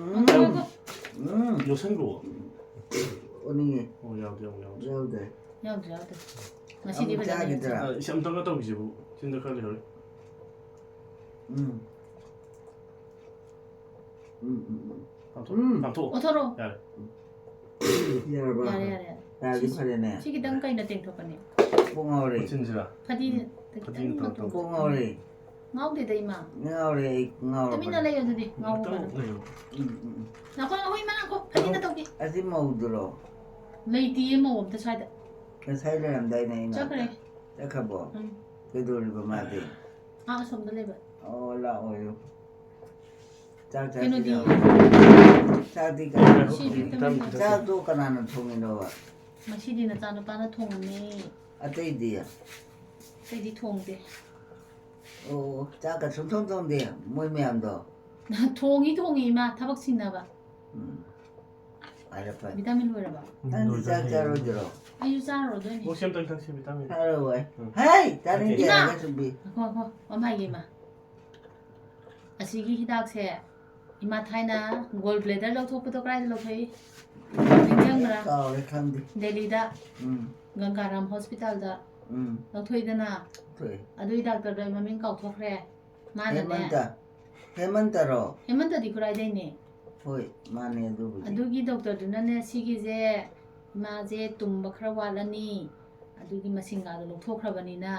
요새인 거 언니, 야도 야우대. 야우들 야우들 맛이 디베 짜기더라. 아 시험도가 또 그지 뭐 진도 칼리 헐 응. 방토 어터로 열어봐. 야야야 나기 파래네. 시기 땅까이나 땡토까네 뽕아오리. 진지라 파디 파디는 또 뽕아오리. ngaude 이마 ng아오리, ng아오리. 때미나 레이어들이 ngau 봐 나고 호이만 고 파디나 떡이 아직 못 들어. 레이디에 뭐 없다 차이다 그 사이를 안 다니네. 자 그래 잠깐만. 응. 그래도 우리 마디. 아 somda leba 올라오요. 짜자. 걔는 니 짜디가. 시비 짜도 까나는 통에 넣어. 마시디나 짜는 빠나 통네 아떼이디야. 세디 통데 오, 짜가 손통통데 몸이 안 더. 통이마 타박 신나봐 알아봐. 비타민 로에라 봐 난 짜짜로 들어. 아유 짜로 되니 뭐 시험도 당시 비타민 하루 왜? 하이, 다른 게 이마! 아니라 준비. 고 엄마 이마 아시기 히닥세 이마 타이나 골 블레더 लौथोपतो क्राइद लौथोई निजंगरा 까오래 칸디. 델리다 응, Gangaram हॉस्पिटलदा 응, लौथोइदना 그래. अदुई doctor the ममिंग काउथोखरे मानने 해만다. 해만다로. हेमंतदी कुराइदैने होय, माने दुबु지. अदुगी डॉक्टर दुनने सिगिजे माजे तुम्ब खरा वालनी अदुगी मसिंगादो लौथोखरबनिना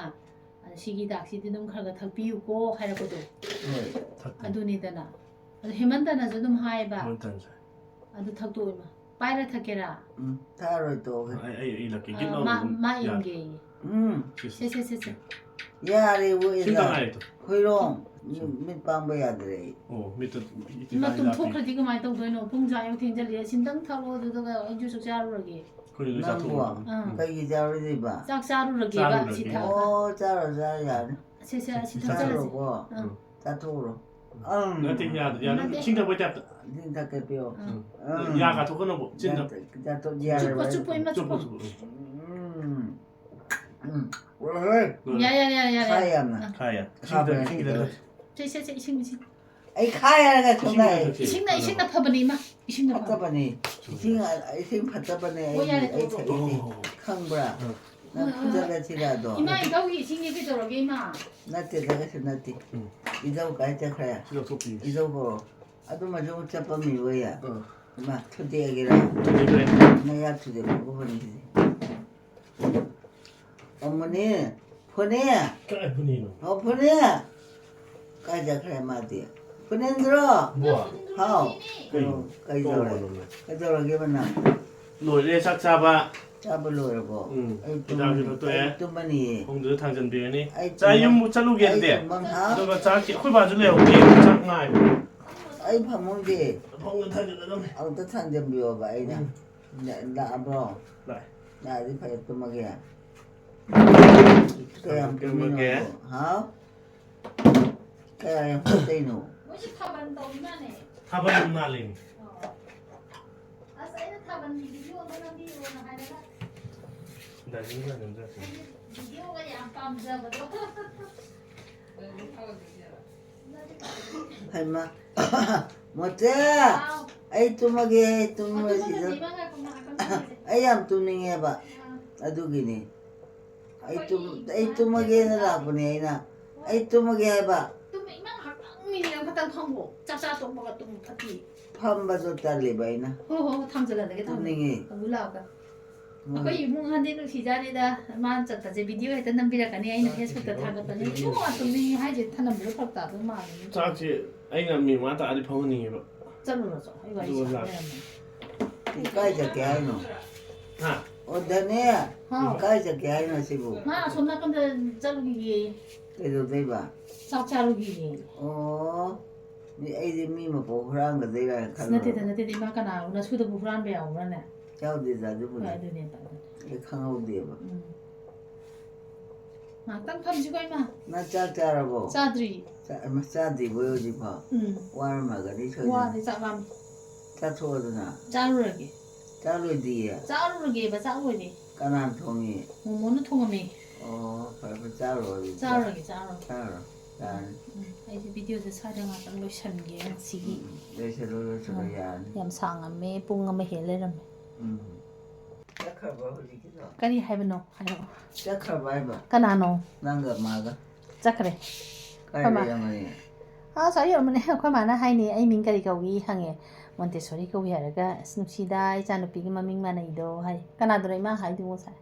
सिगी दाक्सिदि दुम खरगा थकपियुको हाइरकोदो होय. अदुनिदना अदु हेमंतनाजु दुम हाइबा 뭐 당시 अदु थकतोइमा पाइरा थकेरा 응, 타로 또. 아이 이렇게 마 인게 응. 세세세세 야리 우이다. 신당아이도 호이롱. 밑방 봐야 돼. 밑에 이마 좀 토크르디 그마이 떡도이노 봉자요 팅절리 신당 타로 두도가 어주서 자루르기 그리고 자 남부와. 응 거기 자르지 봐. 짝 자루르기 바 자루르기. 시타 오, 자르자야. 세세 시타 자르지 자르고. 응 자토로. 나한테 야 진짜 뭐 잡다 진짜 개뼈. 응 야가 저거는 뭐 진짜 자토 쭈뽀 쭈뽀 이마 쭈뽀 왜? 야야야야야 카야나. 가야 가야. 신기다 세세세 이싱이싱 아이 카야가 정말. 이싱나 파버니 이마 이싱나 파 받다보니 이생 받다보니 뭐야, 아이 또. 자기 캉브라. 나 부자가 지라도. 이마 이거기 이싱이 비도록이 이마 나한테 나가서 나한테 이자고 가자 카야. 진짜 속이 이자고 아도 맞아 잡으면 뭐야. 어 막 투대기라. 그래 내가 투대 먹어보니. 어머니 보내. 그래 분이노 보내. 가자 카야 마디. 보낸 들어. 뭐야 하오. 또 가이저래. 가이저래 게만나. 노래 삭잡아 잡으려고. 기다려 또 해. 뚜만이. 공들 당전 비니 자유 못 차루겠는데 멍하. 너가 자기 홀 봐줄래요 게임 장나이 아이 파문데. 공들 당전 좀 ông tất sang dâm biểu vậy nè đã bro lại là đi phải tụi mà kìa cái em tụi mình kìa hả cái em không tin nụ 뭐시 타반 더 이마네 타버린 날림 아싸이는 타 사반 비디오가 남기로나 하다가 나중에 남자. 비디오가 양 깜짝이야. 할마 못해 아이 뚜먹이 뚜먹이시죠 아이 안 뚜닝 해봐 아두기니 아이 뚜먹이 해라보니 아이나 아이 뚜먹이 해봐 미니랑 갖다 하고 짜짜 또 뭐가 또 같이 팜바도 딸리바 아이나 호호 탐절하게 뚜닝이 올라오가 아까 유명한데는 시자리다 만졌다 제 비디오 했다 남비라가니 아이는 페이스북에 타거든요 뭐가 뚜닝이 하지 타는 뭐 falta 그 말이 짜지 아이나 미마다 아리 파원이가. 쩔어서 이거 있어 까이자게 아이노 아. 어다네 까이자게 아이노 시부 마 손나 근데 쩔기 그래도 돼봐 짝짝기 아이디 미마 보프랑 거 내가 나한테 이마 가나 나 수도 부란 배야 오라네 자우디자 주부네 아이들이 이 강아우디에봐 땅 팜지고 이마 나 짜짜라고 짜들이 짜디 보여지 봐 와르마가 니 와 저기 내 짜감 짜초거드나 짜루르기 짜루디야 짜루르기 봐 짜루르기 까난 통이 뭐는 통음이 벌써 짜루 짜루르기 짜루 이제 비디오에서 촬영하던 로션게 시기 내세로 저거야 얌상암에 뿡암에 헬레람 짜카바 흘리기도 까리 하이브노 하이로 짜카바 해봐 까나노 난가 마가 짜크레 까이야마니 아 사이 얼마나 해 많아 하이니 아이 민가리 가위 항에 몬테소리 가위 하라가 스눕시다 이자누피기 마밍만 이도 하이 까나드로 이마 하이도 못 사.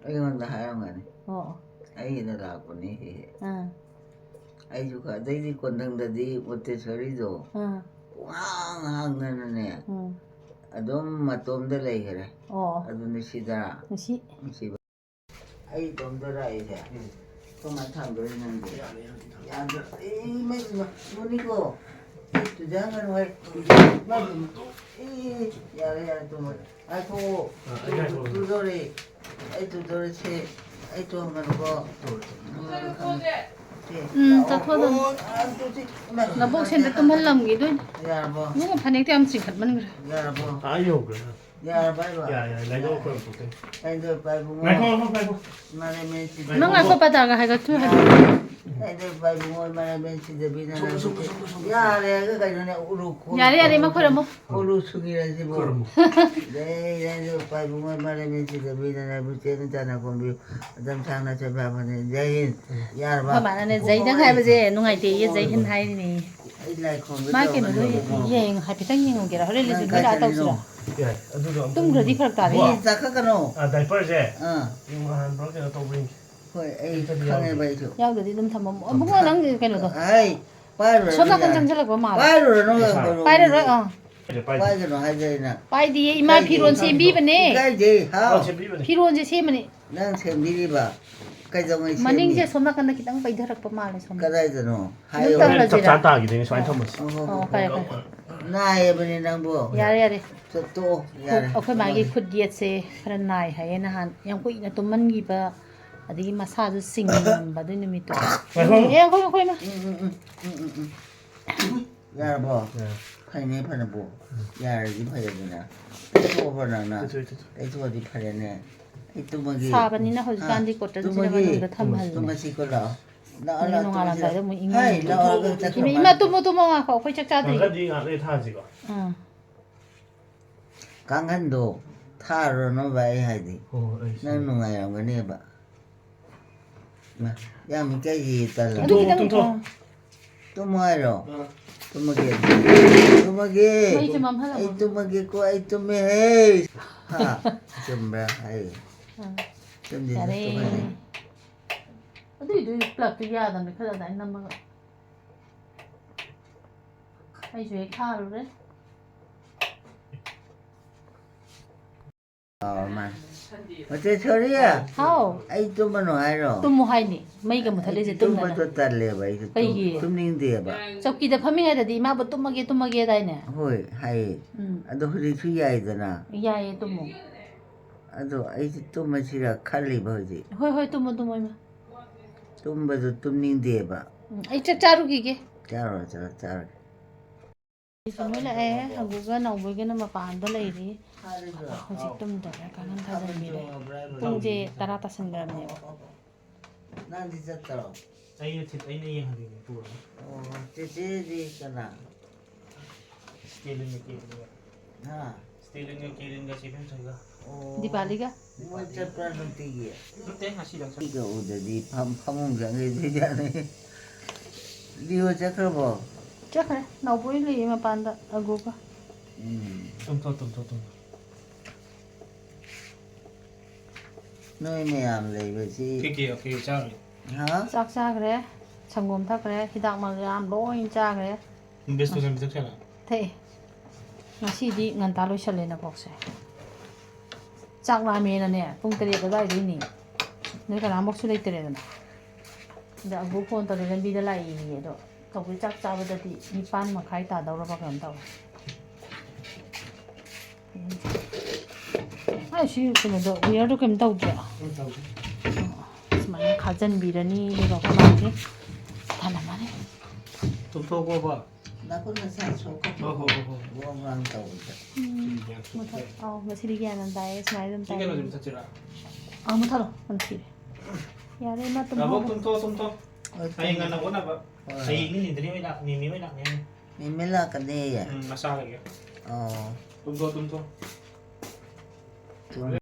아이건다 하양하네 어. 아이는 라고니 응. 아이주가 너희들 꼰당다디 모태소리도 응. 왕하는 응. 아돔 마톰들 레이그래 어. 아돔 시다 무시. 시바 아이 돔들아 이제 그만 탐도리는데 야들 이 매주 뭐니고 주장은 왜 맞아 이 야야 좀 아이고 두돌이 아이 두돌이 세 아이 또 한번 거 짜토도 나복 센데 좀 할람기도 야뭐 누가 파넥 때문에 찍었만 그래. 야뭐 아이요 그래. 야 빨리 와 야야 내가 그걸 볼게. 애들 빨리 뭐 말고. 말에 맨시 뭔가 거바다가 하가 좀 해. 애들 빨리 뭐 말에 맨시 대비나 야 내가 가지고 우르고 야리 막 그래 뭐. 우르숭이라지 뭐 그럼. 네 애들 빨리 뭐 말에 맨시 대비나 부채는 자나 공비 좀 장나 좀 하면 제인 야 거 봐 많아네 자이당 하이버제 농아이데 예 자이힌 하이니. 일라이 공비 마케는 예 하피당 잉오게라 허레레 좀 미라 따우스라. 야 아두도. 좀 그러디 그렇다리. 이 작가가노 아 다이퍼제. 어 이거 한 버게 또 브링. 거의 에이 강해 봐야죠 야우도 좀 담아 뭔가 난 그래도. 아이 빠이로 손나 간장절하고 말. 빠이로 넣어 빠이로 어. 빠이로 하자이나 빠이디에 이마 피론 세비브네. 까지 하오 피론 제 세면이. 난 셈비리 봐 까정의 만행제 손나 간다 기당 빠이더락 말에 손. 까다이드노 하요. 하요 짭짤하게 되는 소리 터무스. 그래 그래. 나의 분이 낭보 야래. 또 야래 ꯑꯩꯈꯣꯏ ꯃꯥꯒꯤ ꯈꯨꯠ ꯌꯦꯠꯁꯦ ꯈꯔ ꯅꯥꯏ ꯍꯥꯏꯌꯦ ꯅꯍꯥꯟ ꯌꯥꯝ ꯀꯨꯏꯅ ꯇꯨꯝꯃꯟꯈꯤꯕ ꯑꯗꯒꯤ ꯃꯁꯥꯁꯨ ꯁꯤꯡꯉꯝꯕ ꯑꯗꯨꯏ ꯅꯨꯃꯤꯠꯇꯣ ꯑꯩꯈꯣꯏ ꯃꯥ 야보 파이네 파나보 야르지 파야구나 또 보나나 이쪽이 파래네 이쪽이 사바니나 허지간디 꽃도 지나가는 탐할래 똥같이 걸어 나 농아라가도 뭐 하이 잉어 나와가 이마 또뭐 아까 어코이 짝짜들이 강가디 안에 타지고. 응 강한도 타로는 와이 하디 알겠어. 난 농아야 거네 봐 야 미까지 달라 아도 기당 또 뭐하러 또 먹게 또 먹게 뭐 이제 맘 하려고 아이 또 먹겠고 아이 또 매. 좀 봐. 아이. 좀 이제 또 야래 가네. 어디 플락도 야다며 그러다 있나 뭐 아이 저기 카로 그래 만. 어째 소리야? 하오 아이 또 뭐노 하러? 또 뭐 하이니 마이가 못 할래지 또 또 뭐나 뭐또 달래 봐. 이거 아이기. 좀 닝대 봐. 저기다 파밍해야지 이마부 뚜먹이 다이네 호이 하이. 아도 허리 휘야이더나. 야예 또뭐 아도 아이 또 뭐지라 칼리 버지. 호이 또뭐 이마 또 뭐도 좀 닝대 봐. 이 짝짜루기게 짜로. ꯁꯨꯝ ꯂꯥꯛꯑꯦ ꯑꯗꯨꯒ ꯅꯧꯕꯒꯤꯅ ꯃꯄꯥꯟꯗ ꯂꯩꯔꯤ ꯍꯥꯏꯔꯤꯕ꯭ꯔꯣ ꯍꯧꯖꯤꯛ ꯇꯨꯝꯗꯔꯦ ꯀꯥꯡꯈꯟ ꯊꯥꯖꯟꯕꯤꯔꯦ ꯊꯥꯕꯜ ꯄꯨꯡꯁꯦ 10 ꯇꯥꯁꯟꯈ꯭ꯔꯕꯅꯦꯕ ꯅꯪꯗꯤ ꯆꯠꯇꯔꯣ ꯑꯩꯅ ꯌꯦꯡꯍꯜꯂꯤꯅꯦ ꯄꯨꯔꯒ ꯑꯣ ꯆꯦꯆꯦꯗꯤ ꯀꯅꯥ ꯁ꯭ꯇꯦꯂꯤꯟꯒ ꯀꯦꯂꯤꯟꯒ ꯍꯥ ꯁ꯭ꯇꯦꯂꯤꯟꯒ ꯀꯦꯂꯤꯟꯒ ꯆꯦꯐꯦꯝ ꯁꯣꯏꯒ ꯑꯣ ꯗꯤꯄꯥꯂꯤꯒ ꯃꯣꯏ ꯆꯠꯄ꯭ꯔꯥ ꯅꯨꯡꯇꯤꯒꯤ ꯅꯠꯇꯦ ꯉꯁꯤꯗꯪ ꯆꯠ ꯁꯤꯒ ꯎꯗꯗꯤ ꯐꯃꯨꯡ ꯆꯪꯈꯤꯗꯣꯏꯖꯥꯠꯅꯤ ꯂꯤꯑꯣ ꯆꯠꯈ꯭ꯔꯕꯣ ꯆꯠꯈ꯭ꯔꯦ ꯅꯥꯎꯕꯣꯏ ꯂꯩꯌꯦ ꯃꯄꯥꯟꯗ ꯑꯒꯨꯒ ꯇꯨꯝꯊꯣ ꯅꯣꯏ ꯃꯌꯥꯝ ꯂꯩꯕꯁꯤ ꯀꯩꯀꯩ ꯆꯥꯔꯤ ꯍꯥ ꯆꯥꯛ ꯆꯥꯈ꯭ꯔꯦ ꯁꯪꯒꯣꯝ ꯊꯛꯈ꯭ꯔꯦ ꯍꯤꯗꯥꯛ ꯃꯌꯥꯝ ꯂꯣꯏ ꯆꯥꯈ꯭ꯔꯦ ꯕꯦꯁꯇꯣꯖꯟ ꯄꯤꯊꯛꯁꯦꯅ ꯊꯛꯑꯦ ꯉꯁꯤꯗꯤ ꯉꯟꯇꯥ ꯂꯣꯏꯁꯜꯂꯦꯅ ꯀꯣꯛꯁꯦ ꯆꯥꯛ ꯂꯥꯝꯃꯦꯅꯅꯦ ꯄꯨꯡ 3 ꯑꯗꯨꯋꯥꯏꯗꯩꯅꯤ ꯅꯣꯏ ꯀꯅꯥꯃꯨꯛꯁꯨ ꯂꯩꯇ꯭ꯔꯦꯗꯅ ꯑꯗ ꯑꯕꯨ ꯐꯣꯟ ꯇꯧꯔꯦ ꯂꯝꯕꯤꯗ ꯂꯥꯛꯏꯌꯦ ꯑꯗꯣ ꯇꯧꯕꯤ ꯆꯥꯛ ꯆꯥꯕꯗꯗꯤ 9:30 ꯇꯥꯗꯧꯔꯕ ꯀꯩꯅꯣꯝ ꯇꯧꯋꯦ ꯁꯤ ꯀꯩꯅꯣꯗꯣ ꯋꯤꯌꯔꯗꯣ ꯀꯩꯝ ꯇꯧꯗ꯭ꯔꯦ ꯁꯨꯃꯥꯏꯅ ꯈꯥꯖꯟꯕꯤꯔꯅꯤ ꯑꯗꯨꯒ ꯑꯩꯈꯣꯏ ꯃꯥꯁꯦ ꯊꯜꯂꯝꯃꯅꯤ ꯇꯨꯝꯊꯣꯛꯑꯣꯕ ꯅꯈꯨꯠ ꯅꯁꯥ ꯁꯣꯛꯀꯠꯄ ꯋꯥ ꯇꯧꯕꯗ ꯃꯊꯛ ꯉꯁꯤꯗꯤ ꯒ꯭ꯌꯥꯟ ꯌꯥꯝ ꯇꯥꯏꯌꯦ ꯁꯨꯃꯥꯏꯅ ꯑꯗꯨꯝ ꯁꯤ ꯇꯥꯏꯌꯦ ꯀꯩꯅꯣꯁꯤ ꯃꯨꯊꯠꯁꯤꯔꯥ ꯃꯨꯊꯠꯂꯣ ꯅꯝꯊꯤꯔꯦ ꯌꯥꯔꯦ ꯏꯃꯥ ꯑꯕꯣꯛ ꯇꯨꯝꯍꯧꯔꯣ ꯇꯨꯝꯊꯣꯛ ꯍꯌꯦꯡ ꯉꯟꯅ ꯍꯣꯠꯅꯕ ꯍꯌꯦꯡꯅꯤ ꯅꯤꯗ꯭ꯔꯤ ꯍꯣꯏ ꯂꯥꯛ ꯃꯤꯃꯤ ꯍꯣꯏ ꯂꯥꯛꯅꯤ ꯍꯥꯏꯅꯤ ꯃꯤꯃꯤ ꯂꯥꯛꯀꯅꯤꯌꯦ ꯃꯆꯥ ꯂꯩꯒꯦ ꯑꯣ ꯇꯨꯝꯊꯣꯛ